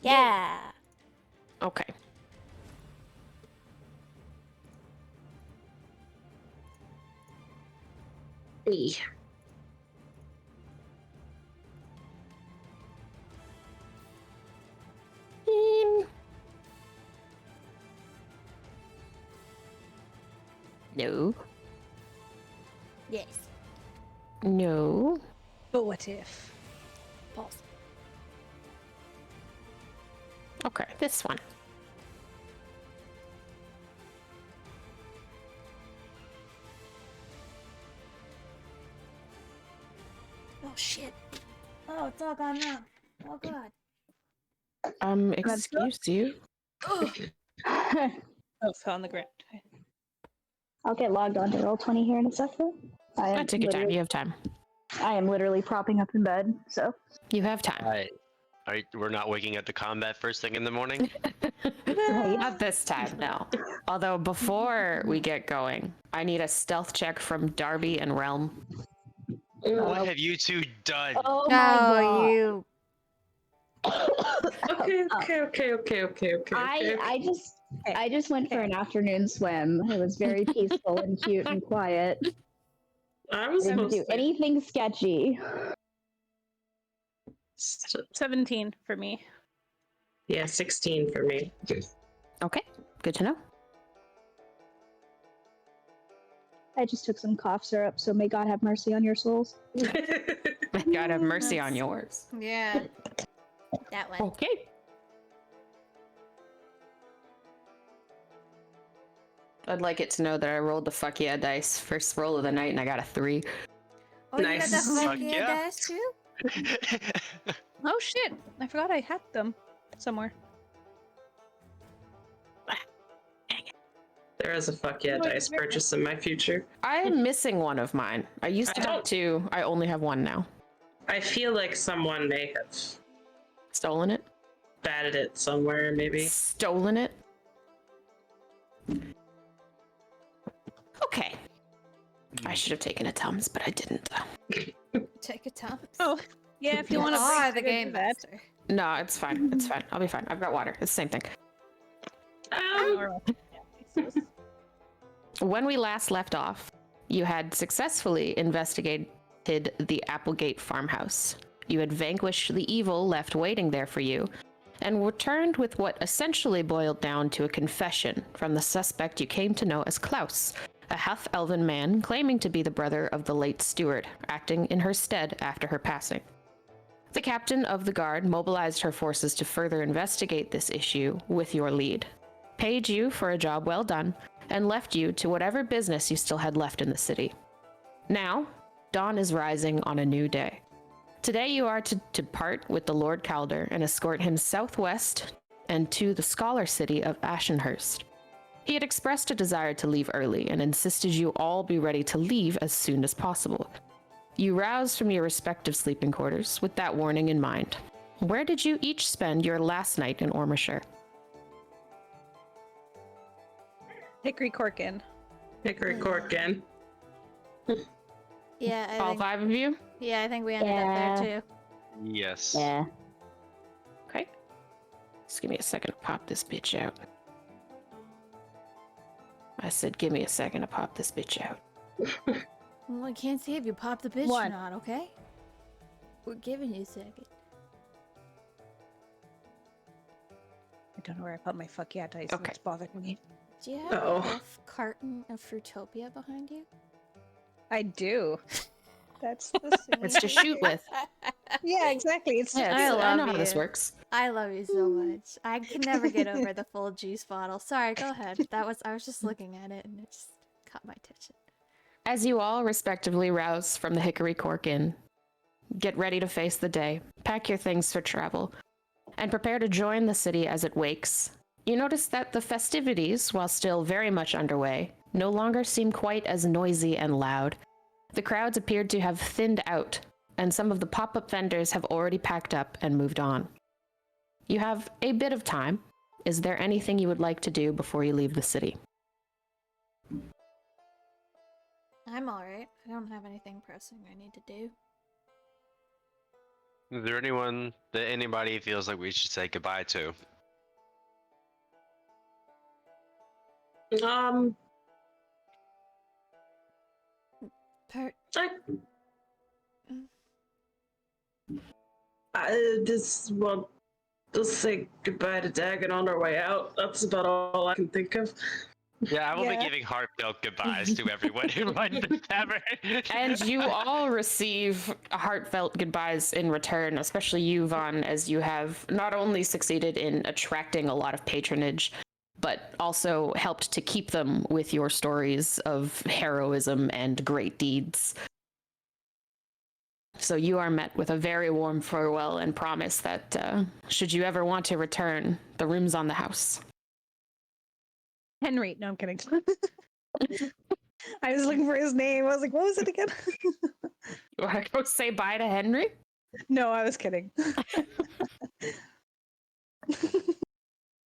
Yeah. Okay. B. No. Yes. No. But what if? Pulse. Okay, this one. Oh shit. Oh, it's all gone now. Oh god. Excuse you. Oh, fell on the ground. I'll get logged on to Roll20 here in a second. Take your time. You have time. I am literally propping up in bed, so. You have time. We're not waking up to combat first thing in the morning? Not this time, no. Although before we get going, I need a stealth check from Darby and Relm. What have you two done? Oh my god. You. Okay. I just went for an afternoon swim. It was very peaceful and cute and quiet. I was Didn't supposed do to. anything sketchy. 17 for me. Yeah, 16 for me. Okay, good to know. I just took some cough syrup, so may God have mercy on your souls. God have mercy on yours. Yeah. That one. Okay. I'd like it to know that I rolled the fuck yeah dice first roll of the night and I got a 3. Oh, Nice. you got the Fuck fuck yeah yeah. dice too? Oh shit! I forgot I had them somewhere. There is a fuck yeah dice purchase in my future. I am missing one of mine. I used to I have don't- 2. I only have 1 now. I feel like someone may have Stolen it? batted it somewhere, maybe. Stolen it? Okay. I should have taken a Tums, but I didn't. Take a time. Oh, yeah. If you You want to are the game that. master. No, it's fine. It's fine. I'll be fine. I've got water. It's the same thing. When we last left off, you had successfully investigated the Applegate farmhouse. You had vanquished the evil left waiting there for you, and returned with what essentially boiled down to a confession from the suspect you came to know as Klaus, a half-elven man claiming to be the brother of the late steward, acting in her stead after her passing. The captain of the guard mobilized her forces to further investigate this issue with your lead, paid you for a job well done, and left you to whatever business you still had left in the city. Now, dawn is rising on a new day. Today you are to depart with the Lord Calder and escort him southwest and to the scholar city of Ashenhurst. He had expressed a desire to leave early and insisted you all be ready to leave as soon as possible. You roused from your respective sleeping quarters with that warning in mind. Where did you each spend your last night in Ormashire? Hickory Corkin. Hickory Corkin. Yeah, I All think, 5 of you? yeah, I think we ended up there too. Yes. Yeah. Okay. Just give me a second to pop this bitch out. I said, give me a second to pop this bitch out. Well, I can't see if you pop the bitch or One. not, okay? We're giving you a second. I don't know where I put my fuck yeah dice. Okay. It's bothered me. Do you have Uh-oh. a half carton of Fruitopia behind you? I do. That's the It's to shoot with. Yeah, exactly. It's Yeah, I I know love how this you. works. I love you so much. I can never get over the full juice bottle. Sorry, go ahead. I was just looking at it and it just caught my attention. As you all respectively rouse from the Hickory Cork Inn, get ready to face the day, pack your things for travel, and prepare to join the city as it wakes, you notice that the festivities, while still very much underway, no longer seem quite as noisy and loud. The crowds appeared to have thinned out, and some of the pop-up vendors have already packed up and moved on. You have a bit of time. Is there anything you would like to do before you leave the city? I'm alright. I don't have anything pressing I need to do. Is there anyone that anybody feels like we should say goodbye to? Per- Well, just say goodbye to Dagon on our way out. That's about all I can think of. Yeah, I will be Yeah. giving heartfelt goodbyes to everyone who joined the tavern. And you all receive heartfelt goodbyes in return, especially you, Vaughn, as you have not only succeeded in attracting a lot of patronage, but also helped to keep them with your stories of heroism and great deeds. So you are met with a very warm farewell and promise that should you ever want to return, the room's on the house. Henry. No, I'm kidding. I was looking for his name. I was like, what was it again? You want to go say bye to Henry? No, I was kidding.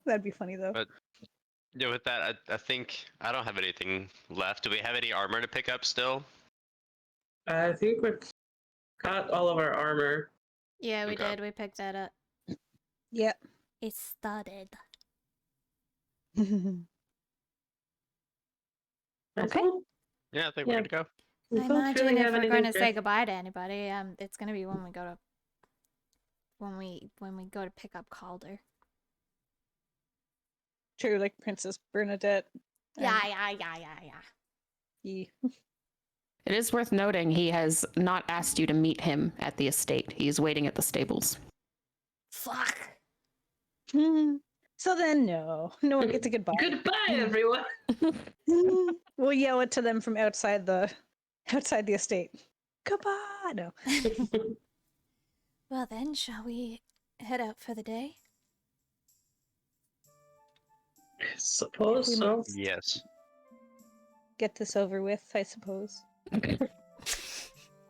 That'd be funny though. But yeah, with that, I think I don't have anything left. Do we have any armor to pick up still? I think we've got all of our armor. yeah, we Okay. did. We picked that up. Yeah. It started. Okay. Yeah, I think Yeah. we're good to go. We I don't imagine really if have we're anything going to to- say goodbye to anybody, it's going to be when we go to pick up Calder. True, like Princess Bernadette. Yeah. Yeah. It is worth noting he has not asked you to meet him at the estate. He's waiting at the stables. Fuck. So then, no one gets a goodbye. Goodbye, everyone. We'll yell it to them from outside the estate. Goodbye. No. Well then, shall we head out for the day? I suppose so. Yes. Get this over with, I suppose.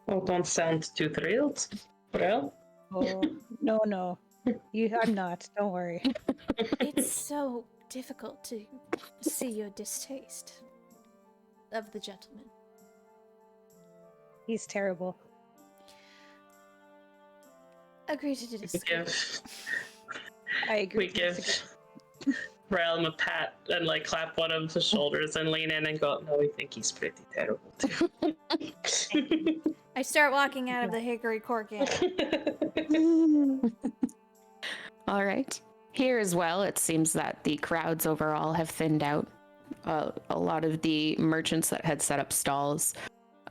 Oh, don't sound too thrilled. Well, Oh no. I'm not. Don't worry. It's so difficult to see your distaste of the gentleman. He's terrible. Agree to we disagree. give I agree. we give Relm a pat and like clap one of the shoulders and lean in and go, no, we think he's pretty terrible too. I start walking out of the hickory cork inn. All right. Here as well, it seems that the crowds overall have thinned out. A lot of the merchants that had set up stalls,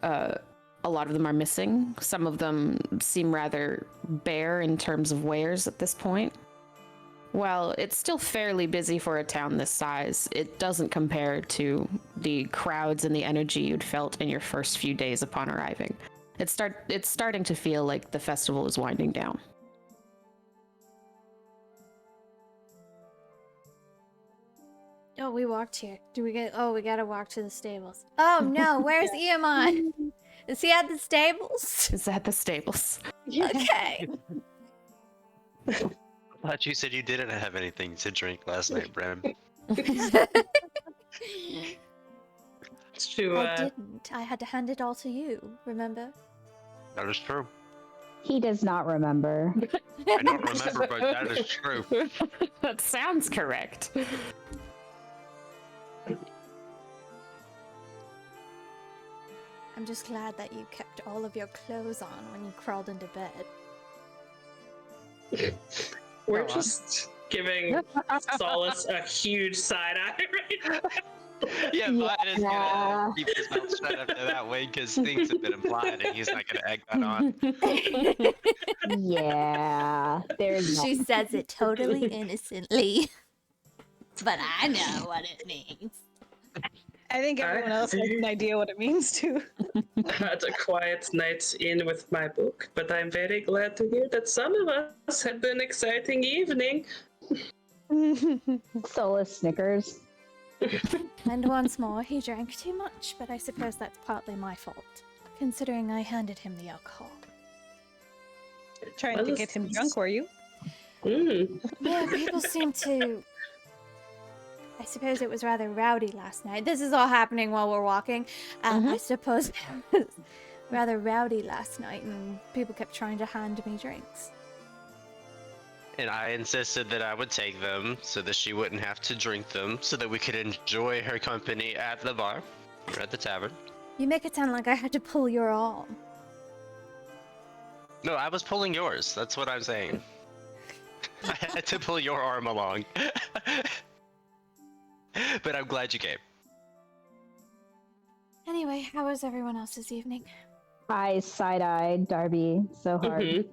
a lot of them are missing. Some of them seem rather bare in terms of wares at this point. While it's still fairly busy for a town this size, it doesn't compare to the crowds and the energy you'd felt in your first few days upon arriving. It's starting to feel like the festival is winding down. Oh, we walked here. We gotta walk to the stables. Oh no, where's Iamon? Is he at the stables? Is at the stables. Okay. I thought you said you didn't have anything to drink last night, Brynn. to I didn't. I had to hand it all to you, remember? That is true. He does not remember. I don't remember, but that is true. That sounds correct. I'm just glad that you kept all of your clothes on when you crawled into bed. We're Go on. just giving Solace a huge side eye right now. Yeah, mine is Yeah. gonna keep his mouth shut after that way because things have been implied and he's not gonna egg that on. Yeah, there's no. She says it totally innocently. But I know what it means. I think everyone else has an idea what it means too. I had a quiet night in with my book, but I'm very glad to hear that some of us had an exciting evening. Solace snickers. And once more, he drank too much, but I suppose that's partly my fault, considering I handed him the alcohol. Trying Well, to get him drunk, were you? Yeah, people seem to... I suppose it was rather rowdy last night. This is all happening while we're walking. I suppose it was rather rowdy last night, and people kept trying to hand me drinks. And I insisted that I would take them so that she wouldn't have to drink them, so that we could enjoy her company at the bar, or at the tavern. You make it sound like I had to pull your arm. No, I was pulling yours. That's what I'm saying. I had to pull your arm along. But I'm glad you came. Anyway, how was everyone else's evening? I side-eyed Darby so hard.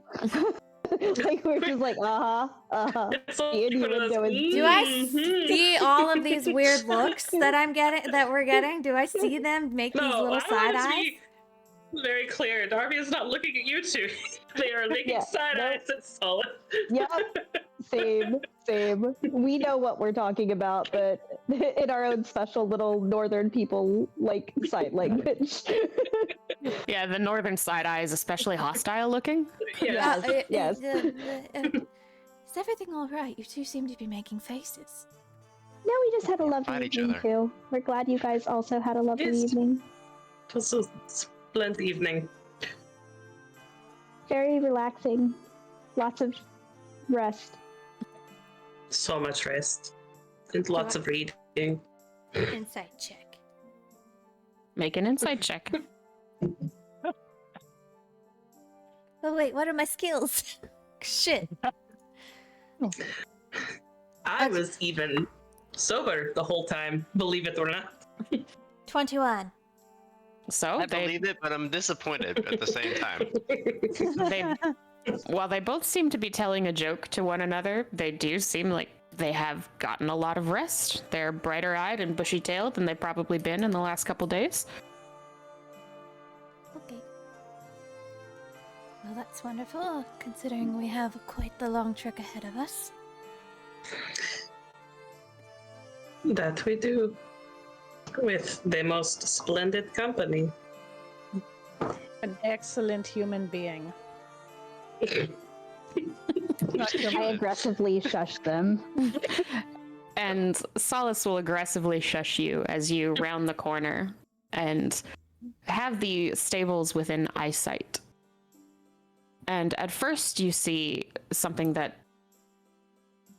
Like we're just like, It's like You one of didn't those, know it. Do I mhm. see all of these weird looks that we're getting? Do I see them make these No, little I side want to eyes? be very clear. Darby is not looking at you two. They are making Yeah, side nope. eyes at Solace. Yep. Same. We know what we're talking about, but in our own special little northern people like sign language. Yeah, the northern side eye is especially hostile looking. Yeah. Yes. Is everything all right? You two seem to be making faces. No, we just had a Fight lovely each evening other. too. We're glad you guys also had a lovely Yes. evening. It was a splendid evening. Very relaxing. Lots of rest. So much rest. And lots of reading. Insight check. Make an insight check. Oh wait, what are my skills? Shit. I was even sober the whole time, believe it or not. 21. So I believe it, but I'm disappointed at the same time. while they both seem to be telling a joke to one another, they do seem like they have gotten a lot of rest. They're brighter-eyed and bushy-tailed than they've probably been in the last couple days. Okay. Well, that's wonderful, considering we have quite the long trek ahead of us. That we do. With the most splendid company. An excellent human being. I aggressively shush them. And Solace will aggressively shush you as you round the corner and have the stables within eyesight. And at first you see something that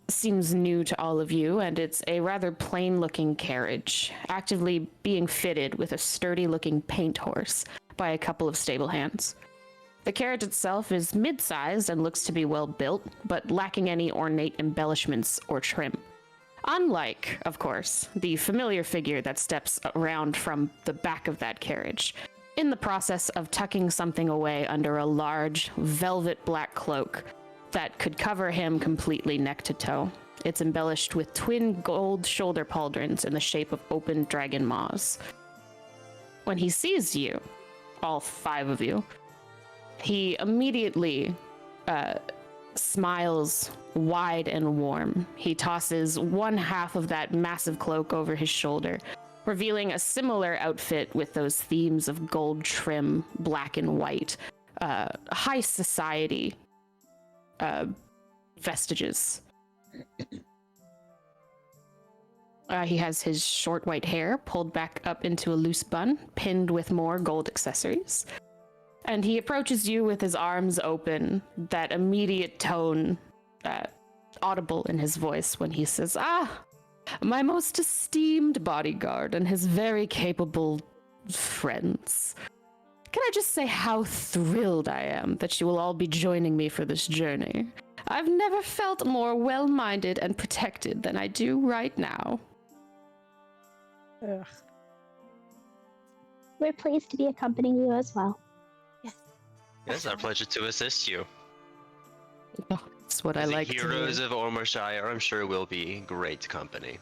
seems new to all of you, and it's a rather plain-looking carriage, actively being fitted with a sturdy-looking paint horse by a couple of stable hands. The carriage itself is mid-sized and looks to be well-built, but lacking any ornate embellishments or trim. Unlike, of course, the familiar figure that steps around from the back of that carriage, in the process of tucking something away under a large, velvet black cloak that could cover him completely neck to toe. It's embellished with twin gold shoulder pauldrons in the shape of open dragon maws. When he sees you, all five of you, he immediately smiles wide and warm. He tosses one half of that massive cloak over his shoulder, revealing a similar outfit with those themes of gold trim, black and white, high society vestiges. He has his short white hair pulled back up into a loose bun, pinned with more gold accessories. And he approaches you with his arms open, that immediate tone audible in his voice when he says, my most esteemed bodyguard and his very capable friends. Can I just say how thrilled I am that you will all be joining me for this journey? I've never felt more well-minded and protected than I do right now. Ugh. We're pleased to be accompanying you as well. Yes. It's our pleasure to assist you. That's what I The like to heroes do. of Ormershire, I'm sure, will be great company.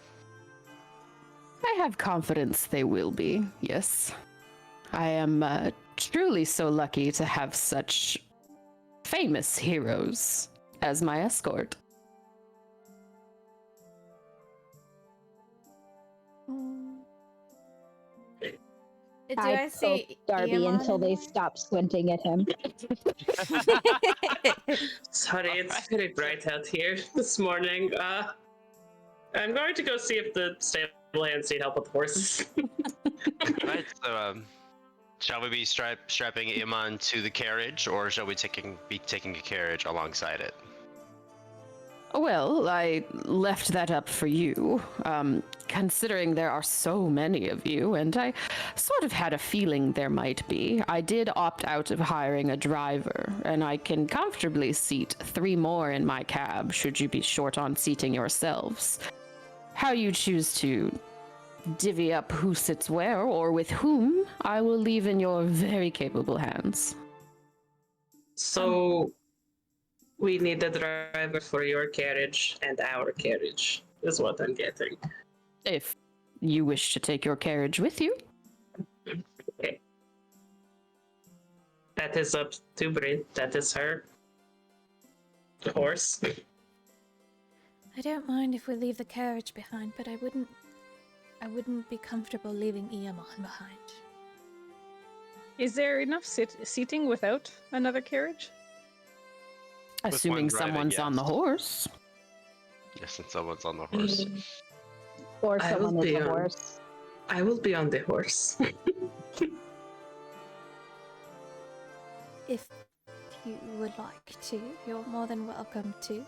I have confidence they will be, yes. I am truly so lucky to have such famous heroes as my escort. Do I I see poked Darby Iamon until they anywhere? stop squinting at him. Sorry, it's very bright out here this morning. I'm going to go see if the stable hands need help with the horses. Right, so shall we be strapping Iman to the carriage, or shall we be taking a carriage alongside it? Well, I left that up for you, considering there are so many of you, and I sort of had a feeling there might be. I did opt out of hiring a driver, and I can comfortably seat 3 more in my cab should you be short on seating yourselves. How you choose to divvy up who sits where or with whom, I will leave in your very capable hands. So, we need a driver for your carriage and our carriage, is what I'm getting. If you wish to take your carriage with you. Okay. That is up to Brynn. That is her horse. I don't mind if we leave the carriage behind, but I wouldn't be comfortable leaving Iamon behind. Is there enough seating without another carriage? Assuming one driving, someone's on the yes. horse. Yes, and someone's on the horse. Or I will someone is be a on- horse. I will be on the horse. If you would like to, you're more than welcome to.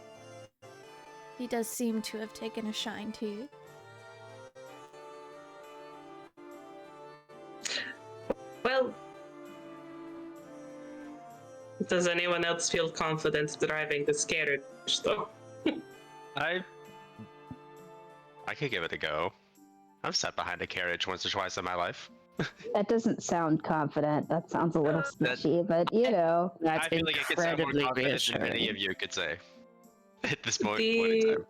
He does seem to have taken a shine to you. Well, does anyone else feel confident driving this carriage, though? I could give it a go. I've sat behind a carriage once or twice in my life. That doesn't sound confident. That sounds a little sketchy, but you know. That's I feel like I could sound more incredibly confident than many reassuring. of you could say at this point in The time.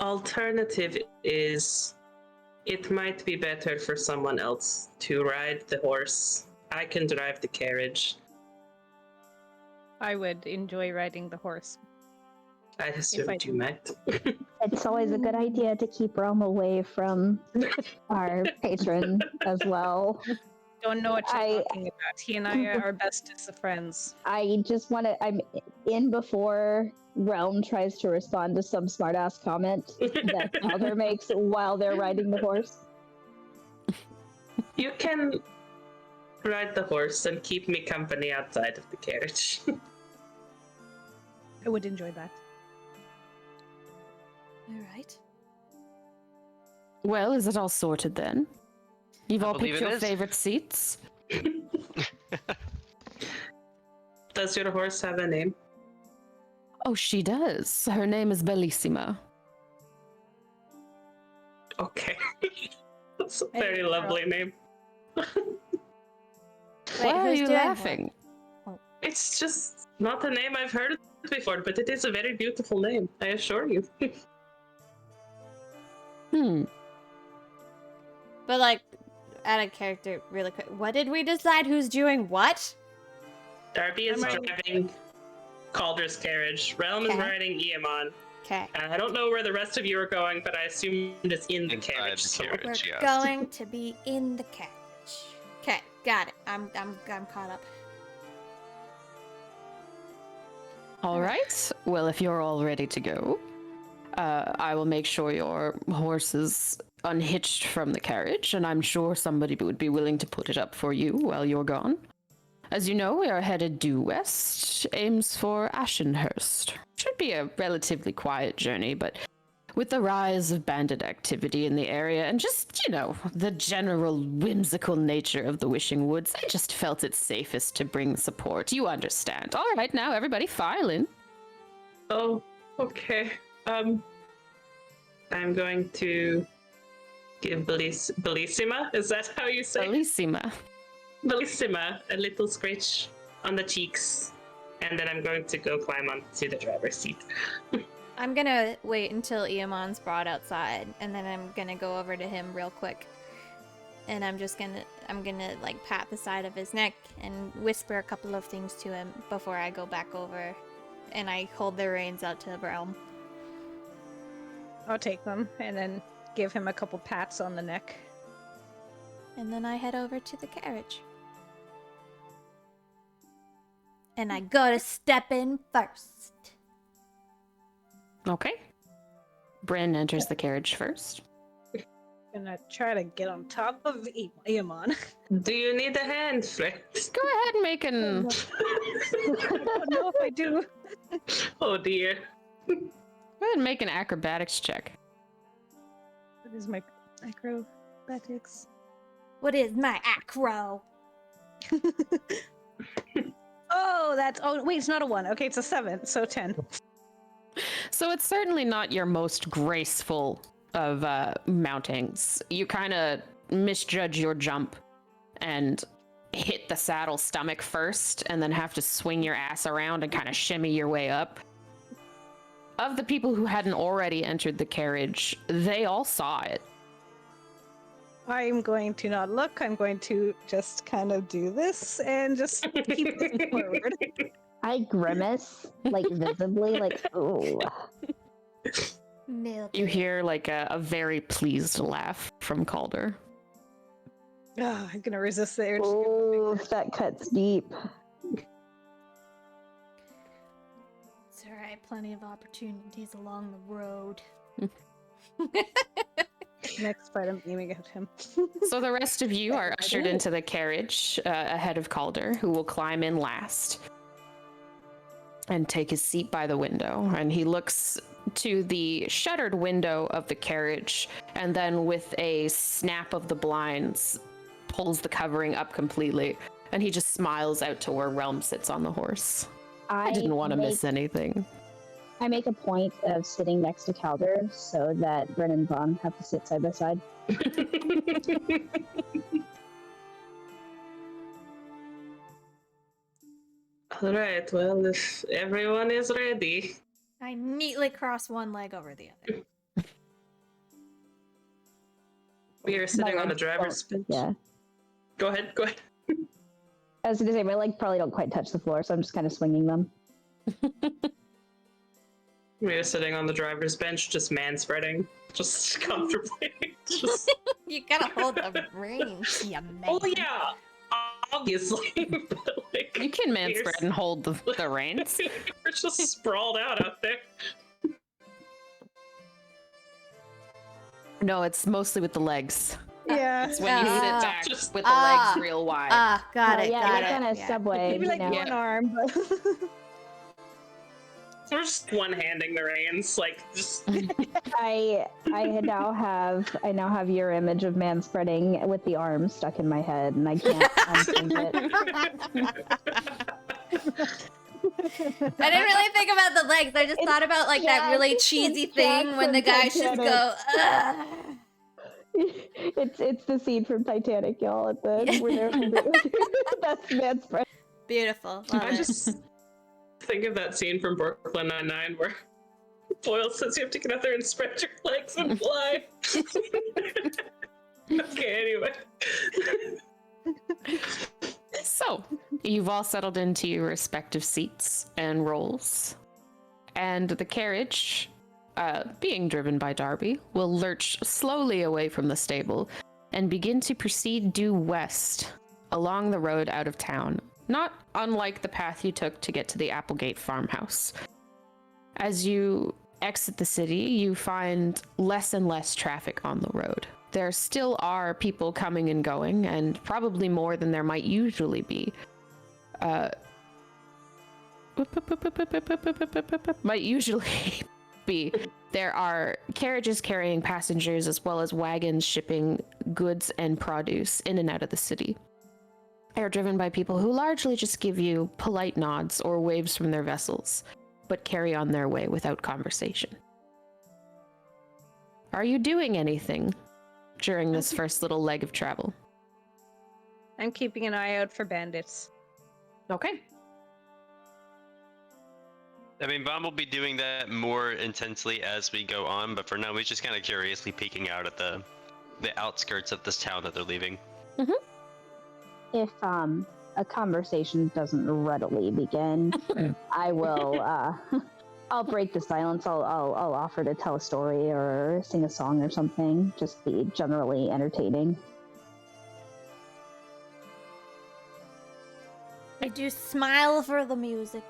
alternative is it might be better for someone else to ride the horse. I can drive the carriage. I would enjoy riding the horse. I assumed you might. It's always a good idea to keep Relm away from our patron as well. Don't know what you're talking about. He and I are bestest of friends. I just want to. I'm in before Relm tries to respond to some smartass comment that Elder makes while they're riding the horse. You can ride the horse and keep me company outside of the carriage. I would enjoy that. All right. Well, is it all sorted then? You've I all believe picked it your is. favorite seats? Does your horse have a name? Oh, she does. Her name is Bellissima. Okay. That's a very lovely name. Wait, Why are who's you doing laughing? It's just not a name I've heard before, but it is a very beautiful name, I assure you. But like, add a character really quick. What did we decide? Who's doing what? Darby is I'm riding- driving Calder's carriage. Relm is Okay. riding Iamon. Okay. And I don't know where the rest of you are going, but I assume it's in the Inside carriage. the somewhere. carriage. We're yes. going to be in the carriage. Okay, got it. I'm caught up. All right. Well, if you're all ready to go, I will make sure your horse is unhitched from the carriage, and I'm sure somebody would be willing to put it up for you while you're gone. As you know, we are headed due west, aims for Ashenhurst. Should be a relatively quiet journey, but with the rise of bandit activity in the area and just, you know, the general whimsical nature of the Wishing Woods, I just felt it safest to bring support. You understand. All right, now everybody file in. Oh, okay. I'm going to give Bellissima, is that how you say? Bellissima. Bellissima a little scratch on the cheeks, and then I'm going to go climb onto the driver's seat. I'm gonna wait until Iamon's brought outside, and then I'm gonna go over to him real quick. And I'm gonna like pat the side of his neck and whisper a couple of things to him before I go back over. And I hold the reins out to Relm. I'll take them and then give him a couple pats on the neck. And then I head over to the carriage. And I go to step in first. Okay. Brynn enters the carriage first. Gonna try to get on top of Iamon. Do you need a hand, friend? Go ahead and make an... I don't know if I do. Oh dear. Go ahead and make an acrobatics check. What is my acrobatics? What is my acro? Oh, wait, it's not a 1. Okay, it's a 7, so 10. So it's certainly not your most graceful of mountings. You kind of misjudge your jump and hit the saddle stomach first, and then have to swing your ass around and kind of shimmy your way up. Of the people who hadn't already entered the carriage, they all saw it. I'm going to not look. I'm going to just kind of do this and just keep this forward. I grimace, like visibly, like, ooh. Milk. You hear like a very pleased laugh from Calder. Oh, I'm gonna resist the urge. Oh, that cuts deep. It's alright, plenty of opportunities along the road. Next fight, I'm aiming at him. So the rest of you are ushered into the carriage ahead of Calder, who will climb in last and take his seat by the window. And he looks to the shuttered window of the carriage, and then with a snap of the blinds, pulls the covering up completely. And he just smiles out to where Relm sits on the horse. I didn't want to miss anything. I make a point of sitting next to Calder so that Brynn and Vaughn have to sit side by side. Alright, well, if everyone is ready. I neatly cross one leg over the other. We are sitting My on the legs driver's bench. Yeah. Go ahead. I was going to say, my legs probably don't quite touch the floor, so I'm just kind of swinging them. We are sitting on the driver's bench, just man-spreading. Just comfortably. Just... You gotta hold the reins, you man. Oh yeah! Obviously. But, like, You can man spread and hold the reins. We're just sprawled out there. No, it's mostly with the legs. Yeah. It's when you sit back Just- with the legs real wide. Got it, yeah, got like it. on a yeah. subway, Maybe like you know. one arm, but We're just one-handing the reins, like, just... I now have your image of man spreading with the arm stuck in my head, and I can't unsync it. I didn't really think about the legs. I just thought about like that really cheesy thing when the guys just go, ugh. It's the scene from Titanic, y'all. At the where they're that's man spread. Beautiful. Love I it. just think of that scene from Brooklyn Nine-Nine where Boyle says you have to get out there and spread your legs and fly. Okay, anyway. So, you've all settled into your respective seats and roles. And the carriage, being driven by Darby, will lurch slowly away from the stable and begin to proceed due west along the road out of town, not unlike the path you took to get to the Applegate farmhouse. As you exit the city, you find less and less traffic on the road. There still are people coming and going, and probably more than there might usually be. There are carriages carrying passengers as well as wagons shipping goods and produce in and out of the city. They are driven by people who largely just give you polite nods or waves from their vessels, but carry on their way without conversation. Are you doing anything during this first little leg of travel? I'm keeping an eye out for bandits. Okay. I mean, Bomb will be doing that more intensely as we go on, but for now, we're just kind of curiously peeking out at the outskirts of this town that they're leaving. If a conversation doesn't readily begin, I will I'll break the silence. I'll offer to tell a story or sing a song or something. Just be generally entertaining. I do smile for the music.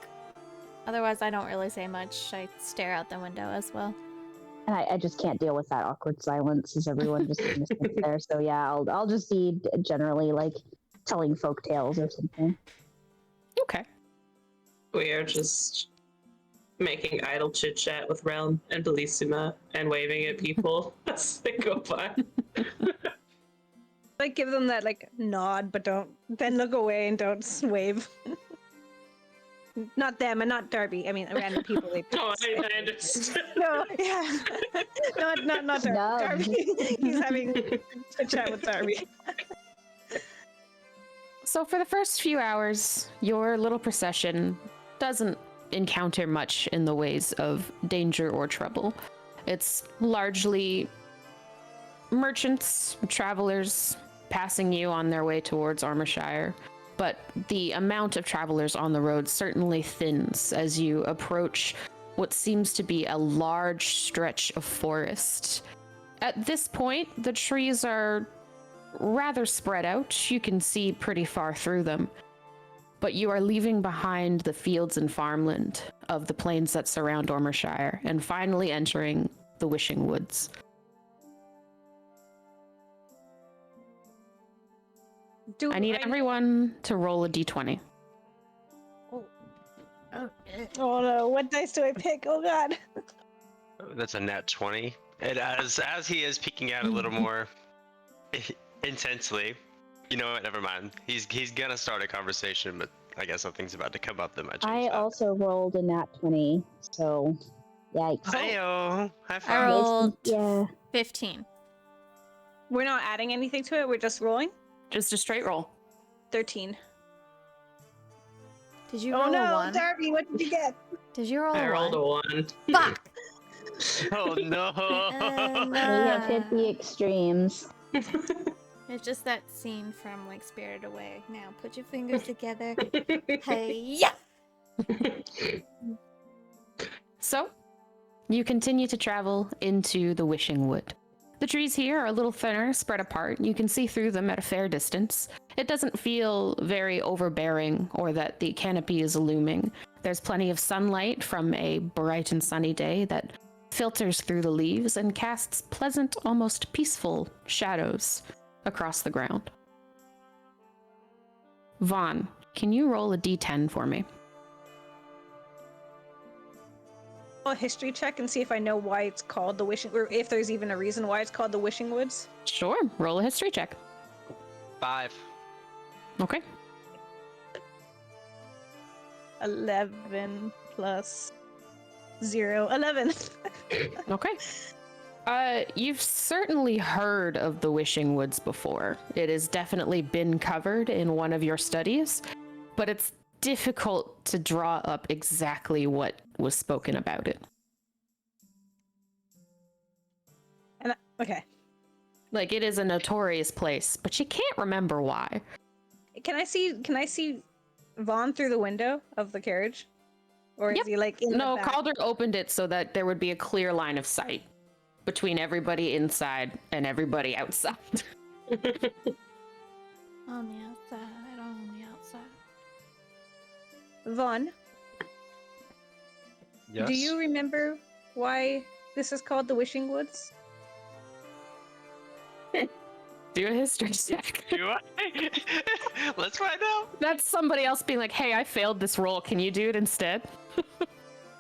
Otherwise, I don't really say much. I stare out the window as well. And I just can't deal with that awkward silence as everyone just kind of sits there. So yeah, I'll just be generally like telling folk tales or something. Okay. We are just making idle chit chat with Relm and Bellissima and waving at people as they go by. Like give them that like nod, but don't then look away and don't wave. Not them and not Darby. I mean, random people. Oh, I understand. No, yeah, not Darby. No. Darby. He's having a chat with Darby. So for the first few hours, your little procession doesn't encounter much in the ways of danger or trouble. It's largely merchants, travelers passing you on their way towards Armorshire, but the amount of travelers on the road certainly thins as you approach what seems to be a large stretch of forest. At this point, the trees are rather spread out. You can see pretty far through them, but you are leaving behind the fields and farmland of the plains that surround Armorshire and finally entering the Wishing Woods. I need everyone to roll a d20. Oh no, what dice do I pick? Oh god. That's a nat 20. And as he is peeking out a little more intensely, you know what? Never mind. He's gonna start a conversation, but I guess something's about to come up that might change I that. also rolled a nat 20, so yikes. Heyo! High I five. rolled Yeah. 15. We're not adding anything to it. We're just rolling. Just a straight roll. 13. Did you Oh roll a no, 1? Darby, what did you get? Did you roll I a rolled 1? a 1. Fuck! Oh no! We have hit the extremes. It's just that scene from like Spirited Away. Now put your fingers together. Hey, yeah! So, you continue to travel into the Wishing Wood. The trees here are a little thinner, spread apart. You can see through them at a fair distance. It doesn't feel very overbearing or that the canopy is looming. There's plenty of sunlight from a bright and sunny day that filters through the leaves and casts pleasant, almost peaceful shadows across the ground. Vaughn, can you roll a d10 for me? A history check and see if I know why it's called the Wishing, or if there's even a reason why it's called the Wishing Woods. Sure, roll a history check. 5. Okay. 11 plus 0. 11. Okay. You've certainly heard of the Wishing Woods before. It has definitely been covered in one of your studies, but it's difficult to draw up exactly what was spoken about it. Okay. Like, it is a notorious place, but you can't remember why. Can I see Vaughn through the window of the carriage? Or is Yep. he like in No, the back? Calder opened it so that there would be a clear line of sight between everybody inside and everybody outside. On the outside, on the outside. Vaughn, Yes. do you remember why this is called the Wishing Woods? Do a history check. Do I? Let's find out. That's somebody else being like, hey, I failed this roll. Can you do it instead?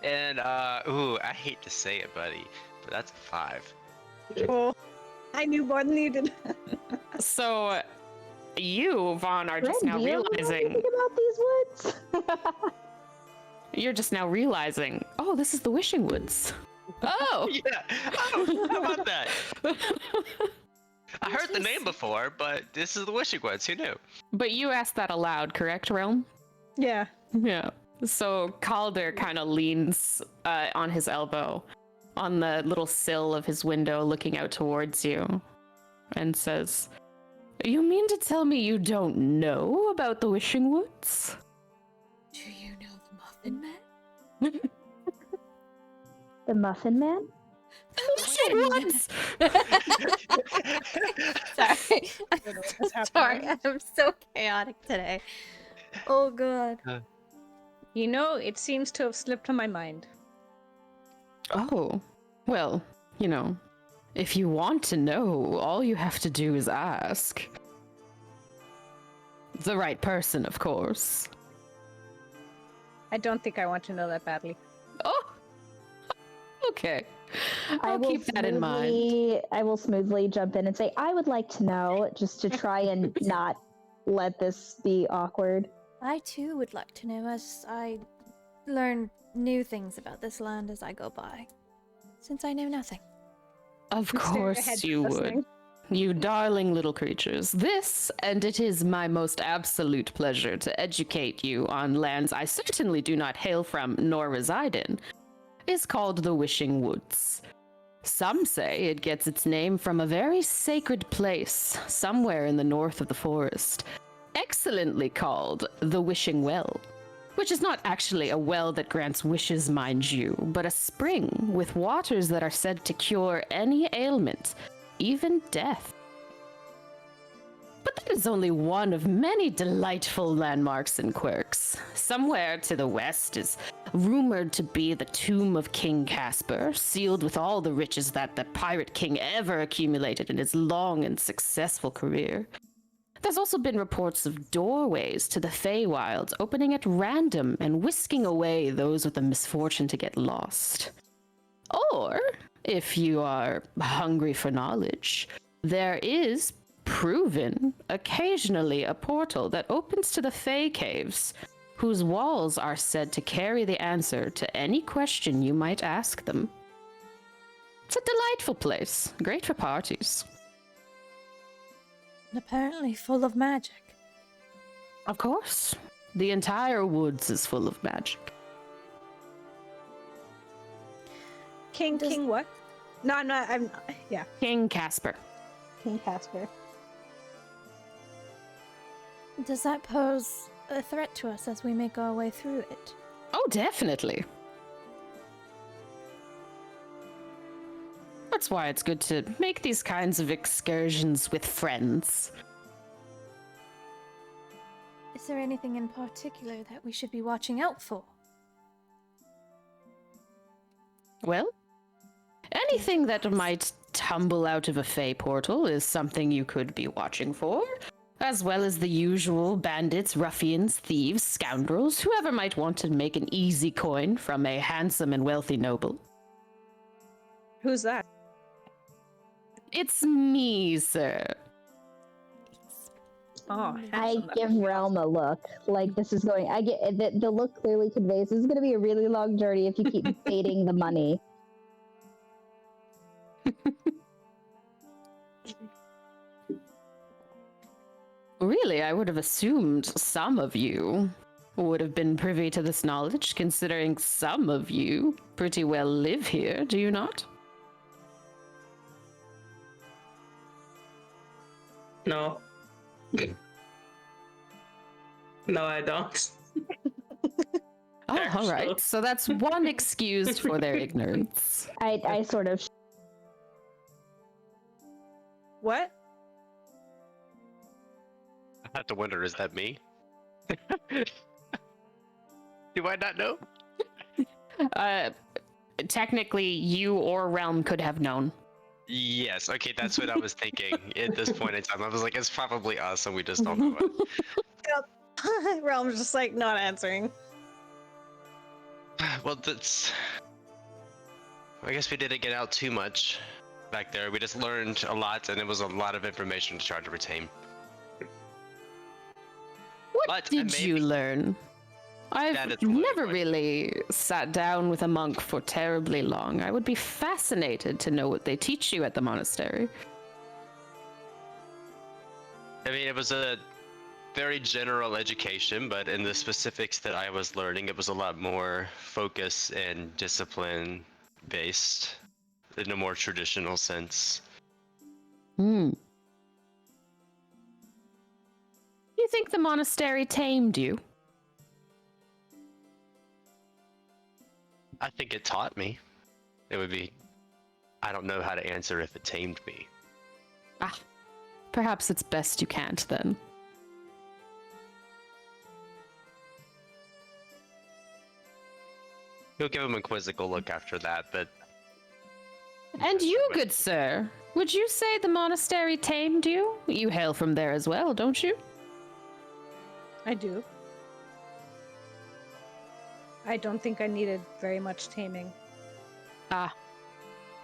And ooh, I hate to say it, buddy, but that's a 5. Oh, I knew more than you did. So, you, Vaughn, are just Brynn, now do you know realizing. anything about these woods? You're just now realizing, oh, this is the Wishing Woods. Oh! Yeah. Oh, how about that? I heard the name before, but this is the Wishing Woods. Who knew? But you asked that aloud, correct, Relm? Yeah. Yeah. So Calder kind of leans on his elbow on the little sill of his window looking out towards you and says, you mean to tell me you don't know about the Wishing Woods? Do you know the Muffin Man? The Muffin Man? Wishing Woods! Sorry. What's happening? Sorry, I'm so chaotic today. Oh god. You know, it seems to have slipped my mind. Oh, well, you know, if you want to know, all you have to do is ask. The right person, of course. I don't think I want to know that badly. Oh! Okay. I I'll will keep that in mind. I will smoothly jump in and say, I would like to know, just to try and not let this be awkward. I too would like to know as I learn new things about this land as I go by, since I know nothing. Of I'm staring ahead course to you would. listening. You darling little creatures. This, and it is my most absolute pleasure to educate you on lands I certainly do not hail from nor reside in, is called the Wishing Woods. Some say it gets its name from a very sacred place somewhere in the north of the forest, excellently called the Wishing Well, which is not actually a well that grants wishes, mind you, but a spring with waters that are said to cure any ailment, even death. But that is only one of many delightful landmarks and quirks. Somewhere to the west is rumored to be the tomb of King Casper, sealed with all the riches that the pirate king ever accumulated in his long and successful career. There's also been reports of doorways to the Feywilds opening at random and whisking away those with the misfortune to get lost. Or, if you are hungry for knowledge, there is proven occasionally a portal that opens to the Fey Caves, whose walls are said to carry the answer to any question you might ask them. It's a delightful place, great for parties. And apparently full of magic. Of course, the entire woods is full of magic. King what? No, I'm not. Yeah, King Casper. King Casper. Does that pose a threat to us as we make our way through it? Oh, definitely. That's why it's good to make these kinds of excursions with friends. Is there anything in particular that we should be watching out for? Well, anything that might tumble out of a Fey portal is something you could be watching for, as well as the usual bandits, ruffians, thieves, scoundrels, whoever might want to make an easy coin from a handsome and wealthy noble. Who's that? It's me, sir. Oh, I handsome. give Relm a look. Like, this is going. I get the look clearly conveys this is going to be a really long journey if you keep baiting the money. Really, I would have assumed some of you would have been privy to this knowledge, considering some of you pretty well live here, do you not? No. No, I don't. Oh, all Actually. right. So that's one excused for their ignorance. I sort of. What? I have to wonder, is that me? Do I not know? Technically, you or Realm could have known. Yes, okay, that's what I was thinking at this point in time. I was like, it's probably us and we just don't know it. Realm's just like not answering. Well, that's... I guess we didn't get out too much back there. We just learned a lot, and it was a lot of information to try to retain. What But did you learn? That I've is the loaded never question. really sat down with a monk for terribly long. I would be fascinated to know what they teach you at the monastery. I mean, it was a very general education, but in the specifics that I was learning, it was a lot more focus and discipline based in a more traditional sense. Hmm. You think the monastery tamed you? I think it taught me. It would be... I don't know how to answer if it tamed me. Ah, perhaps it's best you can't then. He'll give him a quizzical look after that, but... And you, good sir, would you say the monastery tamed you? You hail from there as well, don't you? I do. I don't think I needed very much taming. Ah,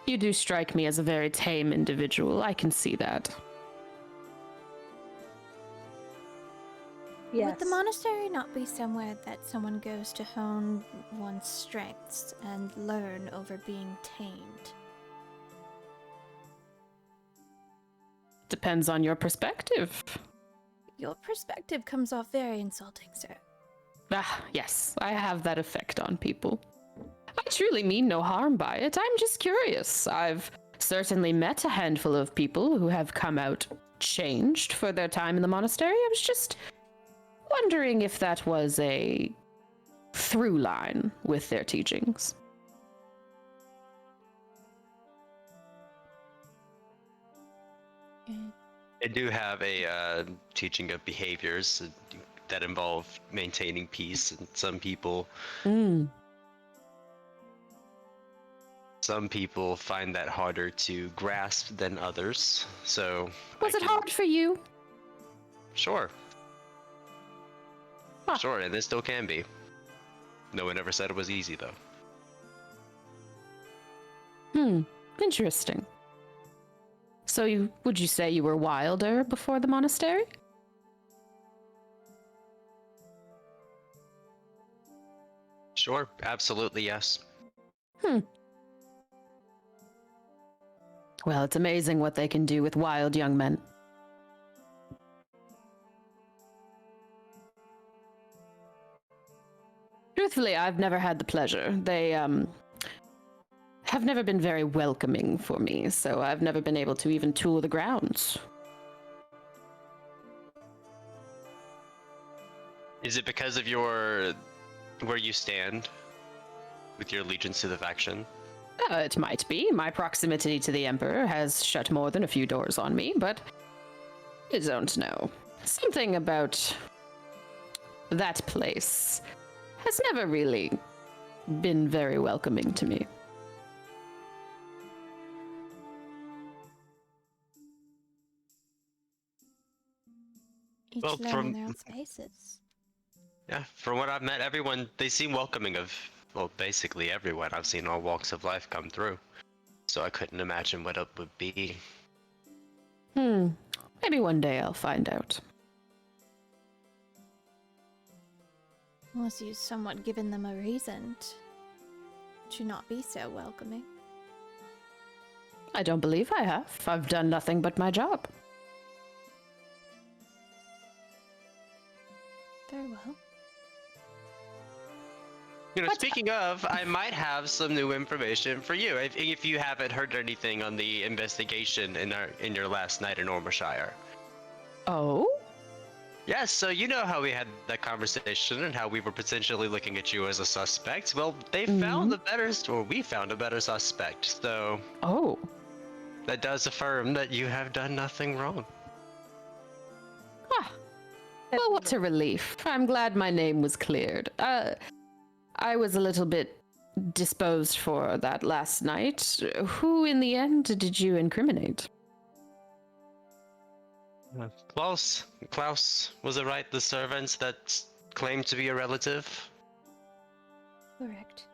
You do strike me as a very tame individual. I can see that. Yes. Would the monastery not be somewhere that someone goes to hone one's strengths and learn over being tamed? Depends on your perspective. Your perspective comes off very insulting, sir. Ah, yes, I have that effect on people. I truly mean no harm by it. I'm just curious. I've certainly met a handful of people who have come out changed for their time in the monastery. I was just wondering if that was a through line with their teachings. I do have a teaching of behaviors that involve maintaining peace, and some people find that harder to grasp than others. So Was it hard for you? Sure. Huh. Sure, and it still can be. No one ever said it was easy, though. Interesting. So would you say you were wilder before the monastery? Sure, absolutely, yes. Well, it's amazing what they can do with wild young men. Truthfully, I've never had the pleasure. They, have never been very welcoming for me, so I've never been able to even tour the grounds. Is it because of where you stand with your allegiance to the faction? It might be. My proximity to the Emperor has shut more than a few doors on me, but I don't know. Something about that place has never really been very welcoming to me. Each Well, learning their own spaces. Yeah, from what I've met, they seem welcoming of, well, basically everyone. I've seen all walks of life come through. So I couldn't imagine what it would be. Maybe one day I'll find out. Unless you've somewhat given them a reason to not be so welcoming. I don't believe I have. I've done nothing but my job. Very well. You know, speaking of, I might have some new information for you. If you haven't heard anything on the investigation in your last night in Ormshire. Oh? Yes, so you know how we had that conversation and how we were potentially looking at you as a suspect. Well, they found we found a better suspect. So Oh. that does affirm that you have done nothing wrong. Ah. Well, what a relief. I'm glad my name was cleared. I was a little bit disposed for that last night. Who, in the end, did you incriminate? Klaus, was it right? The servant that claimed to be a relative? Correct.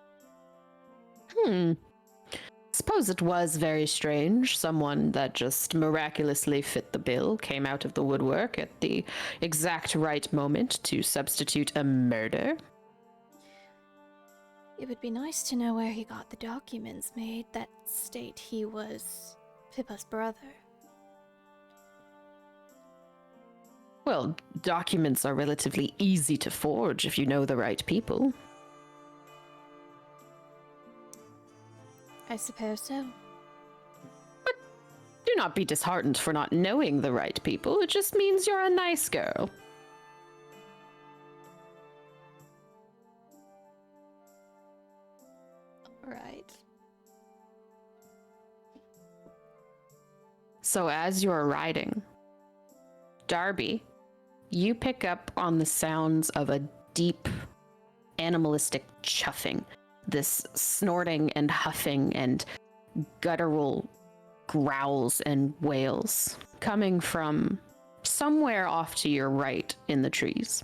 Suppose it was very strange. Someone that just miraculously fit the bill came out of the woodwork at the exact right moment to substitute a murder. It would be nice to know where he got the documents made that state he was Pippa's brother. Well, documents are relatively easy to forge if you know the right people. I suppose so. Do not be disheartened for not knowing the right people. It just means you're a nice girl. Right. So as you're riding, Darby, you pick up on the sounds of a deep, animalistic chuffing. This snorting and huffing and guttural growls and wails coming from somewhere off to your right in the trees.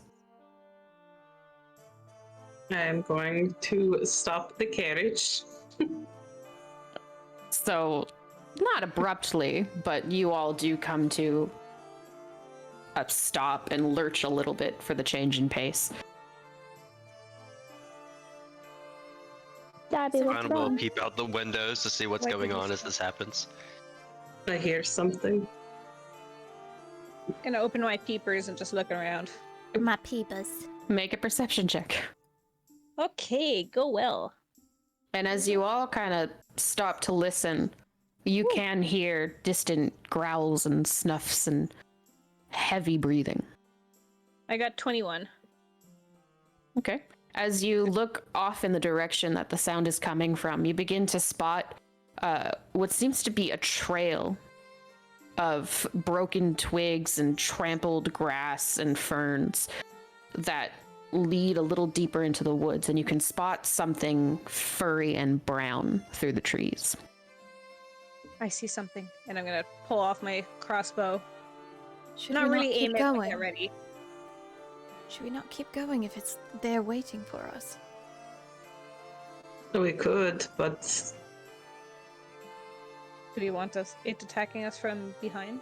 I'm going to stop the carriage. So, not abruptly, but you all do come to a stop and lurch a little bit for the change in pace. Darby, what's And we'll wrong? peep out the windows to see what's Where going did on you as this happens. I hear something. Gonna open my peepers and just look around. My peepers. Make a perception check. Okay, go well. And as you all kind of stop to listen, you can hear distant growls and snuffs and heavy breathing. I got 21. Okay. As you look off in the direction that the sound is coming from, you begin to spot what seems to be a trail of broken twigs and trampled grass and ferns that lead a little deeper into the woods, and you can spot something furry and brown through the trees. I see something, and I'm gonna pull off my crossbow. Should Not we really not keep aim it, but going? get ready. Should we not keep going if it's there waiting for us? We could, but Do you want it attacking us from behind?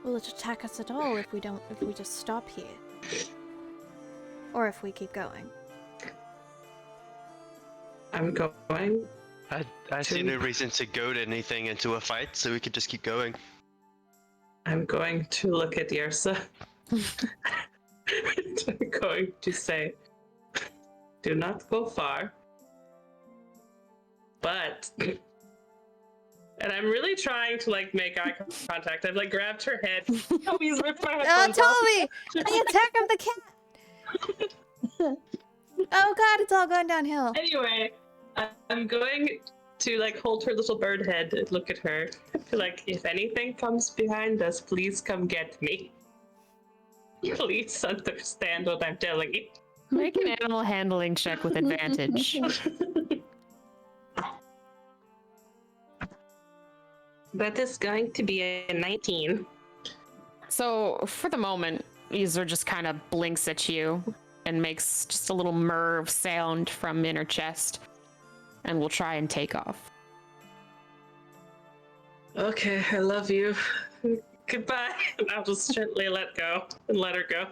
Will it attack us at all if we just stop here? Or if we keep going? I'm going. I see no reason to goad anything into a fight, so we could just keep going. I'm going to look at Yersa. I'm going to say, do not go far. But, and I'm really trying to like make eye contact. I've like grabbed her head. Tommy's ripped my headphones off. Tommy! The attack of the cat! Oh god, it's all going downhill. Anyway, I'm going to like hold her little bird head and look at her. Like, if anything comes behind us, please come get me. Please understand what I'm telling you. Make an animal handling check with advantage. That is going to be a 19. So, for the moment, Ezer just kind of blinks at you and makes just a little murr sound from in her chest, and will try and take off. Okay, I love you. Goodbye. And I'll just gently let go and let her go.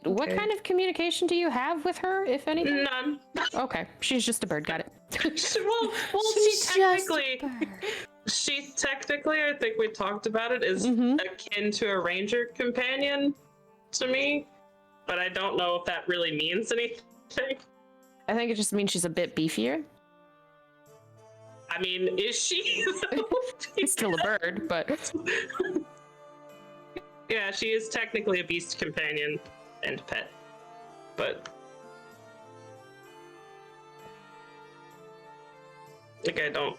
What Okay. kind of communication do you have with her, if anything? None. Okay, she's just a bird, got it. She technically, I think we talked about it, is Mhm. akin to a ranger companion to me, but I don't know if that really means anything. I think it just means she's a bit beefier. I mean, is she? She's still a bird, but Yeah, she is technically a beast companion and pet, but like I don't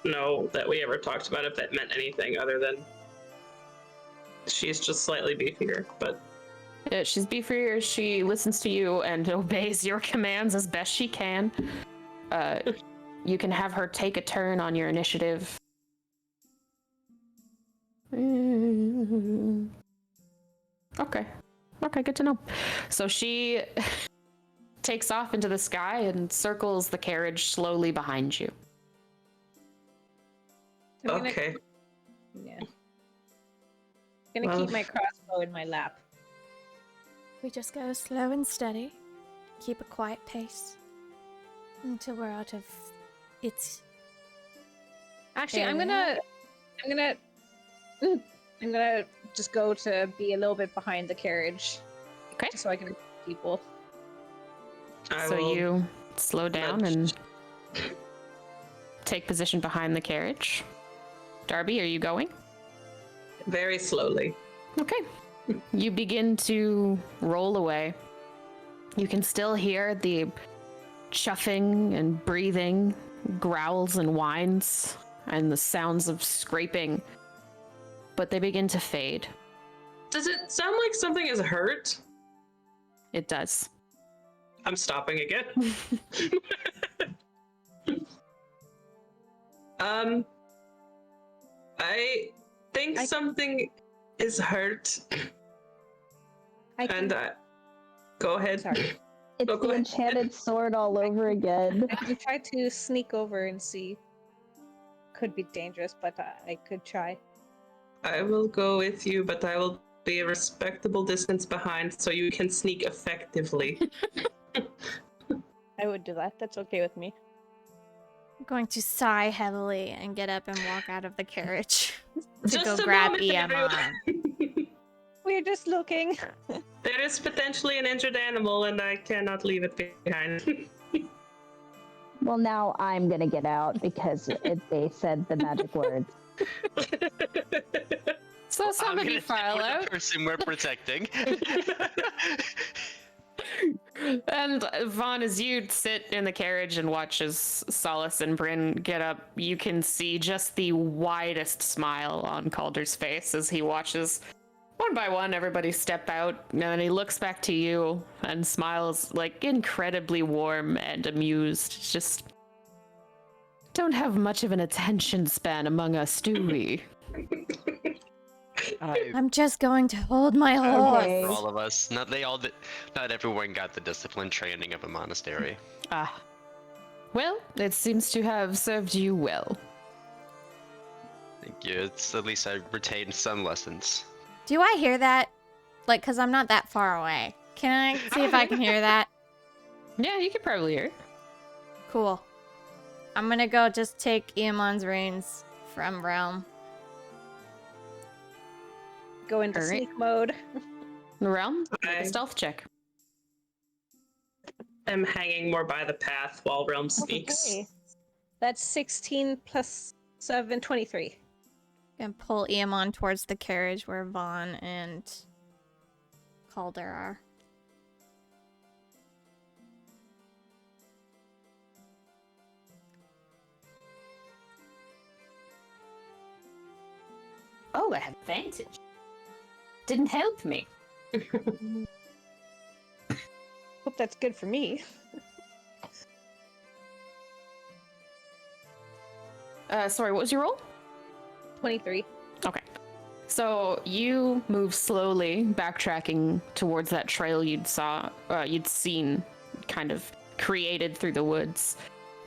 know that we ever talked about if that meant anything other than she's just slightly beefier, but yeah, she's beefier. She listens to you and obeys your commands as best she can. You can have her take a turn on your initiative. Okay, good to know. So she takes off into the sky and circles the carriage slowly behind you. I'm gonna- okay. Yeah. Gonna Well- keep my crossbow in my lap. We just go slow and steady, keep a quiet pace until we're out of its. Actually, Area. I'm gonna just go to be a little bit behind the carriage. Okay. Just so I can people. I So will you slow down nudge. and take position behind the carriage. Darby, are you going? very slowly. Okay. You begin to roll away. You can still hear the chuffing and breathing, growls and whines, and the sounds of scraping, but they begin to fade. Does it sound like something is hurt? It does. I'm stopping again. I think something is hurt, I can, and go ahead. Sorry. It's Oh, the go ahead. enchanted sword all over again. I can try to sneak over and see. Could be dangerous, but I could try. I will go with you, but I will be a respectable distance behind so you can sneak effectively. I would do that. That's okay with me. I'm going to sigh heavily and get up and walk out of the carriage to Just go a grab moment, Iamon. everyone. We're just looking. There is potentially an injured animal, and I cannot leave it behind. Well, now I'm gonna get out because they said the magic words. So I'm somebody gonna file take out. the person we're protecting. And Vaughn, as you sit in the carriage and watch as Solace and Brynn get up, you can see just the widest smile on Calder's face as he watches one by one everybody step out, and then he looks back to you and smiles like incredibly warm and amused. Just don't have much of an attention span among us, do we? I'm just going to hold my horse. Okay. For all of us, not everyone got the discipline training of a monastery. Ah. Well, it seems to have served you well. Thank you. It's at least I retained some lessons. Do I hear that? Like, because I'm not that far away. Can I see if I can hear that? Yeah, you could probably hear it. Cool. I'm gonna go just take Iamon's reins from Relm. Go into Alright. sneak mode. Realm, make a I- stealth check. I'm hanging more by the path while Relm sneaks. Okay. That's 16 plus 7, 23. And pull Iamon towards the carriage where Vaughn and Calder are. Oh, I have advantage. Didn't help me. Hope that's good for me. Sorry, what was your roll? 23. Okay. So you move slowly, backtracking towards that trail you'd seen, kind of created through the woods,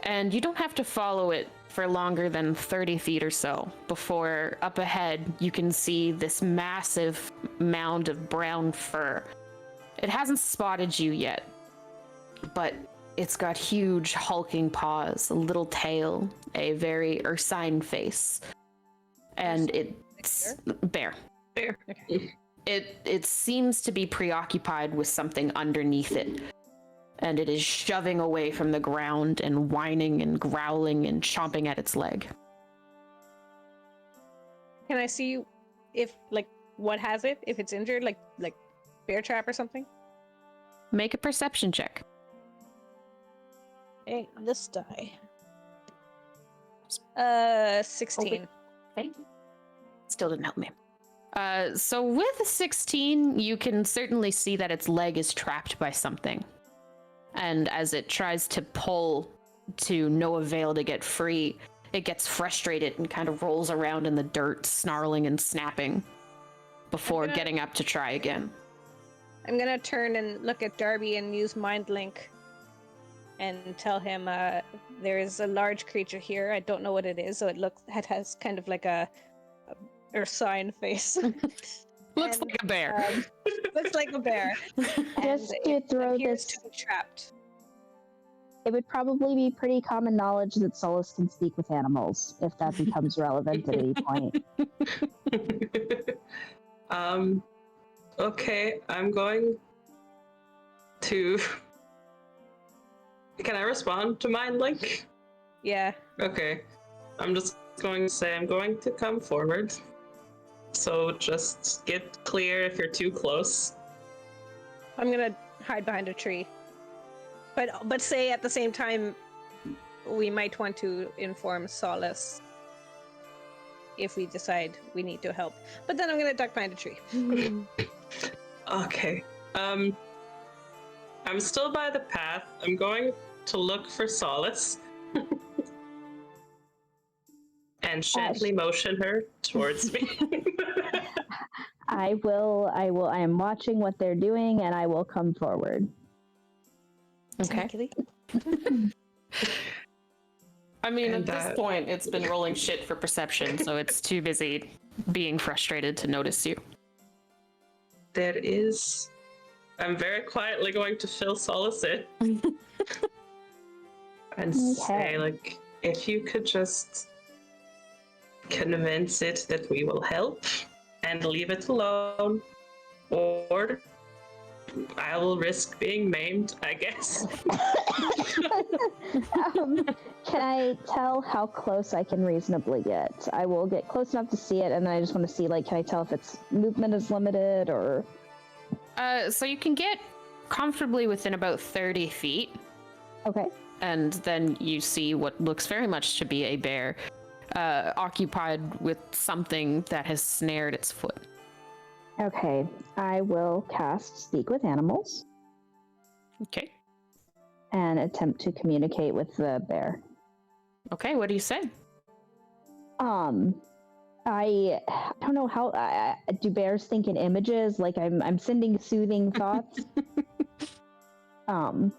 and you don't have to follow it for longer than 30 feet or so before up ahead you can see this massive mound of brown fur. It hasn't spotted you yet, but it's got huge hulking paws, a little tail, a very ursine face, and it's bear. There. Okay. It seems to be preoccupied with something underneath it, and it is shoving away from the ground and whining and growling and chomping at its leg. Can I see if, like, what has it? If it's injured, like bear trap or something? Make a perception check. Hey, this die. 16. Okay. Still didn't help me. So with a 16, you can certainly see that its leg is trapped by something. And as it tries to pull to no avail to get free, it gets frustrated and kind of rolls around in the dirt, snarling and snapping before getting up to try again. I'm gonna turn and look at Darby and use Mind Link and tell him there is a large creature here. I don't know what it is, so it has kind of like a ursine face. Looks And, like a bear. Looks like a bear. Just And to it throw appears this, to be trapped. it would probably be pretty common knowledge that Solace can speak with animals, if that becomes relevant at any point. Okay, I'm going to. Can I respond to Mind Link? Yeah. Okay. I'm just going to say I'm going to come forward. So just get clear if you're too close. I'm gonna hide behind a tree. But say at the same time, we might want to inform Solace if we decide we need to help. But then I'm gonna duck behind a tree. Okay. I'm still by the path. I'm going to look for Solace. And gently motion her towards me. I am watching what they're doing and I will come forward. Okay. Sneakily. I mean, And, at this point, it's been rolling shit for perception, so it's too busy being frustrated to notice you. There is. I'm very quietly going to fill Solace in and say, like, if you could just convince it that we will help and leave it alone, or I will risk being maimed, I guess. Can I tell how close I can reasonably get? I will get close enough to see it, and then I just want to see, like, can I tell if its movement is limited, or... So you can get comfortably within about 30 feet, Okay. and then you see what looks very much to be a bear occupied with something that has snared its foot. Okay. I will cast Speak with Animals Okay. and attempt to communicate with the bear. Okay, what do you say? I don't know how do bears think in images? Like I'm sending soothing thoughts. And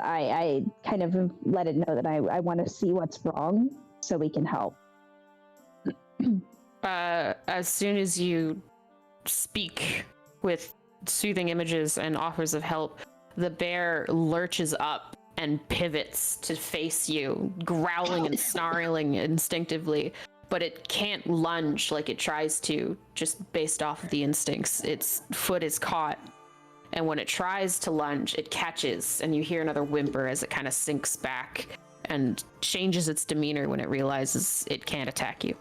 I kind of let it know that I want to see what's wrong so we can help. As soon as you speak with soothing images and offers of help, the bear lurches up and pivots to face you, growling and snarling instinctively, but it can't lunge like it tries to, just based off of the instincts. Its foot is caught, and when it tries to lunge, it catches, and you hear another whimper as it kind of sinks back and changes its demeanor when it realizes it can't attack you.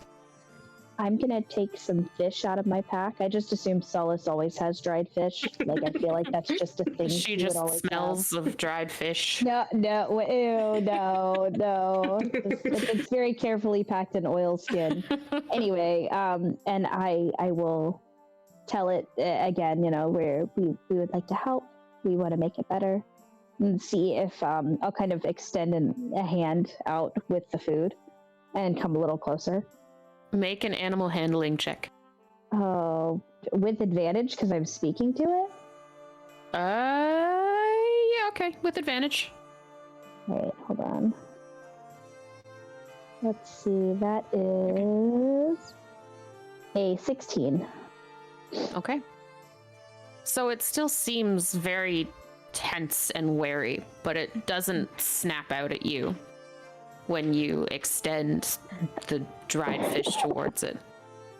I'm gonna take some fish out of my pack. I just assume Solace always has dried fish. Like I feel like that's just a thing. She would just always smells of dried fish. have. No, ew, no. It's very carefully packed in oilskin. Anyway, and I will tell it again. You know, we would like to help. We want to make it better, and see if I'll kind of extend a hand out with the food, and come a little closer. Make an animal handling check. Oh, with advantage because I'm speaking to it? Yeah, okay, with advantage. Wait, hold on. Let's see, that is a 16. Okay. So it still seems very tense and wary, but it doesn't snap out at you when you extend the dried fish towards it.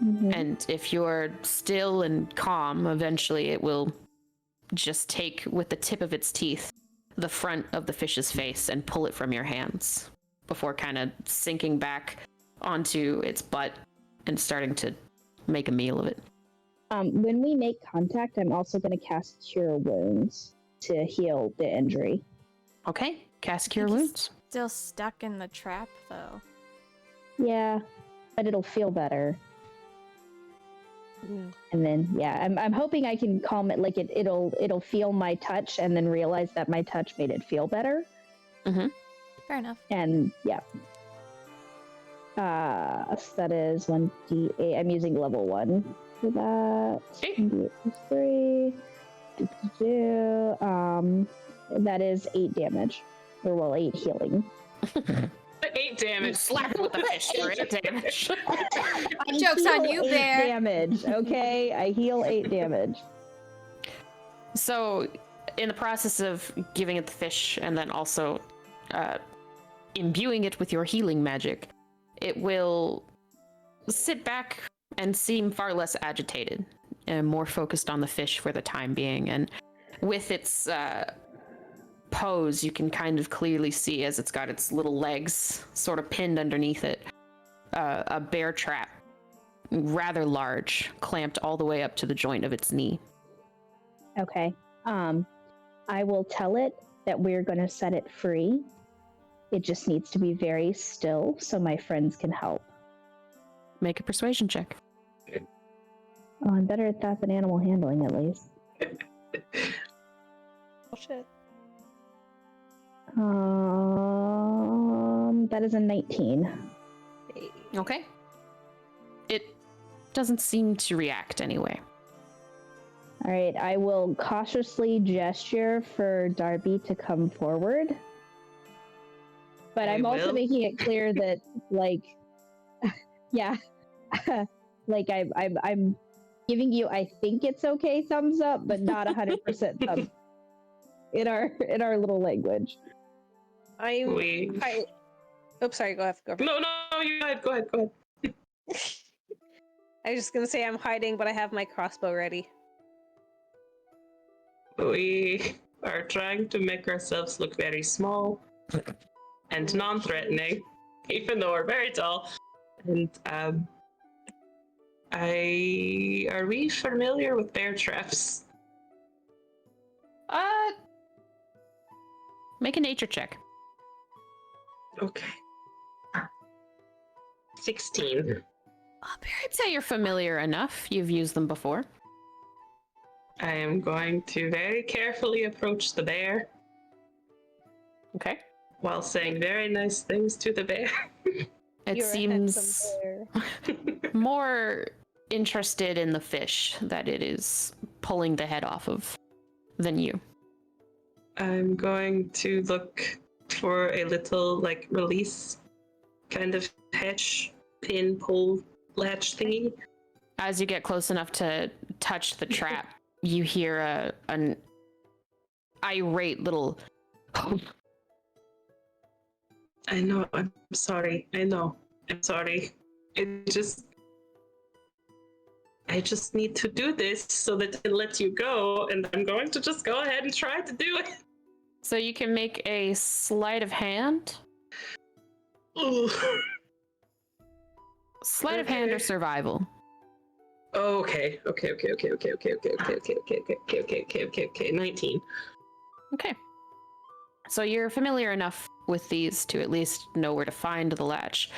Mm-hmm. And if you're still and calm, eventually it will just take, with the tip of its teeth, the front of the fish's face and pull it from your hands before kind of sinking back onto its butt and starting to make a meal of it. When we make contact, I'm also going to cast Cure Wounds to heal the injury. Okay, cast Cure He's Wounds. Still stuck in the trap, though. Yeah, but it'll feel better. Mm. And then, yeah, I'm hoping I can calm it. Like it'll feel my touch and then realize that my touch made it feel better. Mm-hmm. Fair enough. And yeah, so that is 1d8. I'm using level 1 for that. 1d8 plus 3. That is 8 damage. Or well, 8 healing. 8 damage. Slap it with the fish for 8 damage. Joke's on heal you, 8 bear. damage, okay? I heal 8 damage. So, in the process of giving it the fish and then also imbuing it with your healing magic, it will sit back and seem far less agitated and more focused on the fish for the time being. And with its pose, you can kind of clearly see, as it's got its little legs sort of pinned underneath it, a bear trap, rather large, clamped all the way up to the joint of its knee. Okay. I will tell it that we're going to set it free. It just needs to be very still so my friends can help. Make a persuasion check. Oh, I'm better at that than animal handling, at least. Oh shit. That is a 19. Okay. It doesn't seem to react anyway. All right, I will cautiously gesture for Darby to come forward. But I'm also making it clear that, like, yeah, like I'm giving you, I think it's okay, thumbs up, but not 100% thumbs in our little language. Oops, sorry. Go ahead. No, you go ahead. I was just gonna say I'm hiding, but I have my crossbow ready. We are trying to make ourselves look very small and non-threatening, even though we're very tall. And are we familiar with bear traps? Make a nature check. Okay. 16. I'd say you're familiar enough. You've used them before. I am going to very carefully approach the bear. Okay. While saying very nice things to the bear. It seems more interested in the fish that it is pulling the head off of than you. I'm going to look for a little, like, release kind of hatch, pin, pull, latch thingy. As you get close enough to touch the trap, you hear an irate little... I know, I'm sorry. I know, I'm sorry. I just need to do this so that it lets you go, and I'm going to just go ahead and try to do it. So you can make a sleight of hand. Ooh. Sleight of hand or survival. Okay. 19. Okay. So you're familiar enough with these to at least know where to find the latch.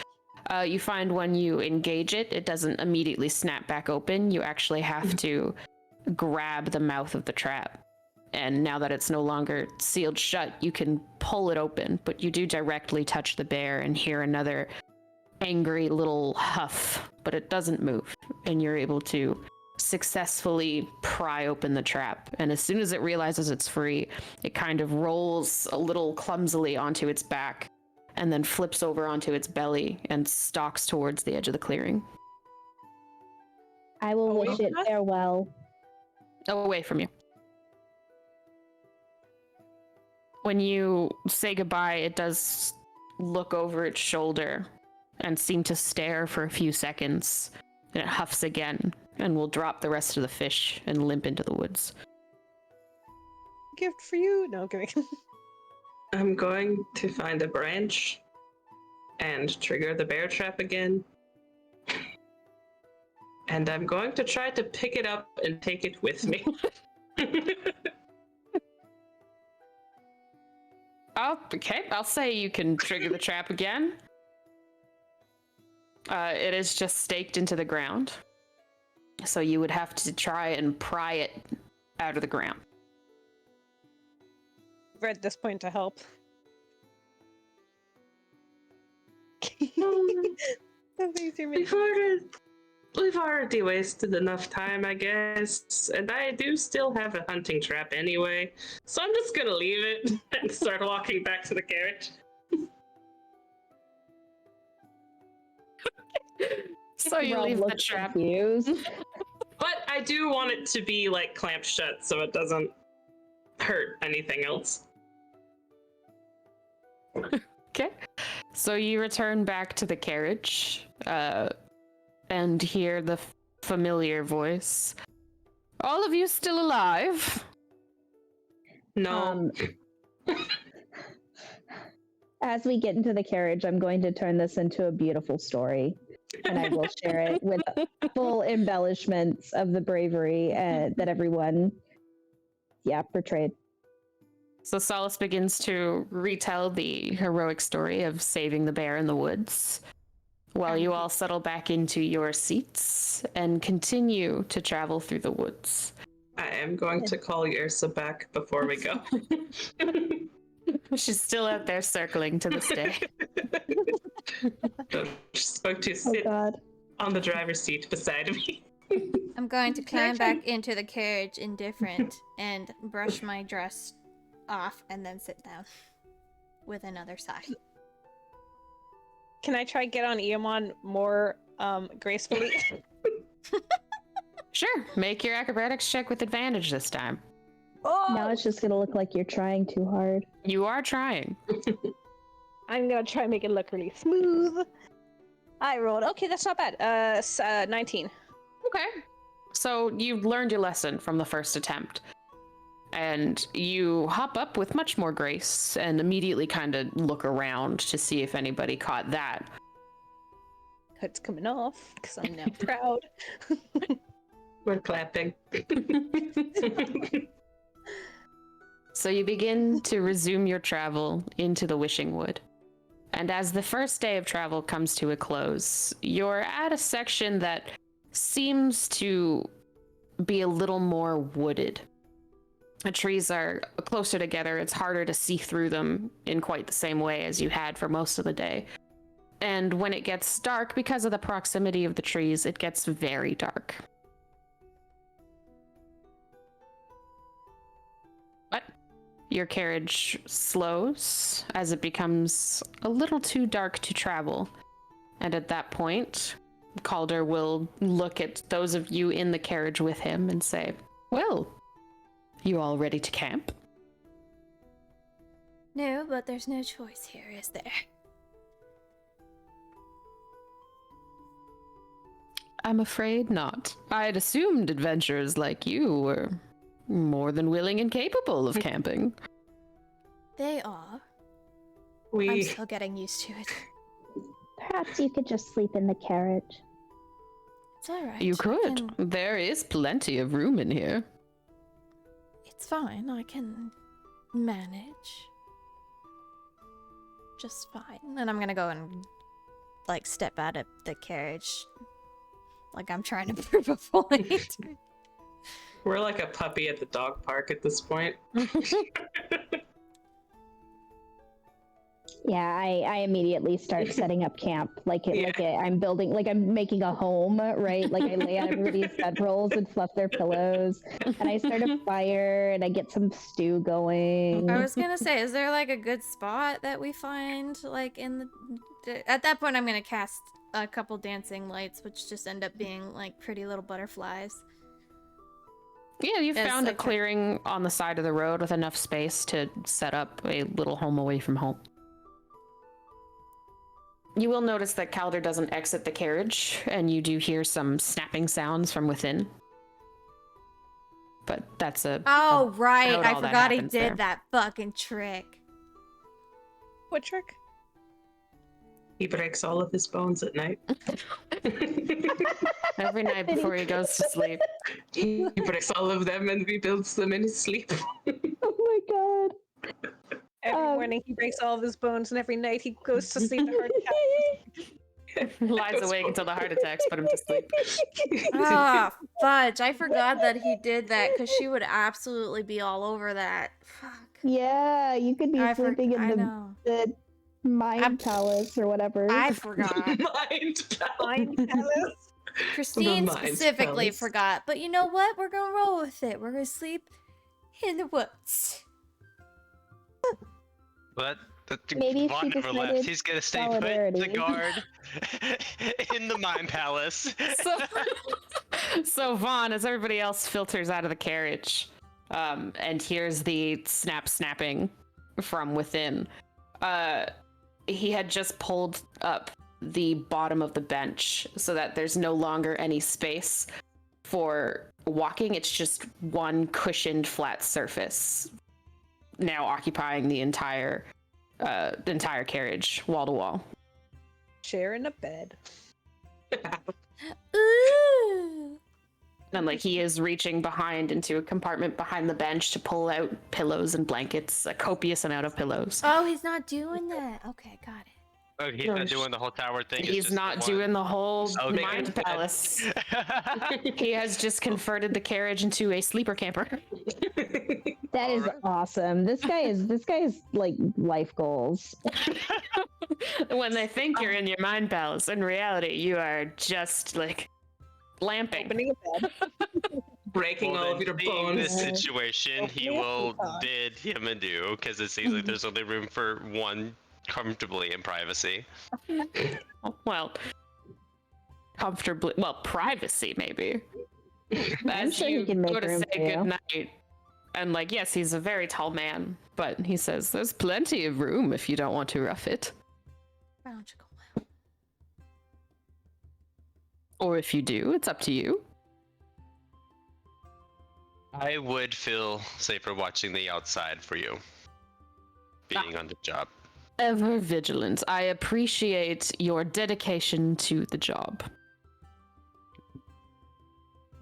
You find when you engage it, it doesn't immediately snap back open. You actually have to grab the mouth of the trap. And now that it's no longer sealed shut, you can pull it open, but you do directly touch the bear and hear another angry little huff, but it doesn't move. And you're able to successfully pry open the trap. And as soon as it realizes it's free, it kind of rolls a little clumsily onto its back and then flips over onto its belly and stalks towards the edge of the clearing. I will wish it farewell. Away from you. When you say goodbye, it does look over its shoulder and seem to stare for a few seconds. And it huffs again and will drop the rest of the fish and limp into the woods. Gift for you. No, I'm kidding. I'm going to find a branch and trigger the bear trap again. And I'm going to try to pick it up and take it with me. Okay, I'll say you can trigger the trap again. It is just staked into the ground. So you would have to try and pry it out of the ground. We're at this point to help. We've already wasted enough time, I guess. And I do still have a hunting trap anyway. So I'm just gonna leave it and start walking back to the carriage. So you leave the trap. But I do want it to be, like, clamped shut so it doesn't hurt anything else. Okay. So you return back to the carriage and hear the familiar voice. All of you still alive? No. As we get into the carriage, I'm going to turn this into a beautiful story. And I will share it with full embellishments of the bravery that everyone, portrayed. So Solace begins to retell the heroic story of saving the bear in the woods, while you all settle back into your seats and continue to travel through the woods. I am going to call Yrsa back before we go. She's still out there circling to this day. She's going to sit on the driver's seat beside me. I'm going to Can I climb try- back into the carriage indifferent and brush my dress off and then sit down with another sigh. Can I try get on Eamon more gracefully? Sure, make your acrobatics check with advantage this time. Oh, Now it's just gonna look like you're trying too hard. You are trying. I'm gonna try and make it look really smooth. I rolled. Okay, that's not bad. 19. Okay. So you've learned your lesson from the first attempt. And you hop up with much more grace and immediately kind of look around to see if anybody caught that. It's coming off because I'm now proud. We're clapping. So you begin to resume your travel into the Wishing Wood. And as the first day of travel comes to a close, you're at a section that seems to be a little more wooded. The trees are closer together. It's harder to see through them in quite the same way as you had for most of the day. And when it gets dark, because of the proximity of the trees, it gets very dark. But your carriage slows as it becomes a little too dark to travel. And at that point, Calder will look at those of you in the carriage with him and say, "Well, you all ready to camp?" No, but there's no choice here, is there? I'm afraid not. I had assumed adventurers like you were more than willing and capable of camping. They are. I'm We still getting used to it. Perhaps you could just sleep in the carriage. It's alright. You could. There is plenty of room in here. It's fine. I can manage. Just fine. And I'm gonna go and, like, step out of the carriage. Like I'm trying to prove a point. we're like a puppy at the dog park at this point. Yeah, I immediately start setting up camp. I'm building, like I'm making a home, right? Like I lay out everybody's bedrolls and fluff their pillows, and I start a fire and I get some stew going. I was gonna say, is there like a good spot that we find, like in the? At that point, I'm gonna cast a couple dancing lights, which just end up being like pretty little butterflies. Yeah, you As found I a clearing on the side of the road with enough space to set up a little home away from home. You will notice that Calder doesn't exit the carriage, and you do hear some snapping sounds from within. But that's Oh, right. about I all that forgot he happens did there. that fucking trick. What trick? He breaks all of his bones at night. every night before he goes to sleep. He breaks all of them and rebuilds them in his sleep. Oh my god. Every morning he breaks all of his bones, and every night he goes to sleep. Lies awake until the heart attacks put him to sleep. Ah, fudge. I forgot that he did that because she would absolutely be all over that. Fuck. Yeah, you could be sleeping I in know. the mind palace or whatever. I forgot. Mind Palace. Christine The mind specifically palace. forgot. But you know what? We're gonna roll with it. We're gonna sleep in the woods. But Maybe Vaughn she never left. decided He's gonna stay put solidarity. the guard in the Mime Palace. So Vaughn, as everybody else filters out of the carriage, and hears the snapping from within, he had just pulled up the bottom of the bench so that there's no longer any space for walking. It's just one cushioned flat surface now occupying the entire carriage, wall to wall. Sharing a bed. Ooh. And like he is reaching behind into a compartment behind the bench to pull out pillows and blankets, a copious amount of pillows. Oh, he's not doing that. Okay, got it. Oh, he's not doing the whole tower thing. it's He's just not the doing the whole Okay. mind palace. He has just converted the carriage into a sleeper camper. That is Alright. awesome. This guy is like life goals. When they think you're in your mind palace, in reality, you are just like lamping. Opening a bed. breaking all of your Seeing this bones. situation, he will bid him adieu, because it seems like there's only room for one comfortably in privacy. Well, comfortably. Well, privacy maybe. I'm As sure he you can make go to room say for you. goodnight, and like, yes, he's a very tall man, but he says there's plenty of room if you don't want to rough it, Why don't you go out? or if you do, it's up to you. I would feel safer watching the outside for you, being on the job. Ever vigilant. I appreciate your dedication to the job.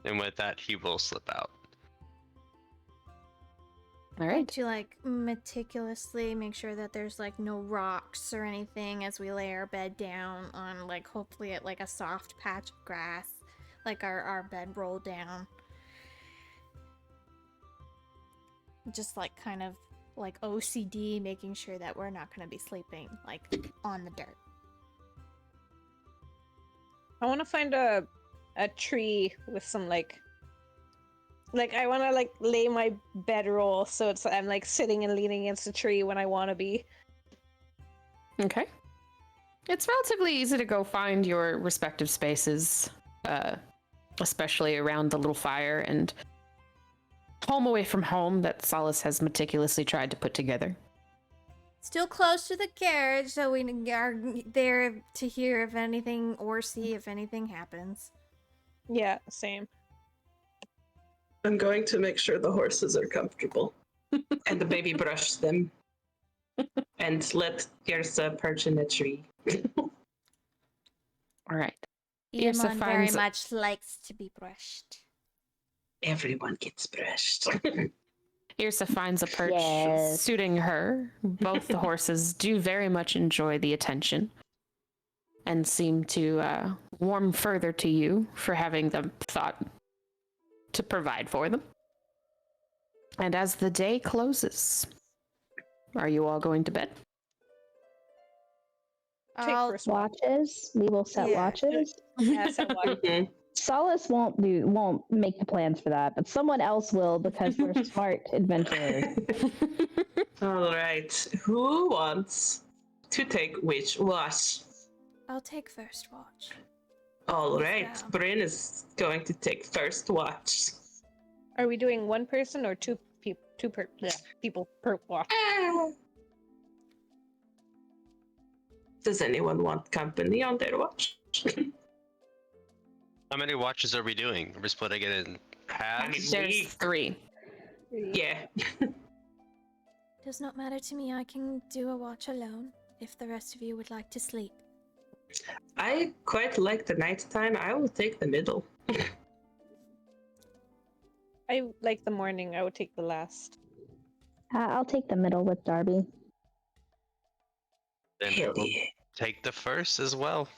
And with that, he will slip out. All right. Don't you like meticulously make sure that there's like no rocks or anything as we lay our bed down on like hopefully at like a soft patch of grass, like our bed rolled down. Just like kind of like OCD, making sure that we're not going to be sleeping like on the dirt. I want to find a tree with some like I want to like lay my bedroll so it's I'm like sitting and leaning against a tree when I want to be. Okay. It's relatively easy to go find your respective spaces, especially around the little fire and home away from home that Solace has meticulously tried to put together. Still close to the carriage, so we are there to hear if anything or see if anything happens. Yeah, same. I'm going to make sure the horses are comfortable. And the baby brush them. And let Gersa perch in a tree. All right. Yes, Iemon very finds- much likes to be brushed. Everyone gets brushed. Irsa finds a perch Yes. suiting her. Both the horses do very much enjoy the attention and seem to warm further to you for having them thought to provide for them. And as the day closes, are you all going to bed? Take I'll- first watch. Watches. We will set Yeah. watches. Yeah, set watch. Mhm. Solace won't make the plans for that, but someone else will because we're smart adventurers. All right. Who wants to take which watch? I'll take first watch. All Yes, right. ma'am. Brynn is going to take first watch. Are we doing one person or two people per watch? Does anyone want company on their watch? How many watches are we doing? Are we splitting it in halves? There's 3. Yeah. Does not matter to me. I can do a watch alone if the rest of you would like to sleep. I quite like the nighttime. I will take the middle. I like the morning. I would take the last. I'll take the middle with Darby. Then Hell we'll yeah. take the first as well.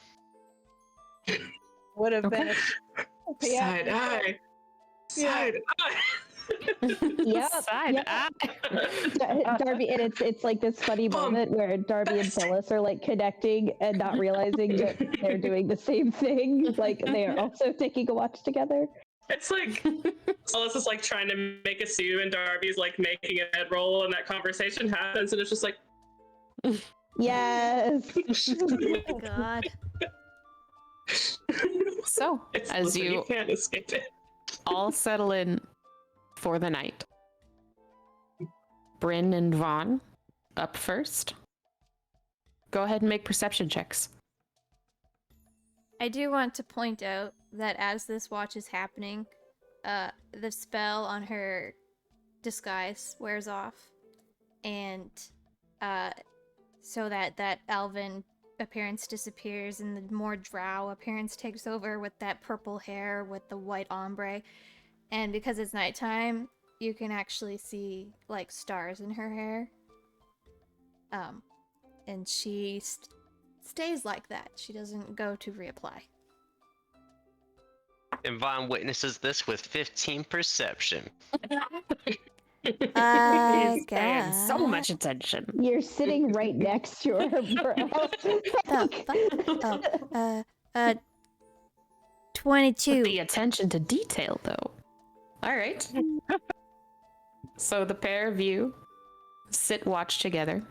Would have Okay. been. Side eye. Side eye. Yep. Side yep. eye. Darby, and it's like this funny moment where Darby and Phyllis are like connecting and not realizing that they're doing the same thing. Like they are also taking a watch together. It's like Solace is like trying to make a stew and Darby's like making a bedroll and that conversation happens and it's just like Yes. Oh my god. So, it's as listen, you can't escape it. all settle in for the night, Brynn and Vaughn up first. Go ahead and make perception checks. I do want to point out that as this watch is happening, the spell on her disguise wears off, and so that elven appearance disappears and the more drow appearance takes over with that purple hair with the white ombre. And because it's nighttime, you can actually see like stars in her hair. And she stays like that. She doesn't go to reapply. And Vaughn witnesses this with 15 perception. He's paying so much attention. You're sitting right next to her, bro. 22. The attention to detail, though. All right. So the pair of you sit watch together.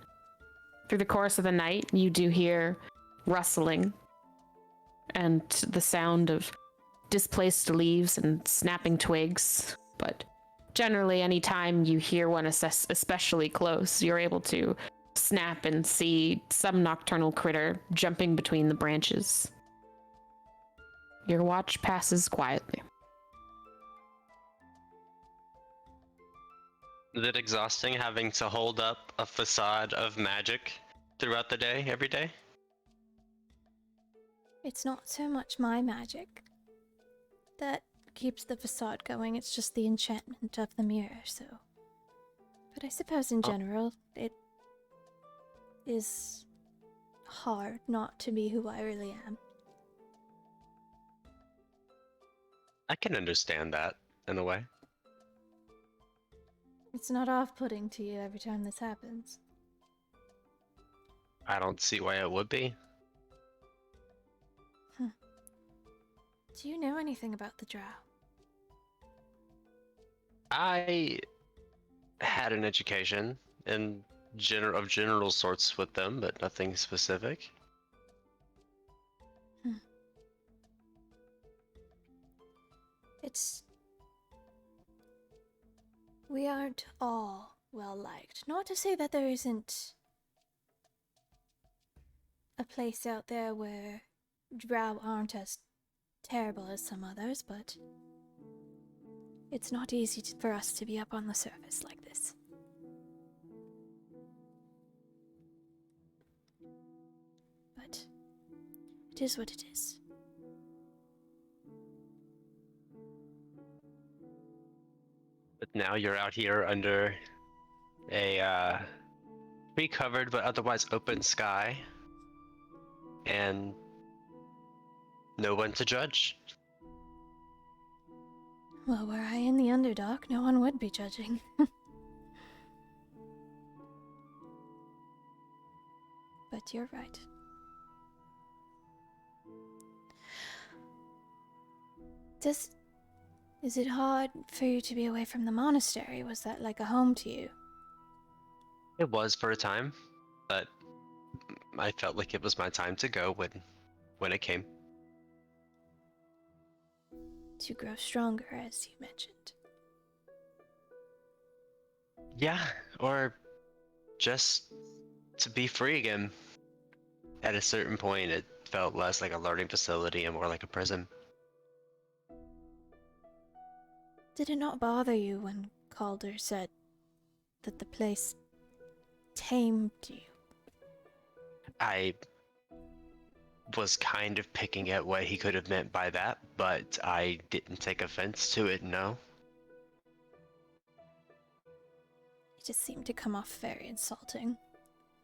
Through the course of the night, you do hear rustling and the sound of displaced leaves and snapping twigs. But generally, anytime you hear one especially close, you're able to snap and see some nocturnal critter jumping between the branches. Your watch passes quietly. Is it exhausting having to hold up a facade of magic throughout the day, every day? It's not so much my magic that keeps the facade going, it's just the enchantment of the mirror, so. But I suppose in general, it is hard not to be who I really am. I can understand that, in a way. It's not off-putting to you every time this happens. I don't see why it would be. Do you know anything about the drow? I had an education in general sorts with them, but nothing specific. It's... We aren't all well liked. Not to say that there isn't a place out there where drow aren't as terrible as some others, but it's not easy for us to be up on the surface like this. But it is what it is. But now you're out here under a tree-covered but otherwise open sky, and no one to judge. Well, were I in the Underdark, no one would be judging. But you're right. Is it hard for you to be away from the monastery? Was that like a home to you? It was for a time, but I felt like it was my time to go when it came. To grow stronger, as you mentioned. Yeah, or just to be free again. At a certain point, it felt less like a learning facility and more like a prison. Did it not bother you when Calder said that the place tamed you? I was kind of picking at what he could have meant by that, but I didn't take offense to it, no. It just seemed to come off very insulting.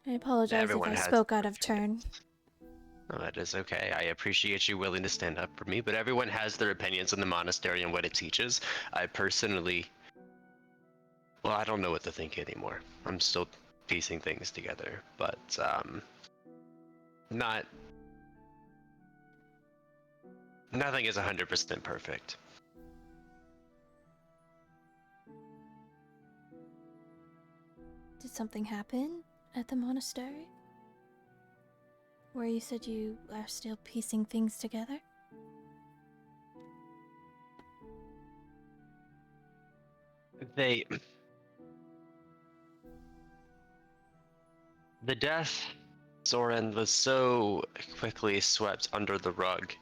I apologize Everyone if I has spoke out of turn. No, that is okay. I appreciate you willing to stand up for me, but everyone has their opinions on the monastery and what it teaches. I personally... Well, I don't know what to think anymore. I'm still piecing things together, but, Nothing is 100% perfect. Did something happen at the monastery? Where you said you are still piecing things together? The death, Soren, was so quickly swept under the rug.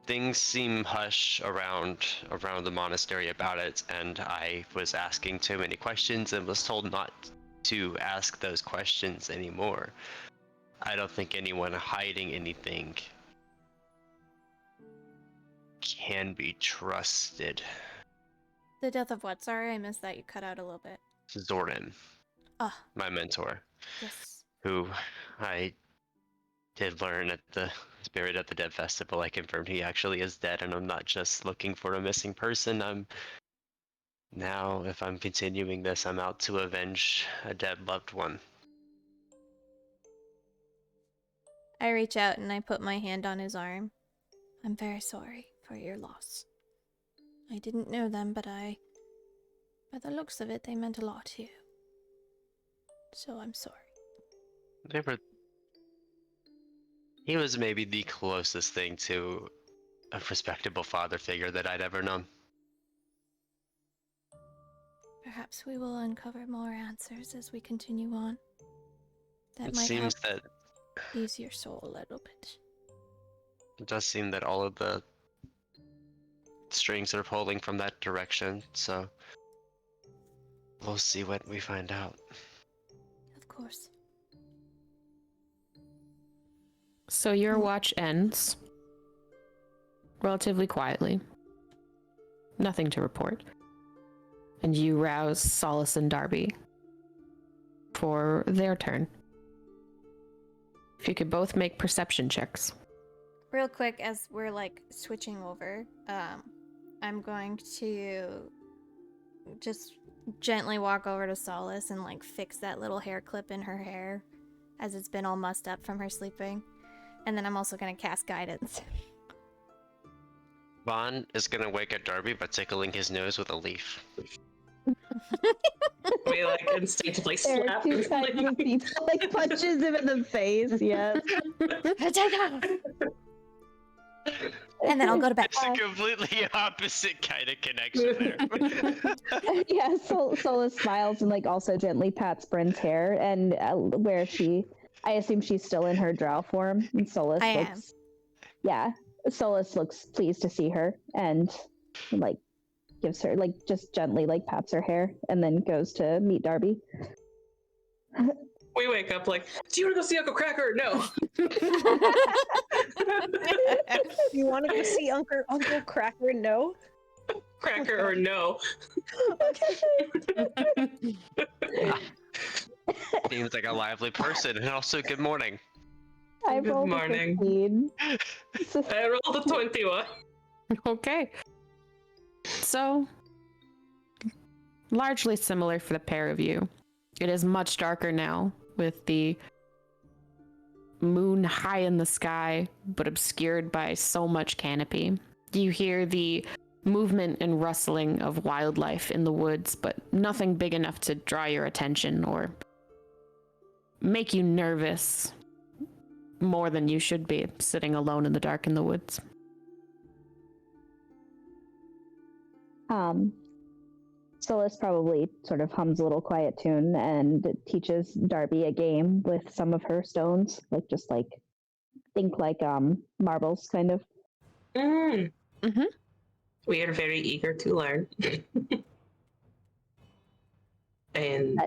Things seem hush around the monastery about it, and I was asking too many questions and was told not to ask those questions anymore. I don't think anyone hiding anything can be trusted. The death of what? Sorry, I missed that. You cut out a little bit. Zorin, my mentor, Yes. who I did learn at the Spirit at the Dead Festival, I confirmed he actually is dead, and I'm not just looking for a missing person. Now, if I'm continuing this, I'm out to avenge a dead loved one. I reach out and I put my hand on his arm. I'm very sorry for your loss. I didn't know them, but by the looks of it, they meant a lot to you. So I'm sorry. He was maybe the closest thing to a respectable father figure that I'd ever known. Perhaps we will uncover more answers as we continue on. That It might seems help that ease your soul a little bit. it does seem that all of the strings are pulling from that direction, so we'll see what we find out. Of course. So your watch ends relatively quietly. Nothing to report. And you rouse Solace and Darby for their turn. If you could both make perception checks. Real quick, as we're like switching over, I'm going to just gently walk over to Solace and like fix that little hair clip in her hair as it's been all mussed up from her sleeping. And then I'm also going to cast guidance. Vaughn is gonna wake up Darby by tickling his nose with a leaf. We like instinctively There slap. are two kinds of people, like punches him in the face, yes. And then I'll go to bed. It's a completely opposite kind of connection there. Yeah, Solace smiles and like also gently pats Brynn's hair, and I assume she's still in her drow form, and Solace I looks, am. yeah, Solace looks pleased to see her, and like gives her like just gently like pats her hair, and then goes to meet Darby. We wake up like, do you want to go see Uncle Cracker? No. You want to go see Uncle Cracker? No. Cracker or no. Seems like a lively person, and also good morning. I Good rolled morning. a 15. I rolled a 21. Okay. So, largely similar for the pair of you. It is much darker now, with the moon high in the sky, but obscured by so much canopy. You hear the movement and rustling of wildlife in the woods, but nothing big enough to draw your attention or make you nervous more than you should be sitting alone in the dark in the woods. Solace probably sort of hums a little quiet tune and teaches Darby a game with some of her stones, think like marbles, kind of. Mm. Mm-hmm. We are very eager to learn. And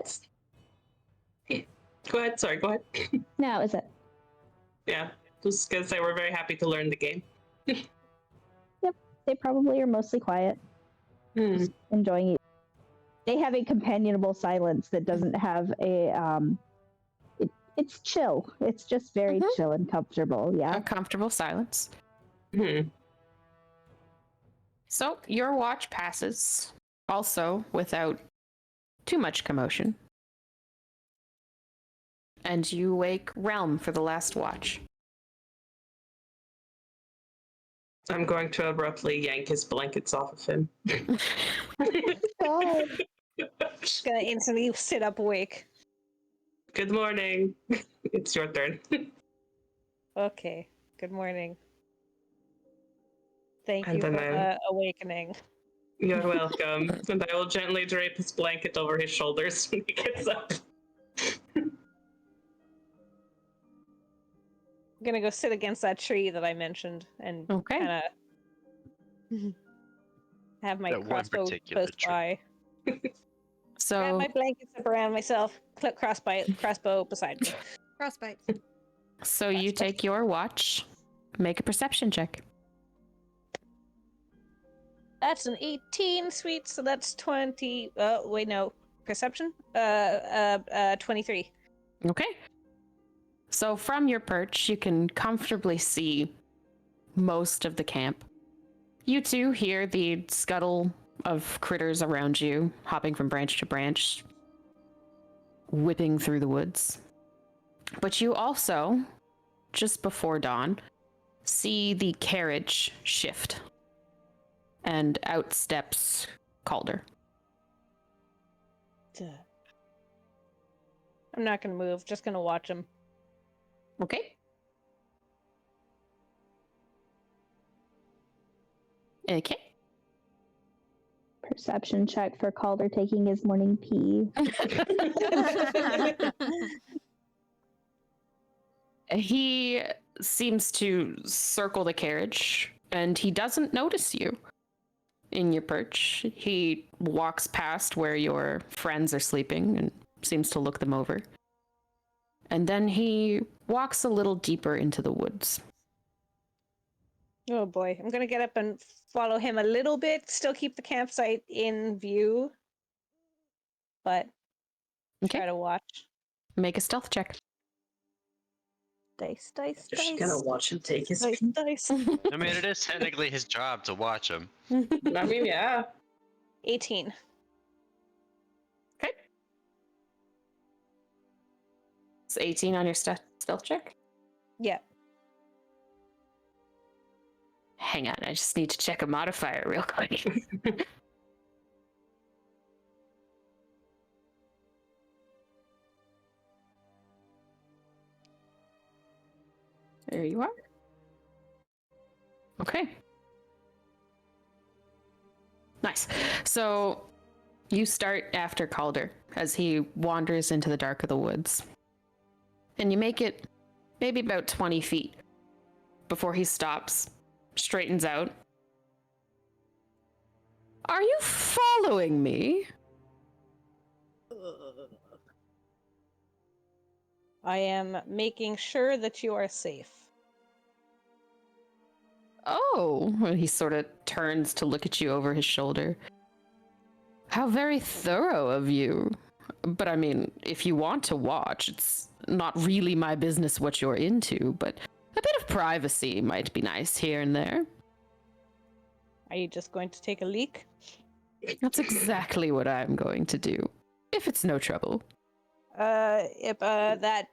yeah. Go ahead. Sorry, go ahead. No, is it? Yeah, just gonna say we're very happy to learn the game. Yep, they probably are mostly quiet, just enjoying it. They have a companionable silence that doesn't have a it's chill. It's just very chill and comfortable. Yeah. A comfortable silence. Hmm. So your watch passes, also without too much commotion. And you wake Relm for the last watch. I'm going to abruptly yank his blankets off of him. God. Just gonna instantly sit up awake. Good morning. It's your turn. Okay. Good morning. Thank And you then for the awakening. You're welcome. And I will gently drape his blanket over his shoulders when he gets up. I'm gonna go sit against that tree that I mentioned and Okay. kind of have my That one crossbow particular close tree. by. Wrap So my blankets up around myself. Clip crossbow beside me. Frostbite. you take your watch, make a perception check. That's an 18, sweet. So that's 20. Wait, no. Perception? 23. Okay. So from your perch, you can comfortably see most of the camp. You too hear the scuttle of critters around you, hopping from branch to branch, whipping through the woods. But you also, just before dawn, see the carriage shift and out steps Calder. I'm not gonna move. Just gonna watch him. Okay. Okay. Perception check for Calder taking his morning pee. He seems to circle the carriage, and he doesn't notice you in your perch. He walks past where your friends are sleeping and seems to look them over. And then he walks a little deeper into the woods. Oh boy, I'm gonna get up and follow him a little bit. Still keep the campsite in view, but try to watch. Make a stealth check. Dice, dice, Just dice. gonna watch him take his. Dice, dice. I mean, it is technically his job to watch him. I mean, yeah. 18. Okay. It's 18 on your stealth check. Yeah. Hang on, I just need to check a modifier real quick. There you are. Okay. Nice. So you start after Calder as he wanders into the dark of the woods. And you make it maybe about 20 feet before he stops, straightens out. Are you following me? I am making sure that you are safe. Oh, and he sort of turns to look at you over his shoulder. How very thorough of you. But I mean, if you want to watch, it's not really my business what you're into, but a bit of privacy might be nice here and there. Are you just going to take a leak? That's exactly what I'm going to do, if it's no trouble. That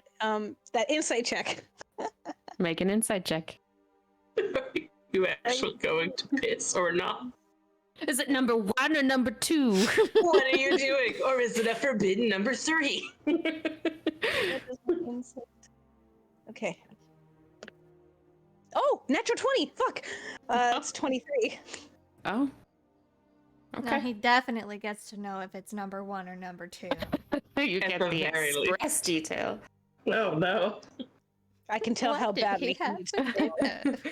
insight check. Make an insight check. Are you actually going to piss or not? Is it number 1 or number 2? What are you doing? Or is it a forbidden number 3? Okay. Oh, natural 20. Fuck. It's 23. Oh. No, Okay. he definitely gets to know if it's number 1 or number 2. You At get the the very least. express detail. Oh no. I can tell What how did badly he he have needs to to do?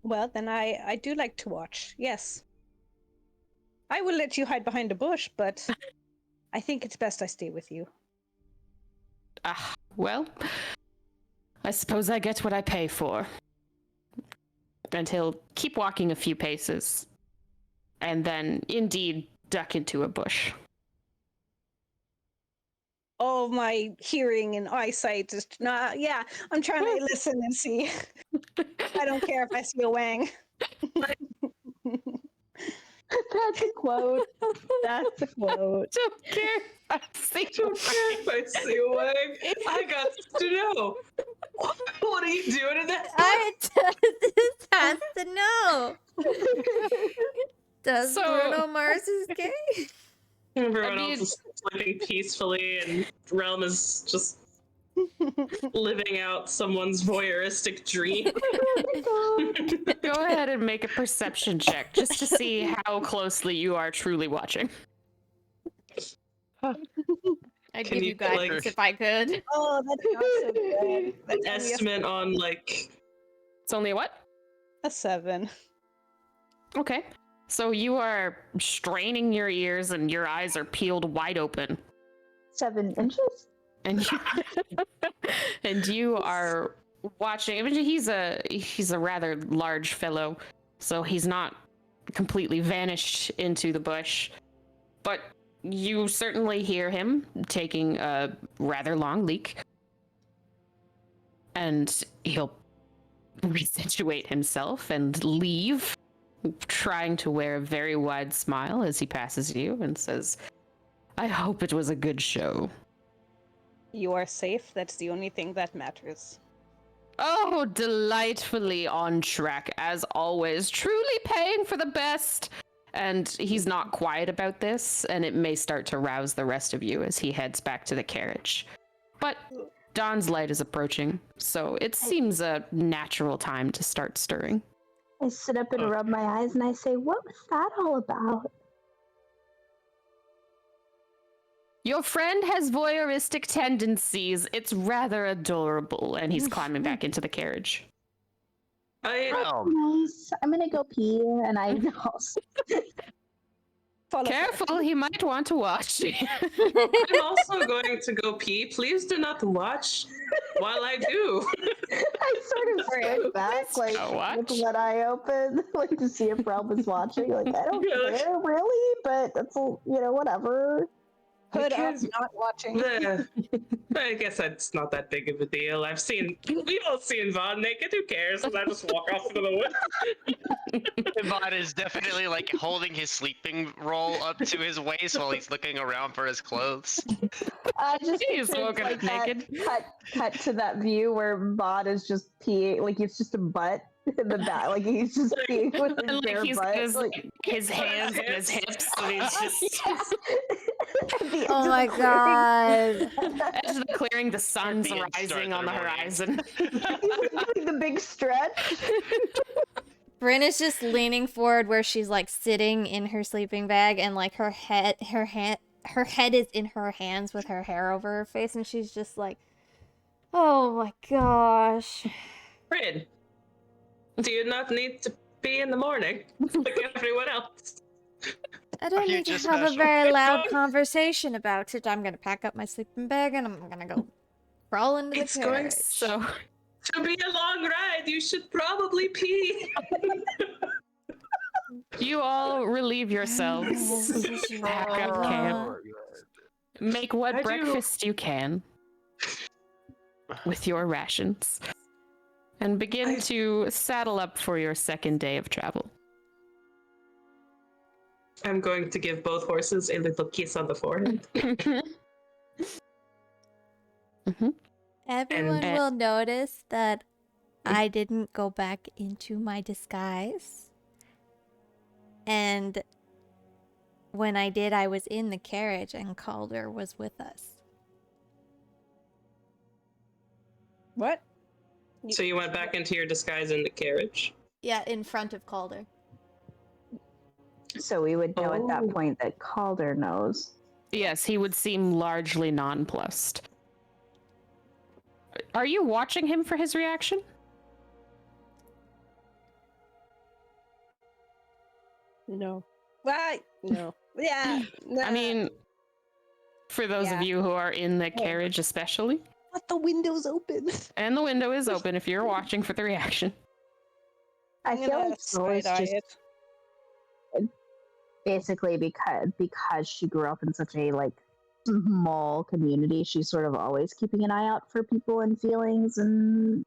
Well, then I do like to watch. Yes. I will let you hide behind a bush, but I think it's best I stay with you. Ah, well, I suppose I get what I pay for. And he'll keep walking a few paces, and then indeed duck into a bush. Oh, my hearing and eyesight is not. Yeah, I'm trying to listen and see. I don't care if I see a wang. That's a quote. That's a quote. Don't care. I see Don't care if I see a wag. I got to know. What are you doing in that? I just has to know. Does So- Bruno Mars is gay? Everyone I mean- else is sleeping peacefully, and Relm is just living out someone's voyeuristic dream. Go ahead and make a perception check just to see how closely you are truly watching. I'd Can give you, you guidance like- if I could. Oh, that's not so good. An estimate on like It's only a what? A 7. Okay. So you are straining your ears and your eyes are peeled wide open. 7 inches? And you, and you are watching. I mean, he's a rather large fellow, so he's not completely vanished into the bush, but you certainly hear him taking a rather long leak, and he'll resituate himself and leave, trying to wear a very wide smile as he passes you and says, I hope it was a good show. You are safe. That's the only thing that matters. Oh, delightfully on track, as always. Truly paying for the best. And he's not quiet about this, and it may start to rouse the rest of you as he heads back to the carriage. But dawn's light is approaching, so it seems a natural time to start stirring. I sit up and rub my eyes and I say, what was that all about? Your friend has voyeuristic tendencies. It's rather adorable. And he's climbing back into the carriage. Nice. I'm gonna go pee, and I Careful, he might want to watch. I'm also going to go pee. Please do not watch while I do. I sort of stand back, like with one eye open, like to see if Relm is watching. Like I don't care really, but that's whatever. Hood up, not watching. I guess that's not that big of a deal. We've all seen Vaughn naked. Who cares? And I just walk off into the woods. Vaughn is definitely like holding his sleeping roll up to his waist while he's looking around for his clothes. I just He's woken up naked. Cut to that view where Vaughn is just peeing, like it's just a butt in the back, like he's just peeing with his bare he's butt. got his hands and his hips, and he's just. Oh my god. Edge of the clearing, the sun's rising on the horizon. He's doing the big stretch. Brynn is just leaning forward where she's like sitting in her sleeping bag, and like her head is in her hands with her hair over her face, and she's just like, oh my gosh. Brynn, do you not need to pee in the morning like everyone else? I don't need to have a very loud conversation about it. I'm gonna pack up my sleeping bag and I'm gonna go crawl into the carriage. To be a long ride, you should probably pee. You all relieve yourselves. Pack up camp. Make what breakfast you can with your rations. And begin to saddle up for your second day of travel. I'm going to give both horses a little kiss on the forehead. Everyone will notice that I didn't go back into my disguise. And when I did, I was in the carriage and Calder was with us. What? So you went back into your disguise in the carriage? Yeah, in front of Calder. So we would know at that point that Calder knows. Yes, he would seem largely nonplussed. Are you watching him for his reaction? No. Why? No. Yeah. Nah. I mean, for those of you who are in the carriage especially. But the window's open. And the window is open if you're watching for the reaction. I feel like Solace just basically because she grew up in such a small community, she's sort of always keeping an eye out for people and feelings and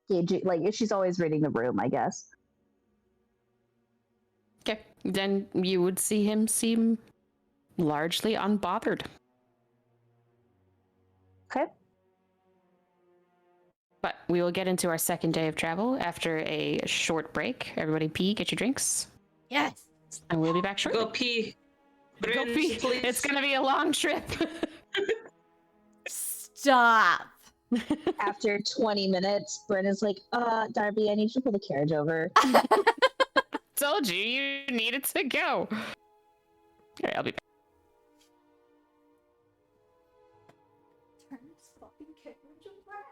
gauging, she's always reading the room, I guess. Okay, then you would see him seem largely unbothered. Okay. But we will get into our second day of travel after a short break. Everybody pee, get your drinks. Yes. And we'll be back shortly. Go pee. Go Brynn, pee. please. It's gonna be a long trip. Stop. After 20 minutes, Brynn is like, Darby, I need you to pull the carriage over. Told you needed to go. Okay, I'll be back. Turn this fucking carriage around.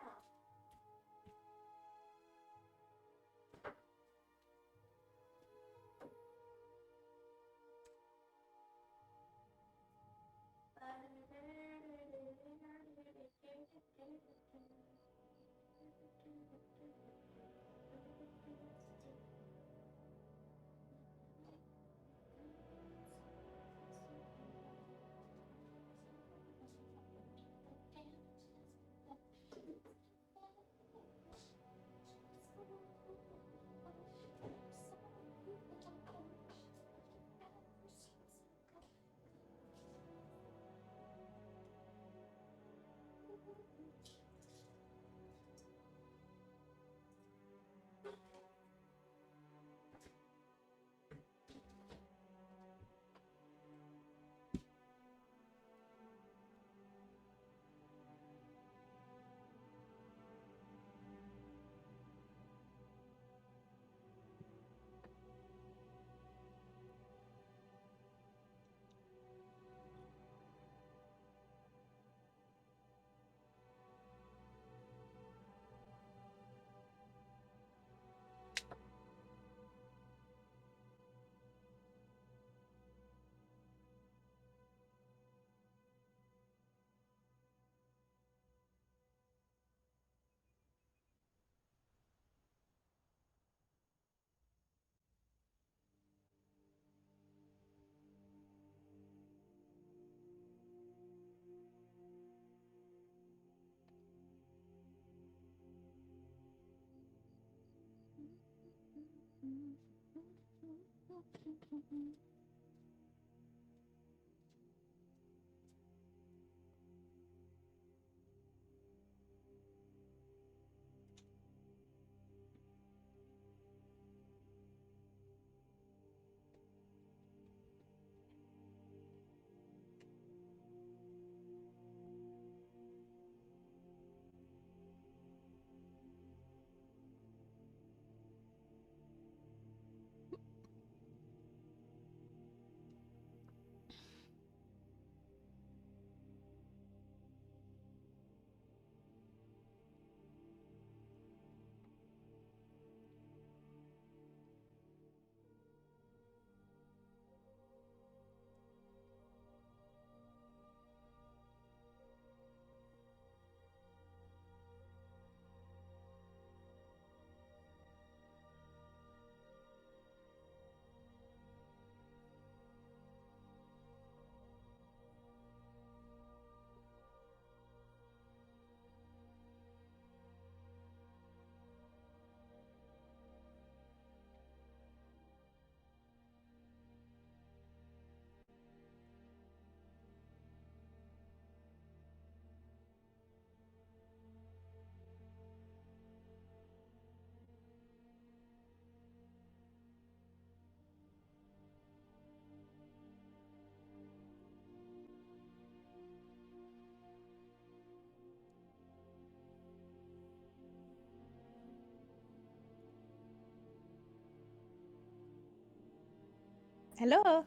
Hello.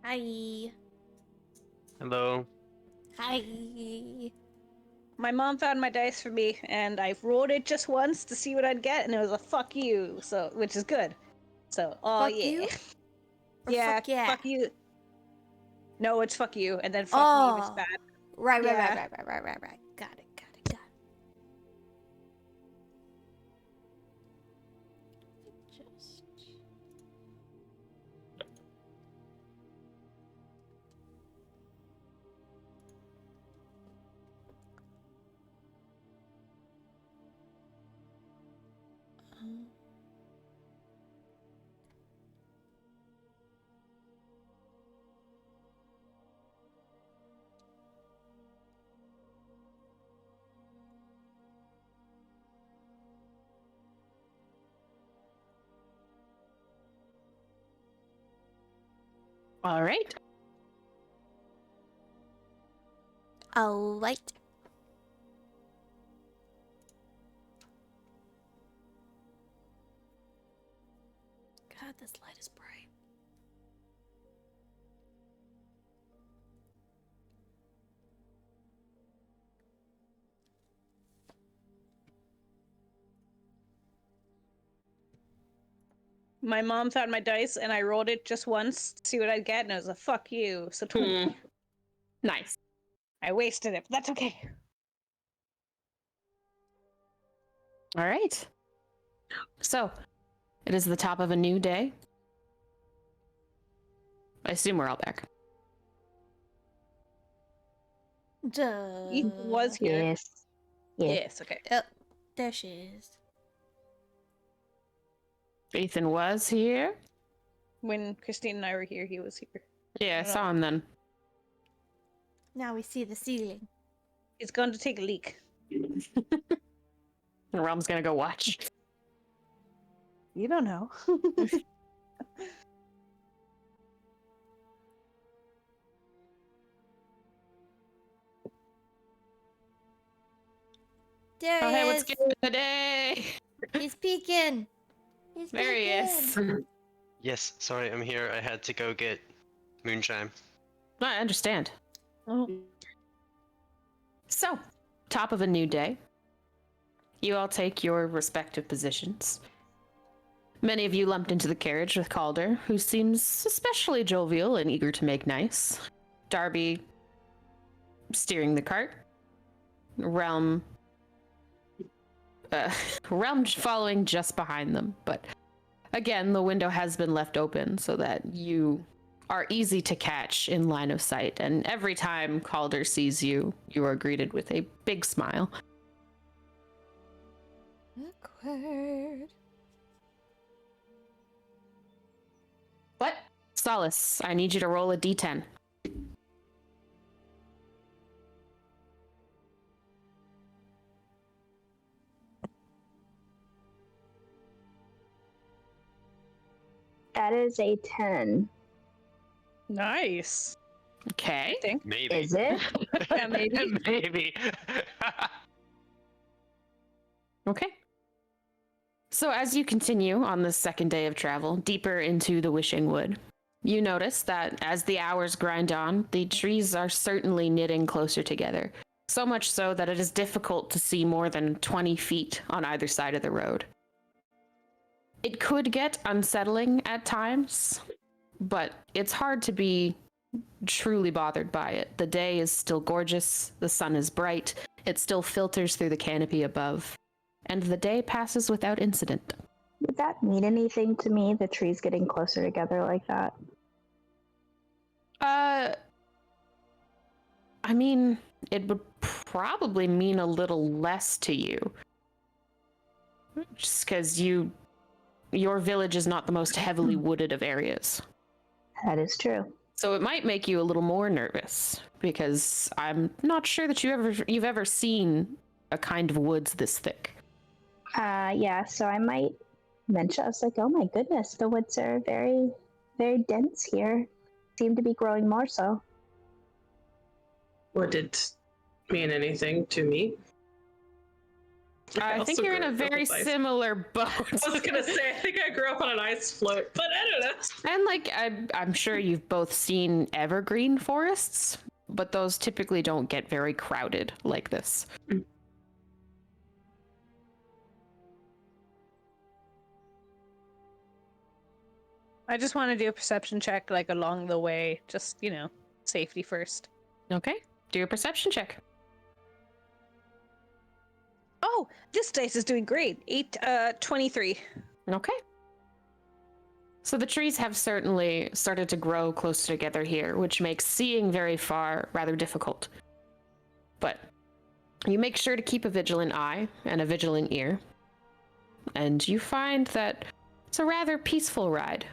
Hi. Hello. Hi. My mom found my dice for me, and I rolled it just once to see what I'd get, and it was a fuck you, so which is good. So, oh Fuck yeah. you? Or Yeah, fuck yeah? fuck you. No, it's fuck you, and then fuck me is Oh. bad. Right. Yeah. Right. Got it. Just... All right. All right. God, this light is bright. My mom found my dice, and I rolled it just once to see what I'd get, and it was a fuck you. So 20. Nice. I wasted it, but that's okay. All right. So, it is the top of a new day. I assume we're all back. Duh. He was here. Yes. Yes. Yes, okay. Oh, there she is. Ethan was here. When Christine and I were here, he was here. Yeah, I Oh. saw him then. Now we see the ceiling. He's going to take a leak. The Realm's gonna go watch. You don't know. There Oh, he hey, is. what's good today? He's peeking. He's There he peeking. is. Yes, sorry, I'm here. I had to go get moonshine. I understand. Oh. So, top of a new day. You all take your respective positions. Many of you lumped into the carriage with Calder, who seems especially jovial and eager to make nice. Darby steering the cart. Relm following just behind them, but again, the window has been left open so that you are easy to catch in line of sight, and every time Calder sees you, you are greeted with a big smile. Awkward. What? Solace, I need you to roll a d10. That is a 10. Nice. Okay. I think. Maybe. Is it? Yeah, maybe. Maybe. Okay. So as you continue on this second day of travel, deeper into the Wishing Wood, you notice that as the hours grind on, the trees are certainly knitting closer together. So much so that it is difficult to see more than 20 feet on either side of the road. It could get unsettling at times, but it's hard to be truly bothered by it. The day is still gorgeous, the sun is bright, it still filters through the canopy above, and the day passes without incident. Would that mean anything to me, the trees getting closer together like that? I mean, it would probably mean a little less to you. Just because your village is not the most heavily wooded of areas. That is true. So it might make you a little more nervous, because I'm not sure that you've ever seen a kind of woods this thick. Yeah, so I might mention, I was like, oh my goodness, the woods are very, very dense here. Seem to be growing more so. Would it mean anything to me? I think also you're in a grew up very with ice. similar boat. I was gonna say, I think I grew up on an ice float, but I don't know. And like, I'm sure you've both seen evergreen forests, but those typically don't get very crowded like this. I just want to do a perception check, like along the way. Just, safety first. Okay, do a perception check. Oh, this dice is doing great. 23. Okay. So the trees have certainly started to grow closer together here, which makes seeing very far rather difficult. But you make sure to keep a vigilant eye and a vigilant ear, and you find that it's a rather peaceful ride.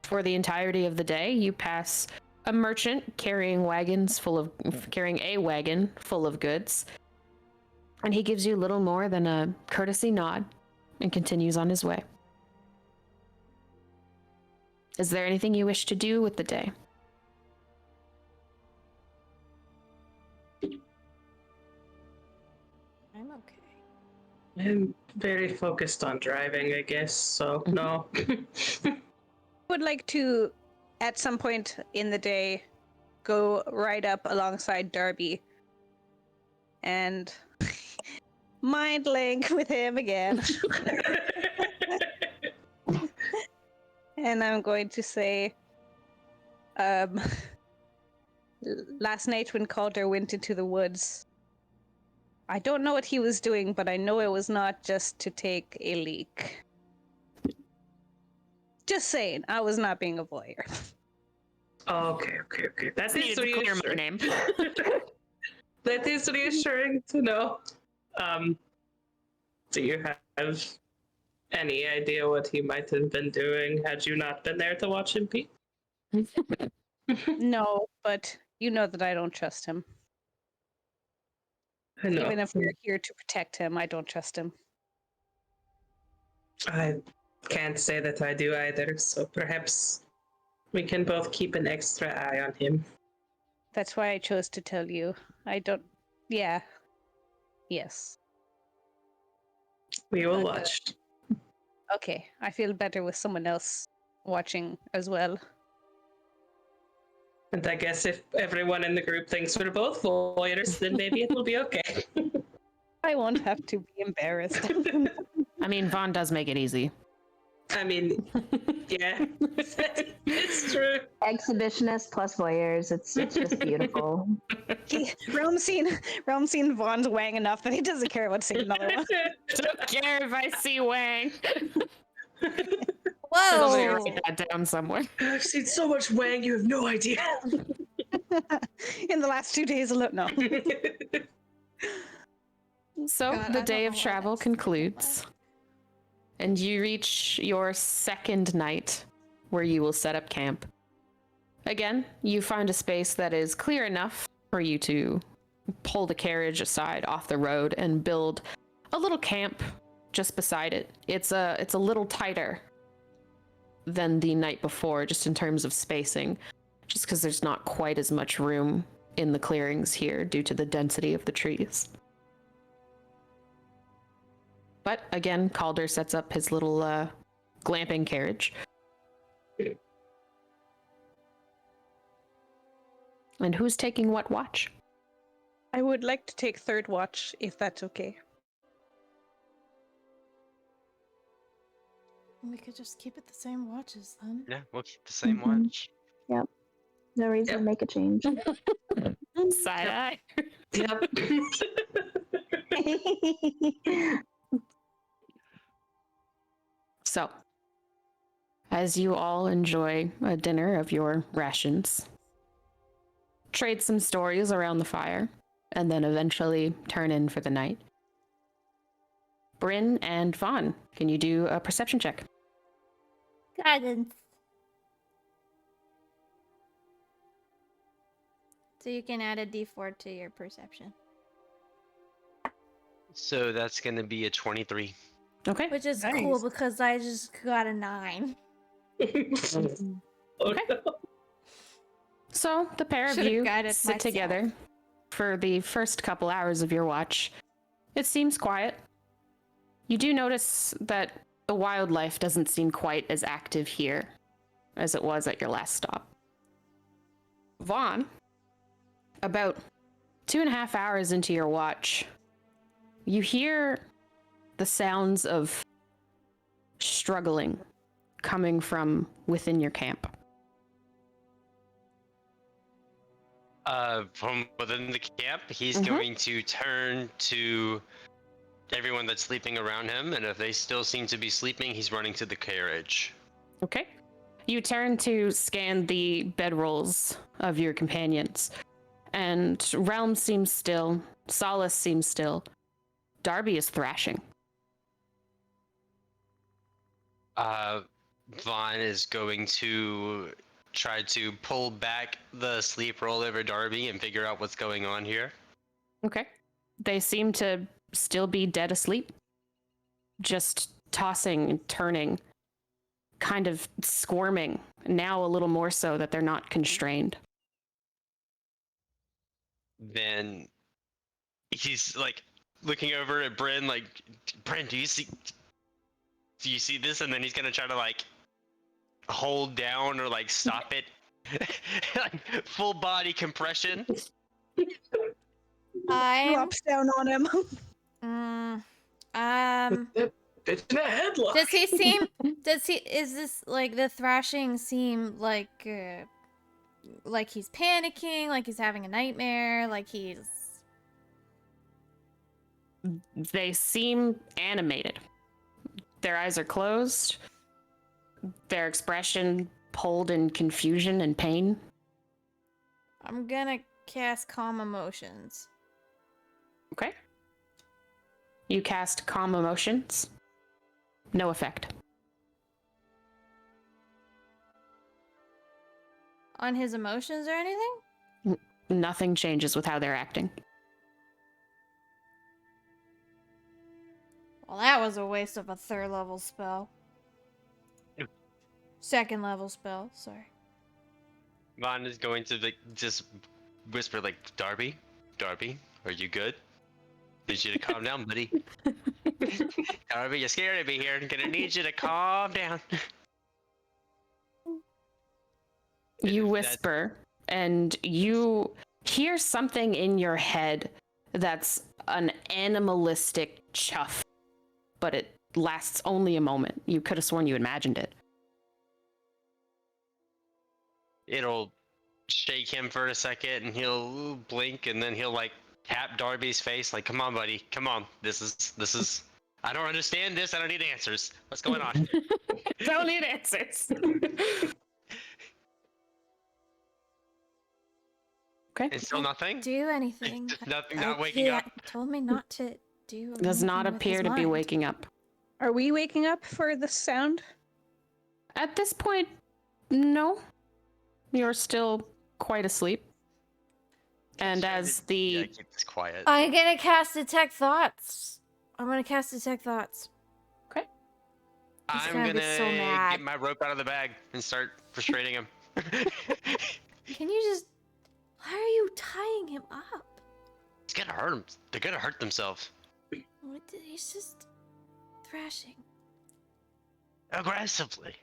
For the entirety of the day, you pass a merchant carrying a wagon full of goods, and he gives you little more than a courtesy nod and continues on his way. Is there anything you wish to do with the day? I'm okay. I'm very focused on driving, I guess, so no. Would like to, at some point in the day, go right up alongside Darby and mind link with him again. And I'm going to say, last night when Calder went into the woods, I don't know what he was doing, but I know it was not just to take a leak. Just saying, I was not being a voyeur. Okay. That Needed is to clear my reassuring. name. That is reassuring to know. Do you have any idea what he might have been doing had you not been there to watch him pee? No, but you know that I don't trust him. I know. Even if we're here to protect him, I don't trust him. I can't say that I do either, so perhaps we can both keep an extra eye on him. That's why I chose to tell you. I don't... Yeah. Yes. We will watch. Okay, I feel better with someone else watching as well. And I guess if everyone in the group thinks we're both voyeurs, then maybe it will be okay. I won't have to be embarrassed. I mean, Vaughn does make it easy. I mean, yeah, it's true. Exhibitionist plus voyeurs. It's just beautiful. Relm seen Vaughn's Wang enough that he doesn't care about seeing another one. Don't care if I see Wang. Whoa! Write that down somewhere. I've seen so much Wang, you have no idea. In the last 2 days alone, no. So God, I the don't day know of what travel that's concludes, and you reach your second night where you will set up camp. Again, you find a space that is clear enough for you to pull the carriage aside off the road and build a little camp just beside it. It's a little tighter than the night before, just in terms of spacing, just because there's not quite as much room in the clearings here due to the density of the trees. But again, Calder sets up his little glamping carriage. And who's taking what watch? I would like to take third watch, if that's okay. We could just keep it the same watches then. Yeah, we'll keep the same Mhm. watch. Yep. No reason to Yep. make a change. Side eye. Yep. So, as you all enjoy a dinner of your rations, trade some stories around the fire, and then eventually turn in for the night, Brynn and Vaughn, can you do a perception check? Guidance. So you can add a d4 to your perception. So that's gonna be a 23. Okay. Which is Nice. cool because I just got a 9. Oh, no. So the pair of Should've you guided sit myself. together for the first couple hours of your watch. It seems quiet. You do notice that the wildlife doesn't seem quite as active here as it was at your last stop. Vaughn, about 2.5 hours into your watch, you hear the sounds of struggling coming from within your camp. From within the camp, he's Mhm. going to turn to everyone that's sleeping around him, and if they still seem to be sleeping, he's running to the carriage. Okay. You turn to scan the bedrolls of your companions, and Relm seems still, Solace seems still, Darby is thrashing. Vaughn is going to try to pull back the sleep roll over Darby and figure out what's going on here. Okay. They seem to still be dead asleep, just tossing and turning, kind of squirming, now a little more so that they're not constrained. Then he's like looking over at Brynn, like, Brynn, do you see this? And then he's gonna try to like hold down or like stop it. Like full body compression. I'm Drops down on him. It's in a headlock. Does he seem? Is this like the thrashing seem like he's panicking, like he's having a nightmare, like he's? They seem animated. Their eyes are closed. Their expression pulled in confusion and pain. I'm gonna cast Calm Emotions. Okay. You cast Calm Emotions. No effect. On his emotions or anything? Nothing changes with how they're acting. Well, that was a waste of a 3rd level spell. Yep. 2nd level spell, sorry. Vaughn is going to like just whisper like, Darby, are you good? Need you to calm down, buddy. Darby, you're scaring me here. I'm gonna need you to calm down. You whisper, and you hear something in your head that's an animalistic chuff, but it lasts only a moment. You could have sworn you imagined it. It'll shake him for a second, and he'll blink, and then he'll like tap Darby's face, like, "Come on, buddy, come on. This is. I don't understand this. I don't need answers. What's going on?" Don't need answers. Okay. It's still nothing. Do anything. Nothing. Not waking up. Told me not to do. Does not anything with appear his to be mind. waking up. Are we waking up for the sound? At this point, no. you're still quite asleep. And Trying as to- the yeah, keep this quiet. I'm gonna cast Detect Thoughts. I'm gonna cast Detect Thoughts. okay, He's I'm gonna gonna be so mad. get my rope out of the bag and start frustrating him. Can you just... Why are you tying him up? He's gonna hurt him. They're gonna hurt themselves. He's just thrashing. Aggressively.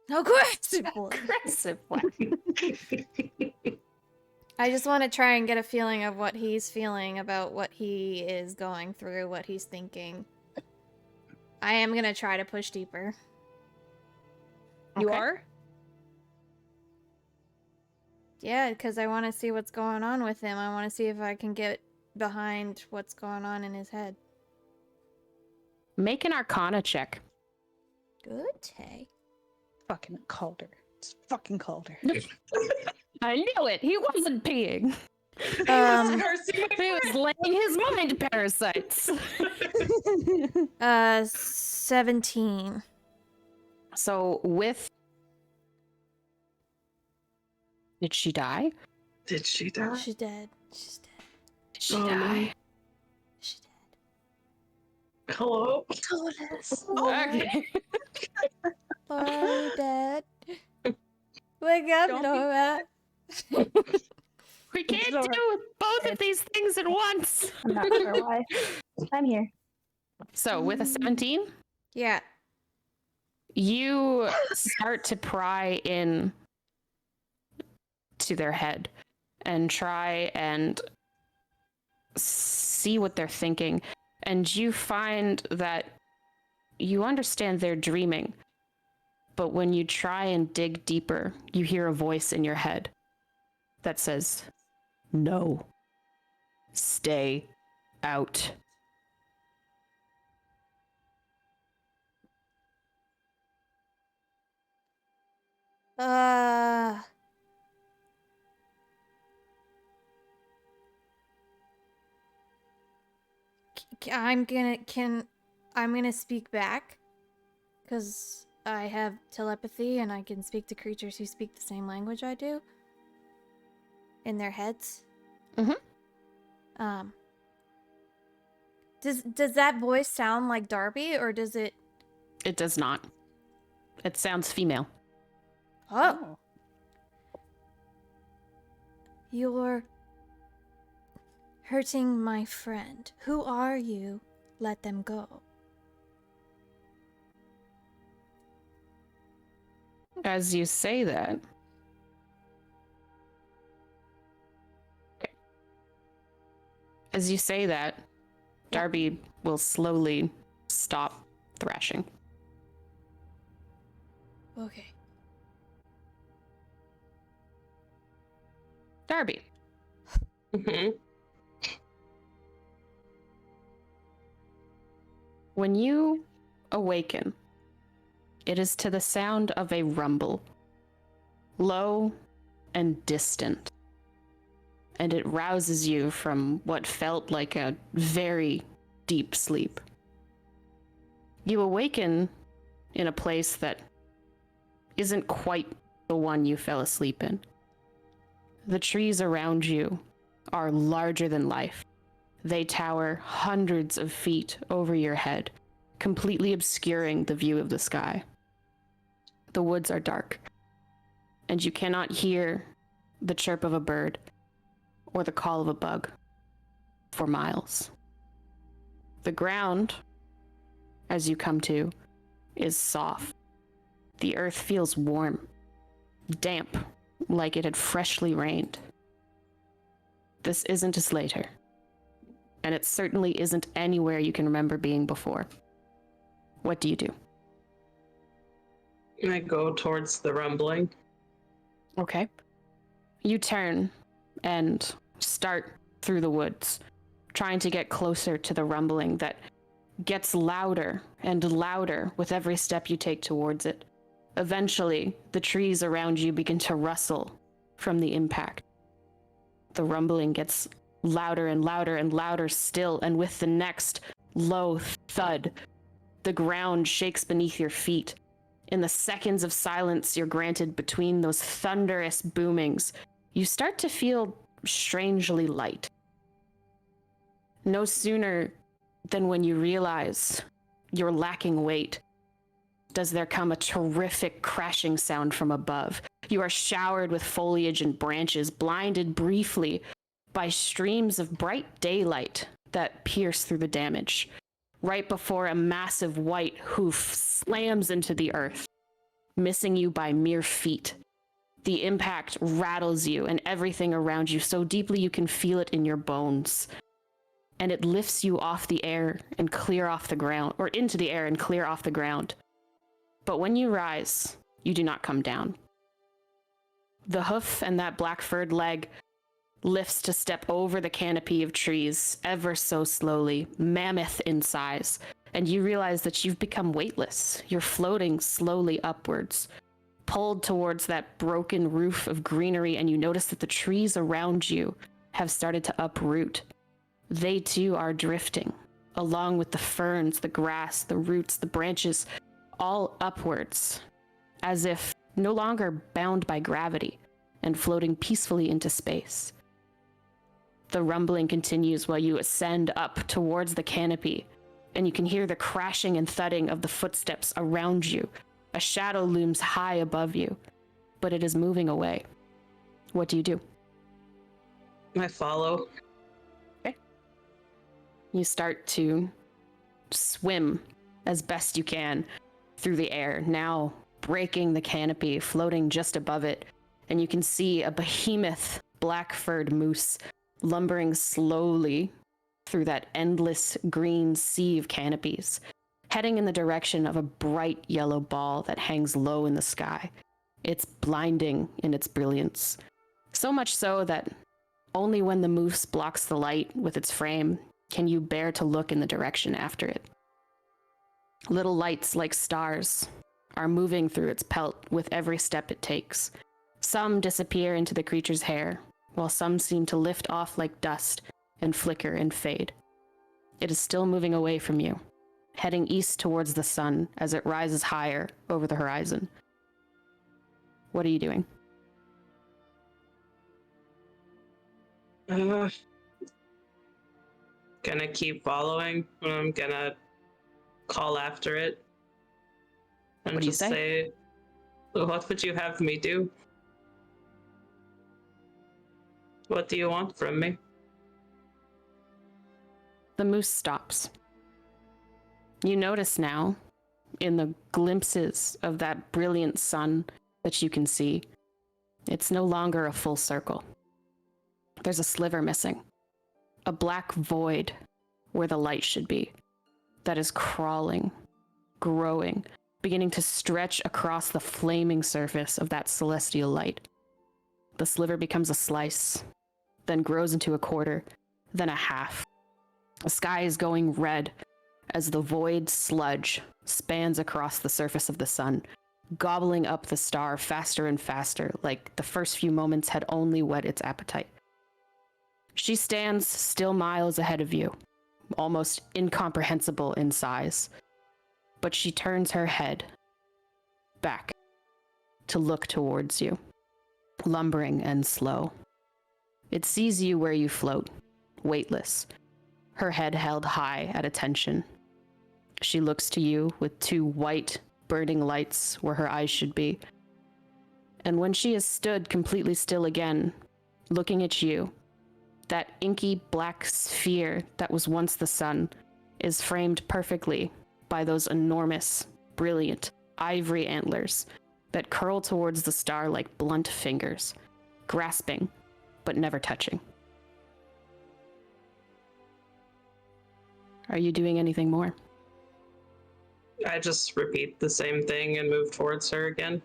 Aggressively. aggressive one. I just want to try and get a feeling of what he's feeling about what he is going through, what he's thinking. I am gonna try to push deeper. You Okay. are? Yeah, because I want to see what's going on with him. I want to see if I can get behind what's going on in his head. Make an Arcana check. Good, Tay. Fucking Calder. It's fucking Calder. I knew it. He wasn't peeing. Cursing my He was laying his mind parasites. 17. So with... Did she die? Did she die? She's dead. She's dead. Did she Oh, no. die? She's dead. Hello? Solace. Okay. Laura, are you dead? Wake up, Don't be- Laura. We can't Lord. do both of these things at once. I'm not sure why. I'm here. So with a 17, Yeah. you start to pry in to their head and try and see what they're thinking. And you find that you understand they're dreaming. But when you try and dig deeper, you hear a voice in your head that says, "No. Stay out." Uh. I'm gonna speak back, because I have telepathy and I can speak to creatures who speak the same language I do. In their heads. Mhm. Does that voice sound like Darby, or does it... It does not. It sounds female. Oh. You're hurting my friend. Who are you? Let them go. As you say that, Darby will slowly stop thrashing. Okay. Darby, Mm-hmm. when you awaken, it is to the sound of a rumble, low and distant, and it rouses you from what felt like a very deep sleep. You awaken in a place that isn't quite the one you fell asleep in. The trees around you are larger than life. They tower hundreds of feet over your head, completely obscuring the view of the sky. The woods are dark, and you cannot hear the chirp of a bird or the call of a bug for miles. The ground, as you come to, is soft. The earth feels warm, damp, like it had freshly rained. This isn't a Slater, and it certainly isn't anywhere you can remember being before. What do you do? I go towards the rumbling. Okay. You turn and start through the woods, trying to get closer to the rumbling that gets louder and louder with every step you take towards it. Eventually, the trees around you begin to rustle from the impact. The rumbling gets louder and louder and louder still, and with the next low thud, the ground shakes beneath your feet in the seconds of silence you're granted between those thunderous boomings, you start to feel strangely light. No sooner than when you realize you're lacking weight does there come a terrific crashing sound from above. You are showered with foliage and branches, blinded briefly by streams of bright daylight that pierce through the damage, right before a massive white hoof slams into the earth, missing you by mere feet. The impact rattles you and everything around you so deeply you can feel it in your bones. And it lifts you off the air and clear off the ground, or into the air and clear off the ground. But when you rise, you do not come down. The hoof and that black-furred leg lifts to step over the canopy of trees ever so slowly, mammoth in size, and you realize that you've become weightless. You're floating slowly upwards, pulled towards that broken roof of greenery, and you notice that the trees around you have started to uproot. They too are drifting, along with the ferns, the grass, the roots, the branches, all upwards, as if no longer bound by gravity and floating peacefully into space. The rumbling continues while you ascend up towards the canopy, and you can hear the crashing and thudding of the footsteps around you. A shadow looms high above you, but it is moving away. What do you do? I follow. Okay. You start to swim as best you can through the air, now breaking the canopy, floating just above it, and you can see a behemoth black-furred moose lumbering slowly through that endless green sea of canopies, heading in the direction of a bright yellow ball that hangs low in the sky. It's blinding in its brilliance, so much so that only when the moose blocks the light with its frame can you bear to look in the direction after it. Little lights like stars are moving through its pelt with every step it takes. Some disappear into the creature's hair, while some seem to lift off like dust and flicker and fade. It is still moving away from you, heading east towards the sun as it rises higher over the horizon. What are you doing? Gonna keep following. I'm gonna call after it. And What do you just say? What would you have me do? What do you want from me? The moose stops. You notice now, in the glimpses of that brilliant sun that you can see, it's no longer a full circle. There's a sliver missing. A black void where the light should be. That is crawling, growing, beginning to stretch across the flaming surface of that celestial light. The sliver becomes a slice, then grows into a quarter, then a half. The sky is going red as the void sludge spans across the surface of the sun, gobbling up the star faster and faster, like the first few moments had only whet its appetite. She stands still miles ahead of you, almost incomprehensible in size, but she turns her head back to look towards you, lumbering and slow. It sees you where you float, weightless, her head held high at attention. She looks to you with two white, burning lights where her eyes should be. And when she has stood completely still again, looking at you, that inky black sphere that was once the sun is framed perfectly by those enormous, brilliant, ivory antlers that curl towards the star like blunt fingers, grasping, but never touching. Are you doing anything more? I just repeat the same thing and move towards her again.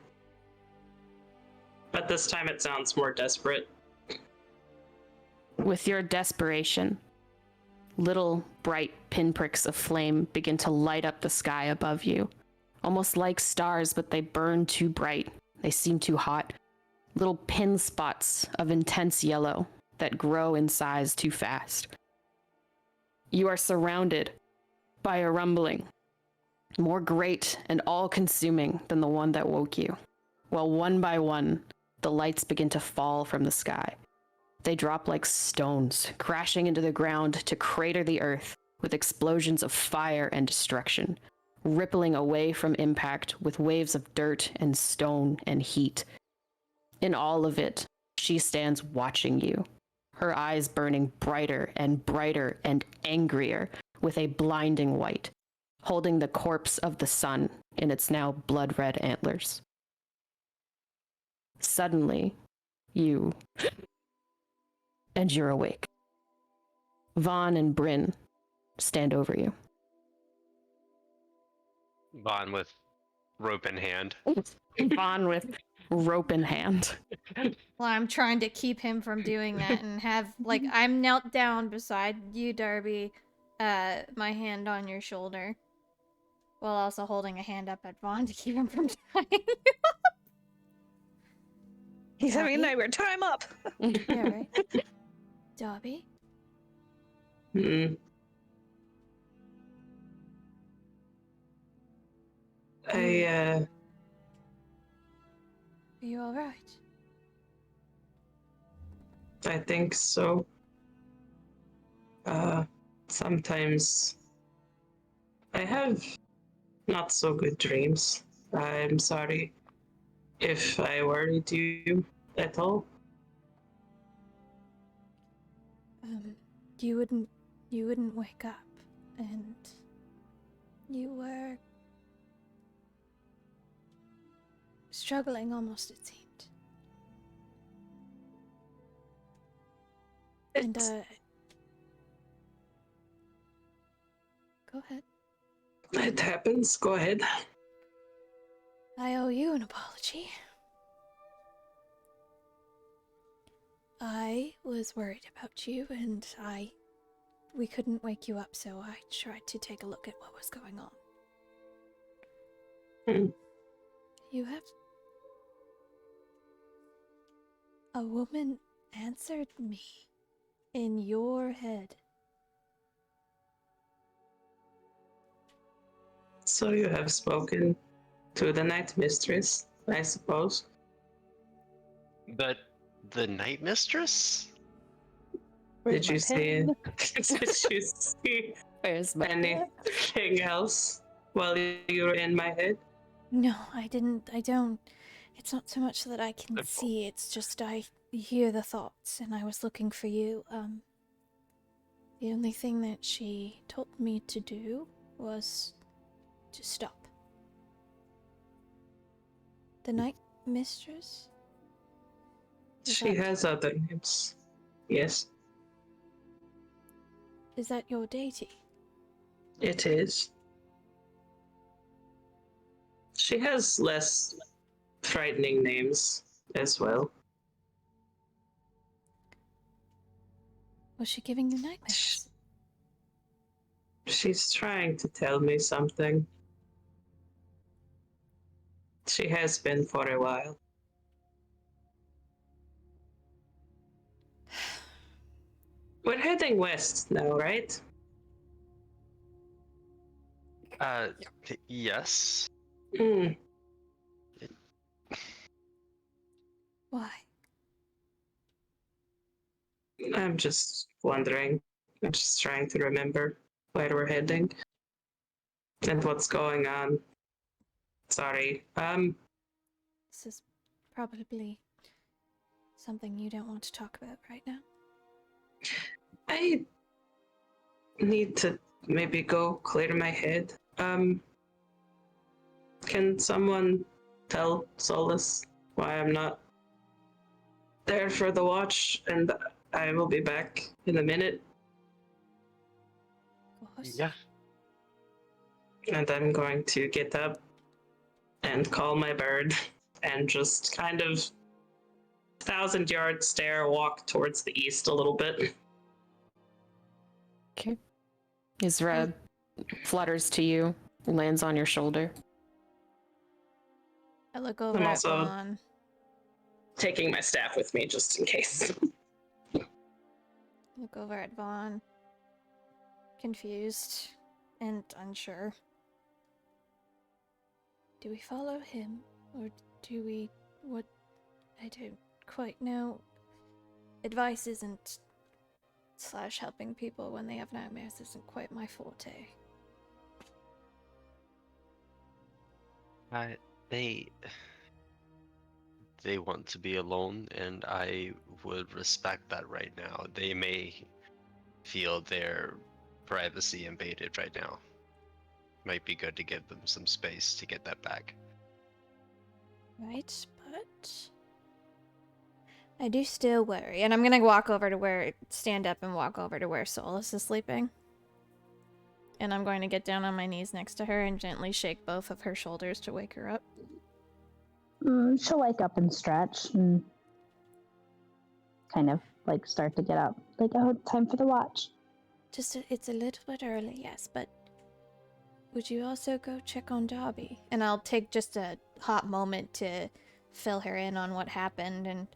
But this time it sounds more desperate. With your desperation, little bright pinpricks of flame begin to light up the sky above you. Almost like stars, but they burn too bright. They seem too hot. Little pin spots of intense yellow that grow in size too fast. You are surrounded by a rumbling more great and all-consuming than the one that woke you. While one by one, the lights begin to fall from the sky. They drop like stones, crashing into the ground to crater the earth with explosions of fire and destruction, rippling away from impact with waves of dirt and stone and heat. In all of it, she stands watching you, her eyes burning brighter and angrier with a blinding white, holding the corpse of the sun in its now blood-red antlers. Suddenly, you're awake. Vaughn and Brynn stand over you. Vaughn with rope in hand. Vaughn with rope in hand. Well, I'm trying to keep him from doing that and have, like, I'm knelt down beside you, Darby, my hand on your shoulder, while also holding a hand up at Vaughn to keep him from tying you up. He's having a Darby? nightmare. Time up. Yeah, right? Darby? Hmm. Are you alright? I think so. Sometimes I have not so good dreams. I'm sorry if I worried you at all. You wouldn't wake up, and you were struggling almost, it seemed. And, go ahead. It happens. Go ahead. I owe you an apology. I was worried about you, and we couldn't wake you up, so I tried to take a look at what was going on. You have... A woman answered me in your head. So you have spoken to the Night Mistress, I suppose. But the Night Mistress? Did you see? Did you see Where's my anything else while you were in my head? No, I don't. It's not so much that I can see, it's just I hear the thoughts, and I was looking for you. The only thing that she told me to do was to stop. The Night Mistress? She has other names. Yes, Is that your deity? it is. She has less frightening names as well. Was she giving you nightmares? She's trying to tell me something. She has been for a while. We're heading west now, right? Yes. Hmm. Why? I'm just wondering. I'm just trying to remember where we're heading and what's going on. Sorry. This is probably something you don't want to talk about right now. I need to maybe go clear my head. Can someone tell Solace why I'm not there for the watch, and I will be back in a minute. Of course. Yeah. And I'm going to get up and call my bird and just kind of 1,000-yard stare, walk towards the east a little bit. Okay. Isra flutters to you, lands on your shoulder. I look over I'm at also Vaughn. taking my staff with me just in case. Look over at Vaughn. Confused and unsure. Do we follow him? Or do we... what... I don't quite know. Advice isn't... / helping people when they have nightmares isn't quite my forte. They want to be alone, and I would respect that right now. They may feel their privacy invaded right now. Might be good to give them some space to get that back. Right, but... I do still worry. And I'm gonna walk over to where... stand up and walk over to where Solace is sleeping. And I'm going to get down on my knees next to her and gently shake both of her shoulders to wake her up. She'll wake up and stretch and kind of like start to get up. Like, oh, time for the watch. It's a little bit early, yes, but would you also go check on Darby? And I'll take just a hot moment to fill her in on what happened, and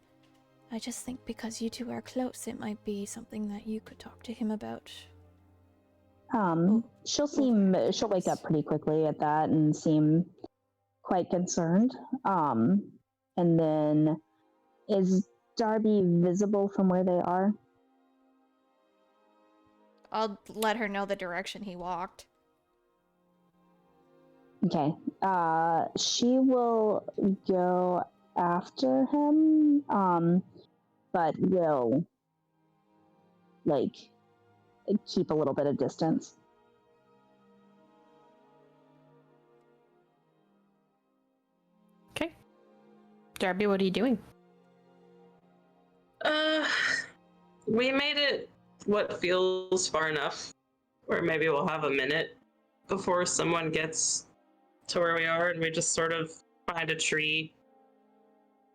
I just think because you two are close, it might be something that you could talk to him about. She'll wake up pretty quickly at that and seem quite concerned. And then, is Darby visible from where they are? I'll let her know the direction he walked. Okay. She will go after him, but will, like, keep a little bit of distance. Okay. Darby, what are you doing? We made it what feels far enough, or maybe we'll have a minute before someone gets to where we are, and we just sort of find a tree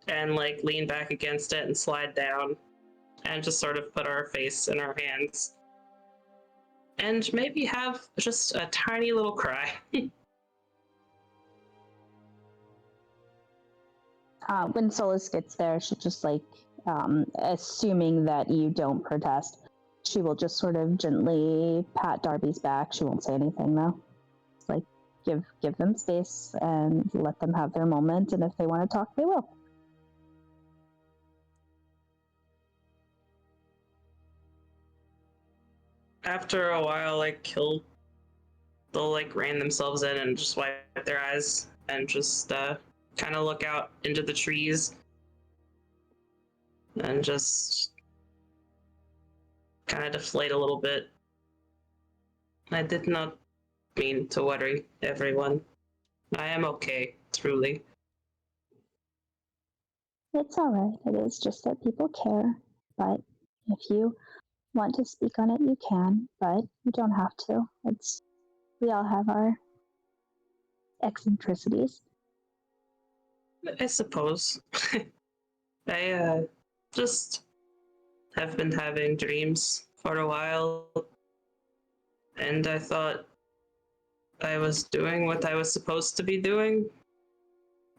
and like lean back against it and slide down and just sort of put our face in our hands and maybe have just a tiny little cry. When Solace gets there, she'll just like, assuming that you don't protest, she will just sort of gently pat Darby's back. She won't say anything though. It's like, give them space and let them have their moment, and if they want to talk, they will. After a while, like they'll like rein themselves in and just wipe their eyes and just kind of look out into the trees and just kind of deflate a little bit. I did not mean to worry everyone. I am okay, truly. It's all right. It is just that people care. But if you want to speak on it, you can. But you don't have to. We all have our eccentricities. I suppose. I just have been having dreams for a while, and I thought I was doing what I was supposed to be doing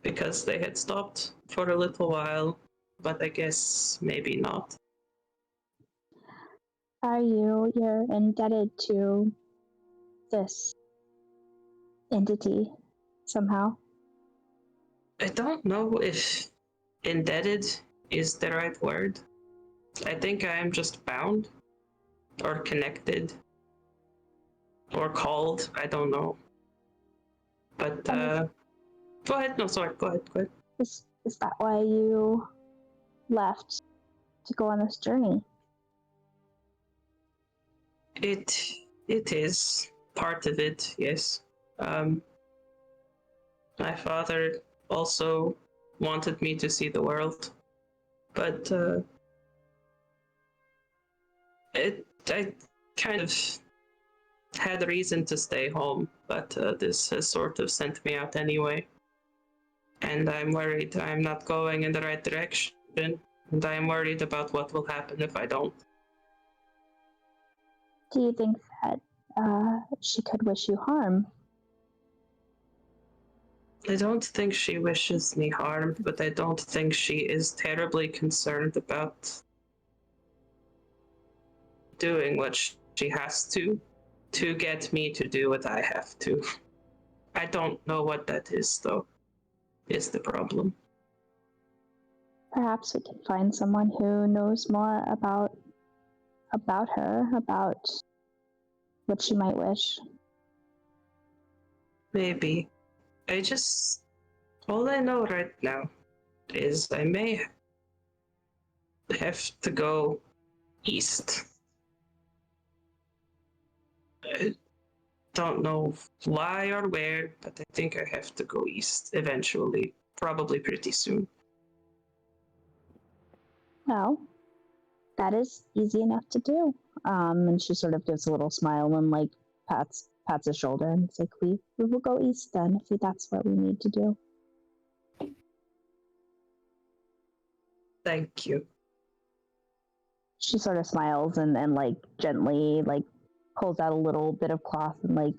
because they had stopped for a little while, but I guess maybe not. You're indebted to this entity somehow? I don't know if indebted is the right word. I think I am just bound, or connected, or called. I don't know. But go ahead. No, sorry. Go ahead. Is that why you left to go on this journey? It is part of it, yes. My father also wanted me to see the world, but I kind of had a reason to stay home, but this has sort of sent me out anyway. And I'm worried I'm not going in the right direction, and I'm worried about what will happen if I don't. Do you think that she could wish you harm? I don't think she wishes me harm, but I don't think she is terribly concerned about doing what she has to get me to do what I have to. I don't know what that is, though, is the problem. Perhaps we can find someone who knows more about her, about what she might wish. Maybe. All I know right now is I may have to go east. I don't know why or where, but I think I have to go east eventually, probably pretty soon. Well, that is easy enough to do. And she sort of gives a little smile and like pats his shoulder, and it's like, we will go east then if that's what we need to do. Thank you. She sort of smiles and like gently like pulls out a little bit of cloth and like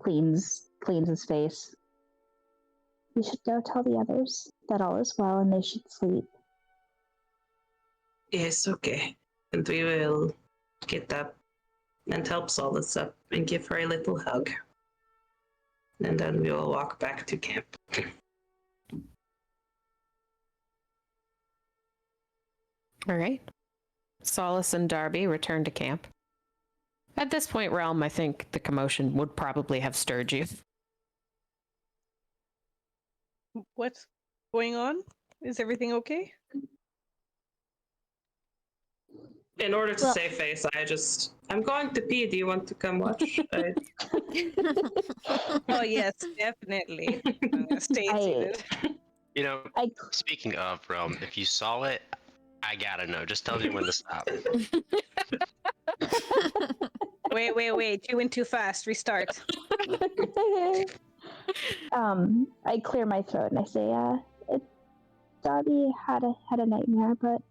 cleans his face. We should go tell the others that all is well and they should sleep. Yes, okay. And we will get up and help Solace up and give her a little hug. And then we will walk back to camp. All right. Solace and Darby return to camp. At this point, Relm, I think the commotion would probably have stirred you. What's going on? Is everything okay? In order to save face, I'm going to pee. Do you want to come watch? Oh yes, definitely. Stay seated. You know, speaking of Relm, if you saw it, I gotta know. Just tell me when to stop. Wait. You went too fast. Restart. I clear my throat and I say, Darby had a nightmare, but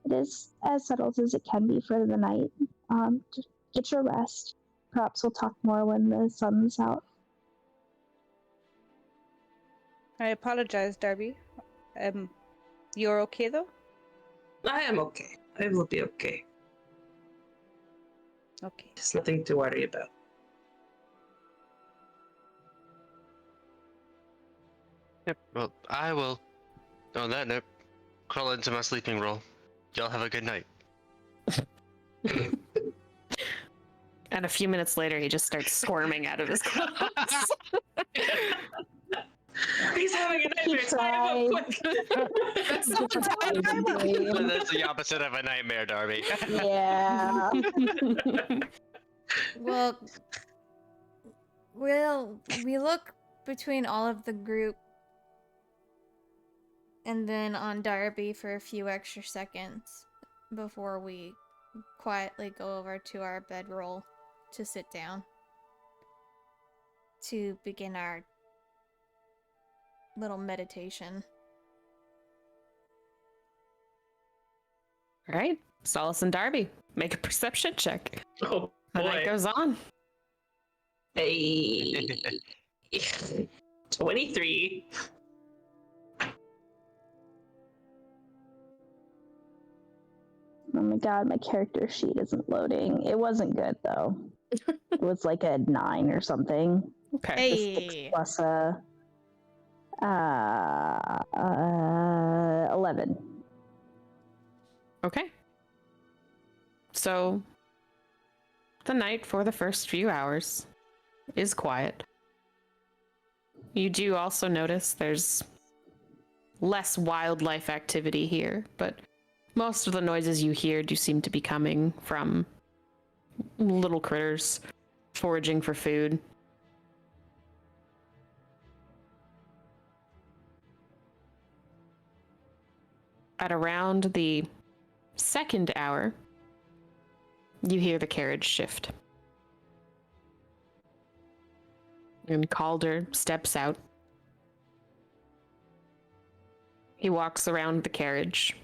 it is as settled as it can be for the night. Just get your rest. Perhaps we'll talk more when the sun's out. I apologize, Darby. You're okay though? I am okay. I will be okay. Okay. There's nothing to worry about. Yep, well, I will, on that note, crawl into my sleeping roll. Y'all have a good night. And a few minutes later, he just starts squirming out of his clothes. He's having a nightmare. Tie him up quick. That's the opposite of a nightmare, Darby. Yeah. Well, we look between all of the group and then on Darby for a few extra seconds before we quietly go over to our bedroll to sit down to begin our little meditation. All right, Solace and Darby, make a perception check. Oh The boy. night goes on. Hey. 23. Oh my god, my character sheet isn't loading. It wasn't good though. It was like a 9 or something. Okay. Hey! Plus a 11. Okay. So, the night for the first few hours is quiet. You do also notice there's less wildlife activity here, but most of the noises you hear do seem to be coming from little critters foraging for food. At around the second hour, you hear the carriage shift. And Calder steps out. He walks around the carriage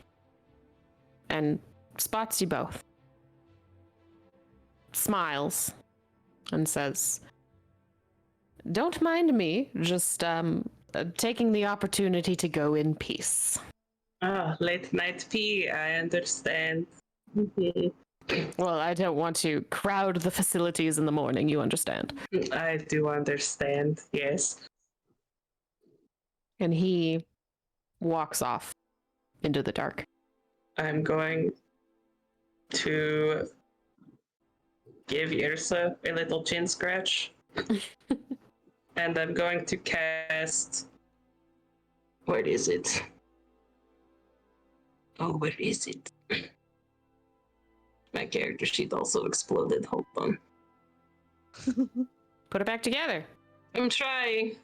and spots you both. Smiles and says, "Don't mind me, just taking the opportunity to go in peace." Ah, late night pee, I understand. Mhm. Well, I don't want to crowd the facilities in the morning, you understand. I do understand, yes. And he walks off into the dark. I'm going to give Yrsa a little chin scratch. And I'm going to cast... Where is it? Oh, where is it? My character sheet also exploded. Hold on. Put it back together. I'm trying.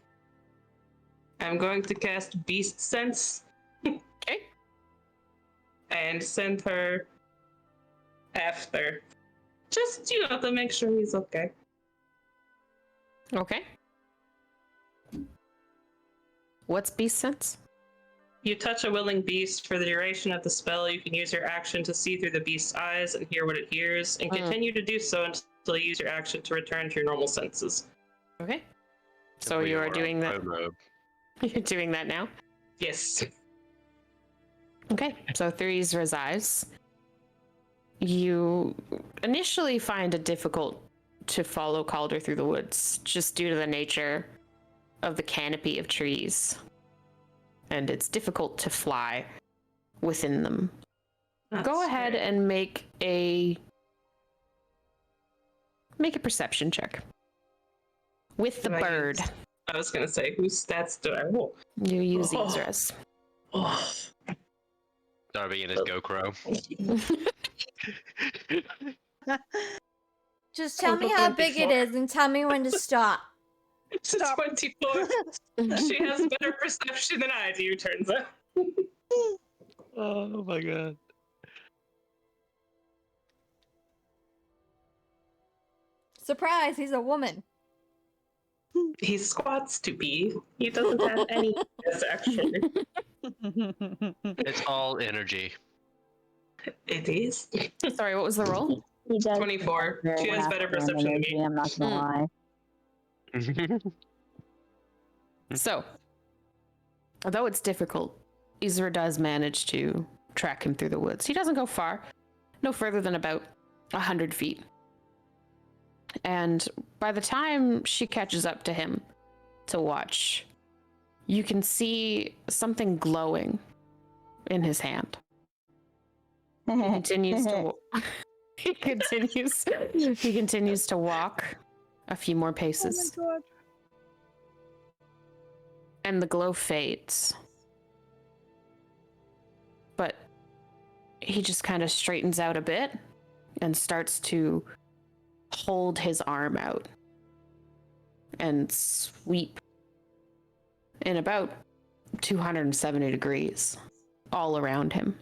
I'm going to cast Beast Sense. Okay. And send her after. Just, to make sure he's okay. Okay. What's beast sense? You touch a willing beast for the duration of the spell. You can use your action to see through the beast's eyes and hear what it hears, and continue to do so until you use your action to return to your normal senses. Okay. So you are doing that. You're doing that now? Yes. Okay. So through Ysra's eyes, you initially find it difficult to follow Calder through the woods, just due to the nature of the canopy of trees. And it's difficult to fly within them. Go ahead and make a perception check. With the bird. I was going to say, whose stats do I roll? You use Ysra's. Oh. Darby and his GoPro. Just tell me how big it is and tell me when to stop. It's a 24. She has better perception than I do, turns out. Oh my god. Surprise, he's a woman. He squats to be. He doesn't have any yes, actually. It's all energy. It is. Sorry, what was the roll? He does 24. very She has well better for perception than energy, me. I'm not gonna lie. So, although it's difficult, Ysra does manage to track him through the woods. He doesn't go far, no further than about 100 feet. And by the time she catches up to him to watch, you can see something glowing in his hand. He continues to he continues to walk a few more paces. Oh my god. And the glow fades. But he just kind of straightens out a bit and starts to hold his arm out and sweep in about 270 degrees all around him.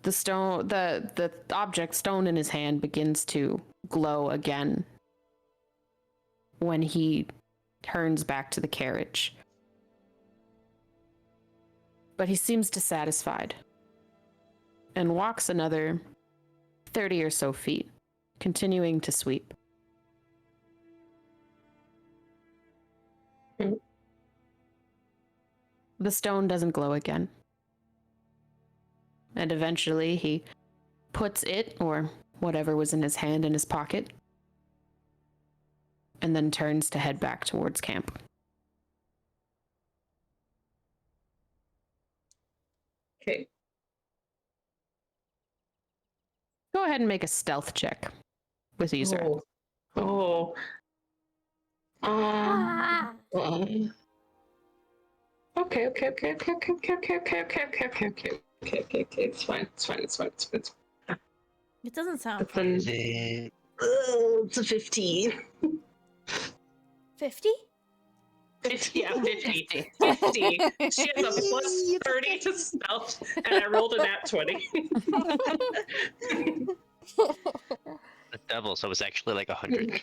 The object stone in his hand begins to glow again when he turns back to the carriage. But he seems dissatisfied and walks another 30 or so feet, continuing to sweep. The stone doesn't glow again. And eventually he puts it, or whatever was in his hand, in his pocket, and then turns to head back towards camp. Okay. Go ahead and make a stealth check with Ysra. Oh. Okay. It's fine. It doesn't sound It's a 15. 50? 50, yeah, 50. 50. She has a plus 30 to stealth, and I rolled a nat 20. The devil, so it's actually like 100.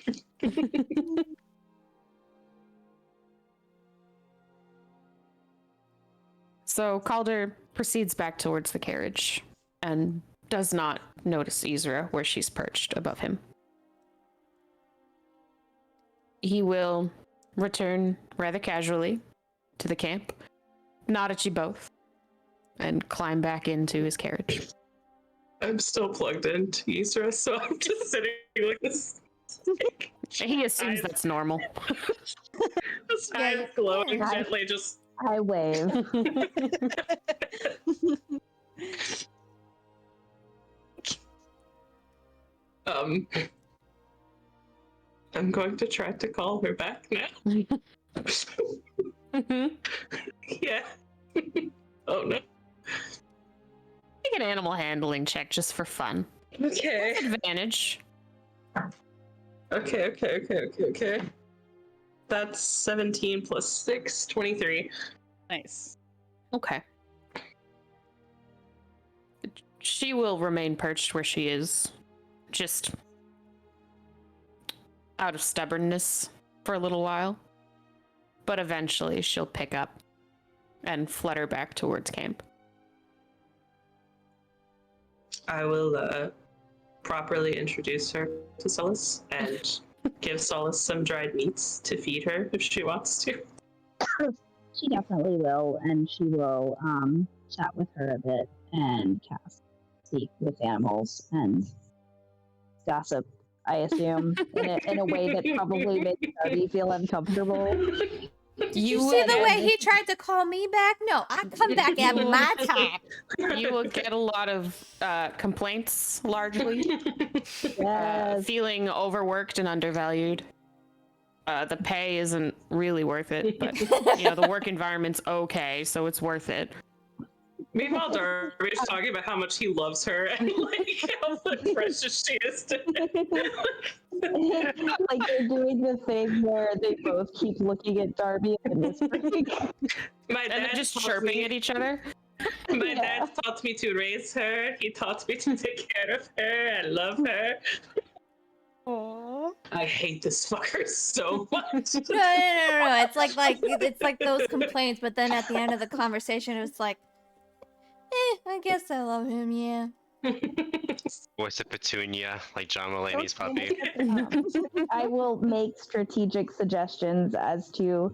So Calder proceeds back towards the carriage and does not notice Ysra where she's perched above him. He will return rather casually to the camp, nod at you both, and climb back into his carriage. I'm still plugged into Yusra, so I'm just sitting like this. He assumes that's normal. His Yeah, eyes glowing yeah. gently, just I wave. I'm going to try to call her back now. Yeah. Oh no. Make an animal handling check just for fun. Okay. Advantage. Okay. That's 17 plus 6, 23. Nice. Okay. She will remain perched where she is, just out of stubbornness for a little while. But eventually she'll pick up and flutter back towards camp. I will properly introduce her to Solace and give Solace some dried meats to feed her if she wants to. She definitely will, and she will chat with her a bit and speak with animals and gossip, I assume, in a way that probably makes Darby feel uncomfortable. Did you see the way he tried to call me back? No, I come back at my time. You will get a lot of complaints, largely. Yes. Feeling overworked and undervalued. The pay isn't really worth it, but the work environment's okay, so it's worth it. Meanwhile, Darby's talking about how much he loves her and like how precious she is to him. Like they're doing the thing where they both keep looking at Darby and whispering. My And they're dad just taught chirping me- at each other. My dad taught me to raise her. He taught me to take care of her and love her. Aww. I hate this fucker so much. No. It's like those complaints, but then at the end of the conversation, it was like, I guess I love him, yeah. Voice of Petunia, like John Mulaney's puppy. I will make strategic suggestions as to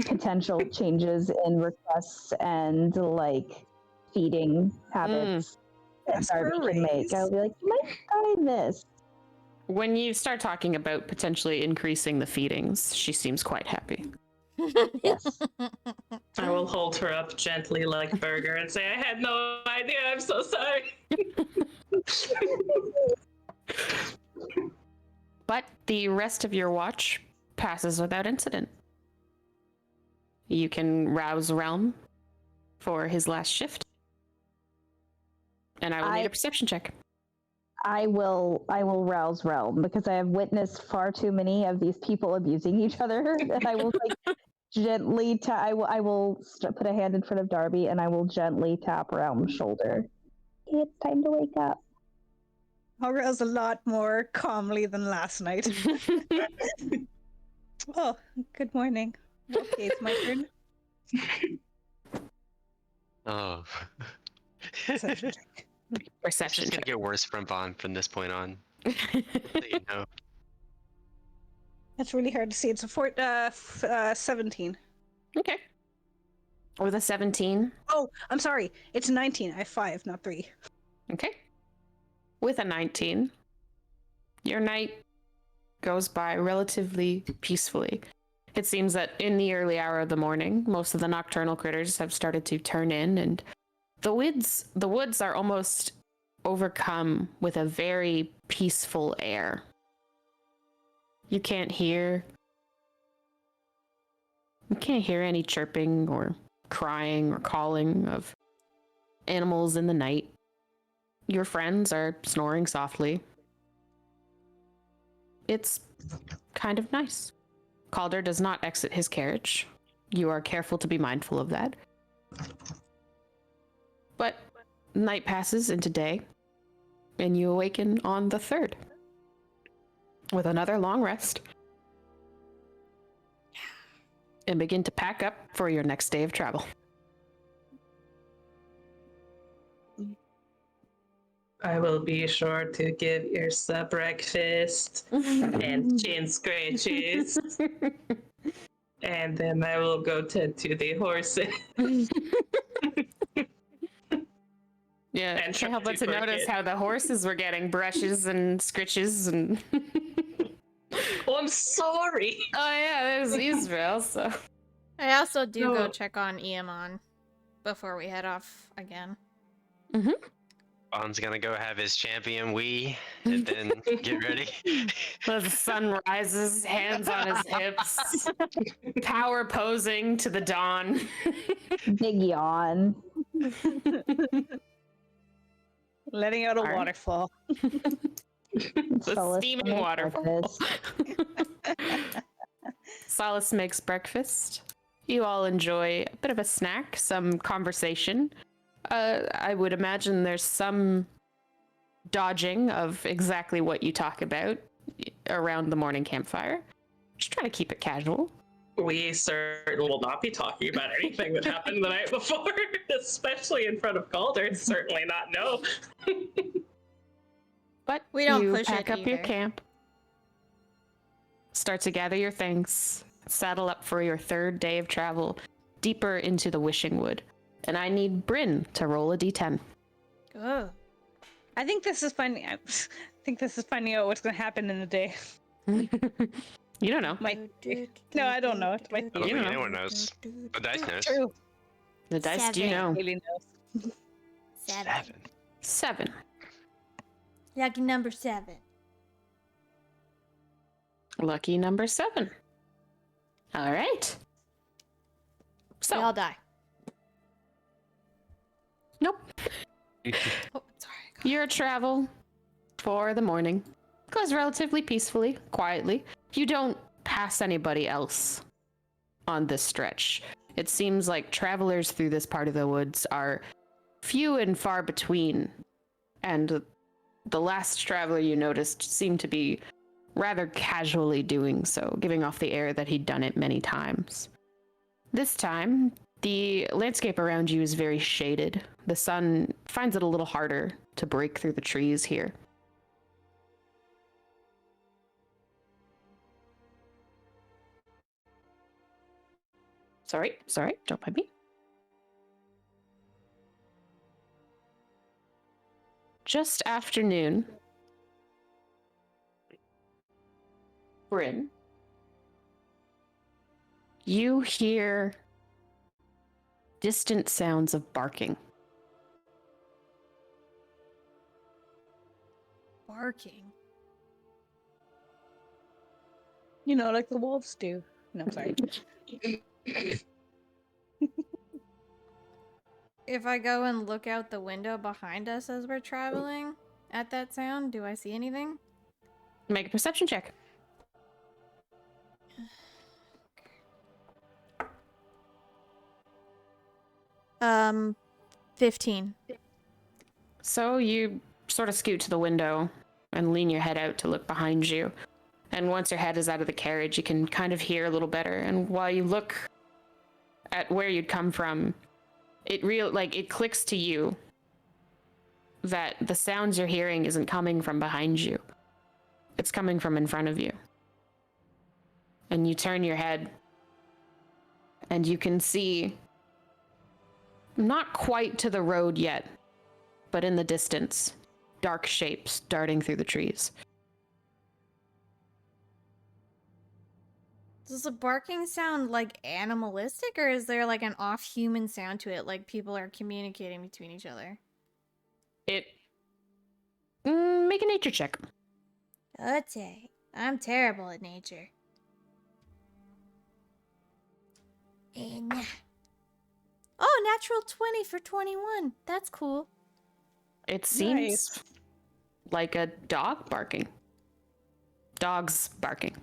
potential changes in requests and like feeding habits that Ask for Darby a can make. raise. I'll be like, you might try this. When you start talking about potentially increasing the feedings, she seems quite happy. Yes. I will hold her up gently like Burger and say, I had no idea, I'm so sorry. But the rest of your watch passes without incident. You can rouse Relm for his last shift. And I will need a perception check. I will rouse Relm because I have witnessed far too many of these people abusing each other, and I will like gently I will put a hand in front of Darby and I will gently tap Relm's shoulder. It's time to wake up. I'll rouse a lot more calmly than last night. Oh, good morning. Okay, it's my turn. Oh. Perception check. It's Perception just gonna check. get worse from this point on. So you know. That's really hard to see. It's a 17. Okay. With a 17. Oh, I'm sorry. It's 19. I have 5, not 3. Okay. With a 19, your night goes by relatively peacefully. It seems that in the early hour of the morning, most of the nocturnal critters have started to turn in, and the woods are almost overcome with a very peaceful air. You can't hear any chirping or crying or calling of animals in the night. Your friends are snoring softly. It's kind of nice. Calder does not exit his carriage. You are careful to be mindful of that. But night passes into day, and you awaken on the 3rd with another long rest and begin to pack up for your next day of travel. I will be sure to give Irsa breakfast and chin scratches. And then I will go tend to the horses. Yeah, And can't help but try to to notice forget. how the horses were getting brushes and scritches and. Oh, I'm sorry. Oh yeah, there's Israel. So I also do go No. check on Iamon before we head off again. Bond's gonna go have his champion wee, and then get ready. as the sun rises, hands on his hips, power posing to the dawn. Big yawn. Letting out a Alright. waterfall. The Solace steaming will make waterfall. breakfast. Solace makes breakfast. You all enjoy a bit of a snack, some conversation. I would imagine there's some dodging of exactly what you talk about around the morning campfire. Just trying to keep it casual. We certainly will not be talking about anything that happened the night before, especially in front of Calder. Certainly not, no. But We don't you push pack it up your either. camp, start to gather your things, saddle up for your third day of travel deeper into the Wishing Wood. And I need Brynn to roll a d10. Oh. I think this is funny. I think this is finding out what's going to happen in the day. You don't know. Might no, I don't know. It might I be. don't You think know. anyone knows. The dice knows. True. The dice do you 7. know. Haley knows. 7. 7. Lucky number 7. Lucky number 7. All right. We all So, die. nope. Oh, sorry. Your travel for the morning goes relatively peacefully, quietly. You don't pass anybody else on this stretch. It seems like travelers through this part of the woods are few and far between, and the last traveler you noticed seemed to be rather casually doing so, giving off the air that he'd done it many times. This time, the landscape around you is very shaded. The sun finds it a little harder to break through the trees here. Sorry, don't mind me. Just afternoon. Brynn, you hear distant sounds of barking. Barking. You know, like the wolves do. No, sorry. If I go and look out the window behind us as we're traveling at that sound, do I see anything? Make a perception check. 15. So you sort of scoot to the window and lean your head out to look behind you. And once your head is out of the carriage, you can kind of hear a little better. And while you look at where you'd come from, it clicks to you that the sounds you're hearing isn't coming from behind you. It's coming from in front of you. And you turn your head and you can see, not quite to the road yet, but in the distance, dark shapes darting through the trees. Does the barking sound like animalistic, or is there like an off-human sound to it, like people are communicating between each other? Make a nature check. Okay. I'm terrible at nature. And oh, natural 20 for 21. That's cool. It seems Nice. like a dog barking. Dogs barking.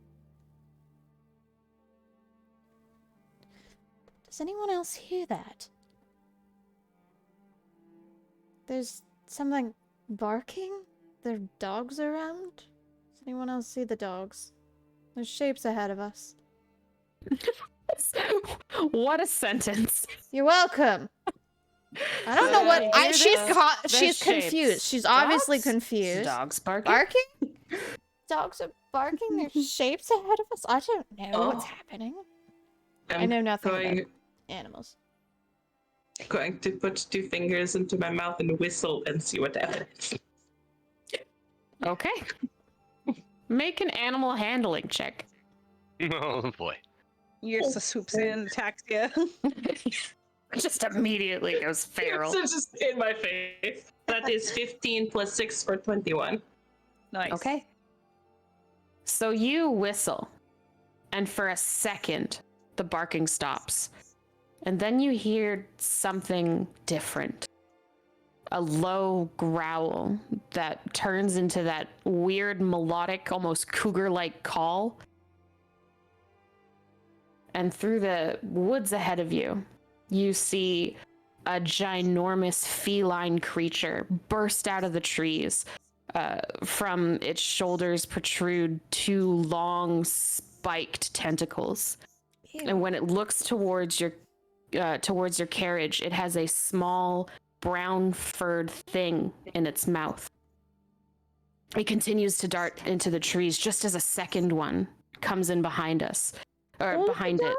Does anyone else hear that? There's something barking? There are dogs around? Does anyone else see the dogs? There's shapes ahead of us. What a sentence. You're welcome. I don't know what Hear she's this? she's There's confused. shapes. She's obviously Dogs? confused. Dogs barking? Barking? Dogs are barking. There's shapes ahead of us. I don't know what's Oh. happening. I'm I know nothing going. about animals. Going to put 2 fingers into my mouth and whistle and see what happens. Okay. Make an animal handling check. Oh boy. Ursa swoops in and attacks you. Just immediately goes feral. So just in my face. That is 15 plus 6 for 21. Nice. Okay. So you whistle, and for a second, the barking stops. And then you hear something different. A low growl that turns into that weird, melodic, almost cougar-like call. And through the woods ahead of you, you see a ginormous feline creature burst out of the trees. From its shoulders protrude 2 long, spiked tentacles. Ew. And when it looks towards your carriage, it has a small, brown furred thing in its mouth. It continues to dart into the trees just as a second one comes in behind us. Or behind it.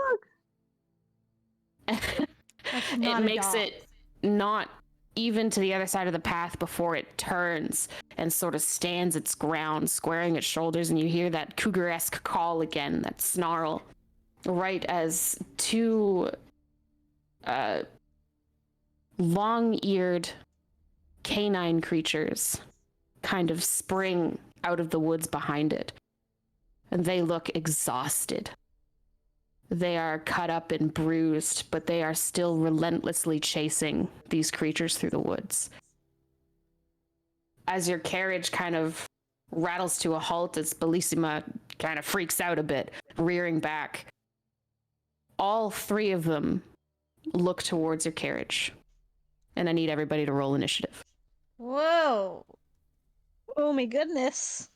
That's not It a makes dog. it not even to the other side of the path before it turns and sort of stands its ground, squaring its shoulders, and you hear that cougar-esque call again, that snarl, right as 2 long-eared canine creatures kind of spring out of the woods behind it. And they look exhausted. They are cut up and bruised, but they are still relentlessly chasing these creatures through the woods. As your carriage kind of rattles to a halt, as Bellissima kind of freaks out a bit, rearing back, all 3 of them look towards your carriage. And I need everybody to roll initiative. Whoa. Oh my goodness.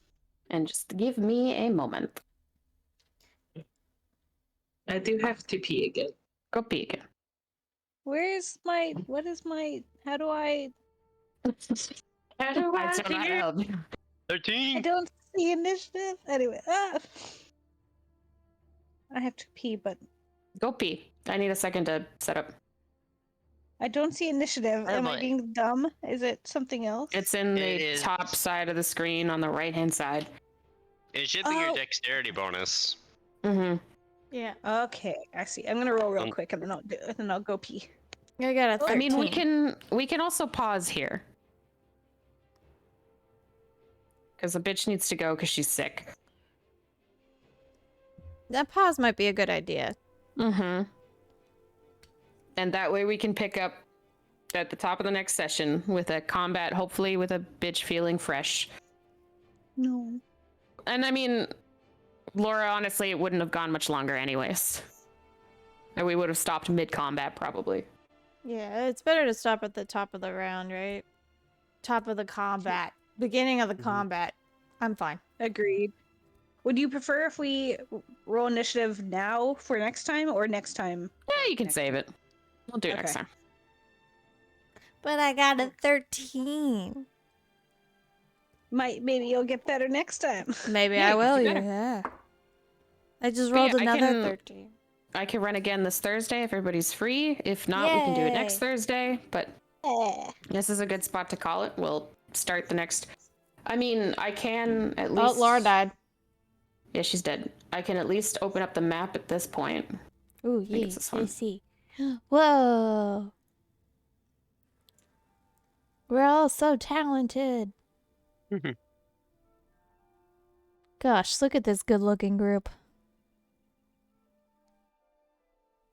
And just give me a moment. I do have to pee again. Go pee again. What is my, how do I How do I do not help. I 13. don't see initiative? Anyway, I have to pee, but Go pee. I need a second to set up. I don't see initiative. Am I Early. being dumb? Is it something else? It's in the It is. top side of the screen on the right-hand side. It should be your Oh. dexterity bonus. Mm-hmm. Yeah. Okay, I see. I'm gonna roll real Um, quick and then I'll go pee. I got a 13. I mean, we can also pause here. Because the bitch needs to go because she's sick. That pause might be a good idea. Mm-hmm. And that way we can pick up at the top of the next session with a combat, hopefully with a bitch feeling fresh. No. And I mean, Laura, honestly, it wouldn't have gone much longer anyways. And we would have stopped mid-combat, probably. Yeah, it's better to stop at the top of the round, right? Top of the combat. Beginning of the combat. I'm fine. Agreed. Would you prefer if we roll initiative now for next time or next time? Yeah, you can save it. We'll do it next Okay. time. But I got a 13. Maybe you'll get better next time. Maybe Yeah, I you can will, do better. yeah. I just But rolled yeah, I another can- 13. I can run again this Thursday if everybody's free. If not, we can do it next Yay. Thursday. But this is a good spot to call it. We'll start the next. I mean, I can at least. Oh, Laura died. Yeah, she's dead. I can at least open up the map at this point. Ooh, think it's this one. see. Whoa. We're all so talented. Gosh, look at this good-looking group.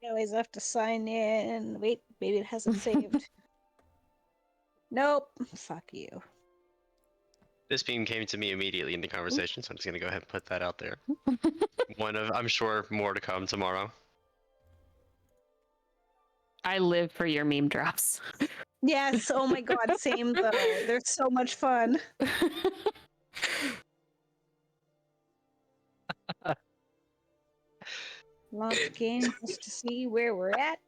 You always have to sign in. Wait, maybe it hasn't saved. Nope. Fuck you. This beam came to me immediately in the conversation, so I'm just gonna go ahead and put that out there. I'm sure, more to come tomorrow. I live for your meme drops. Yes. Oh my god. Same though. They're so much fun. Launch game just to see where we're at.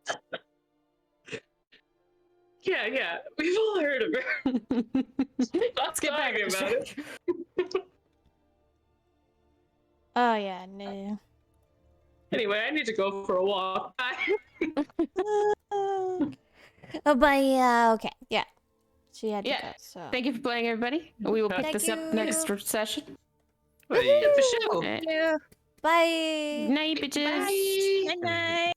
Yeah, we've all heard of her. Let's get back talking about it. Oh, yeah, no. Anyway, I need to go for a walk. Bye. Oh, but okay, yeah. She had to Yeah. go, so. Thank you for playing, everybody. We will pick Thank this up you. next session. Wait. For sure. Alright. Yeah. Bye. Night, bitches. Good night.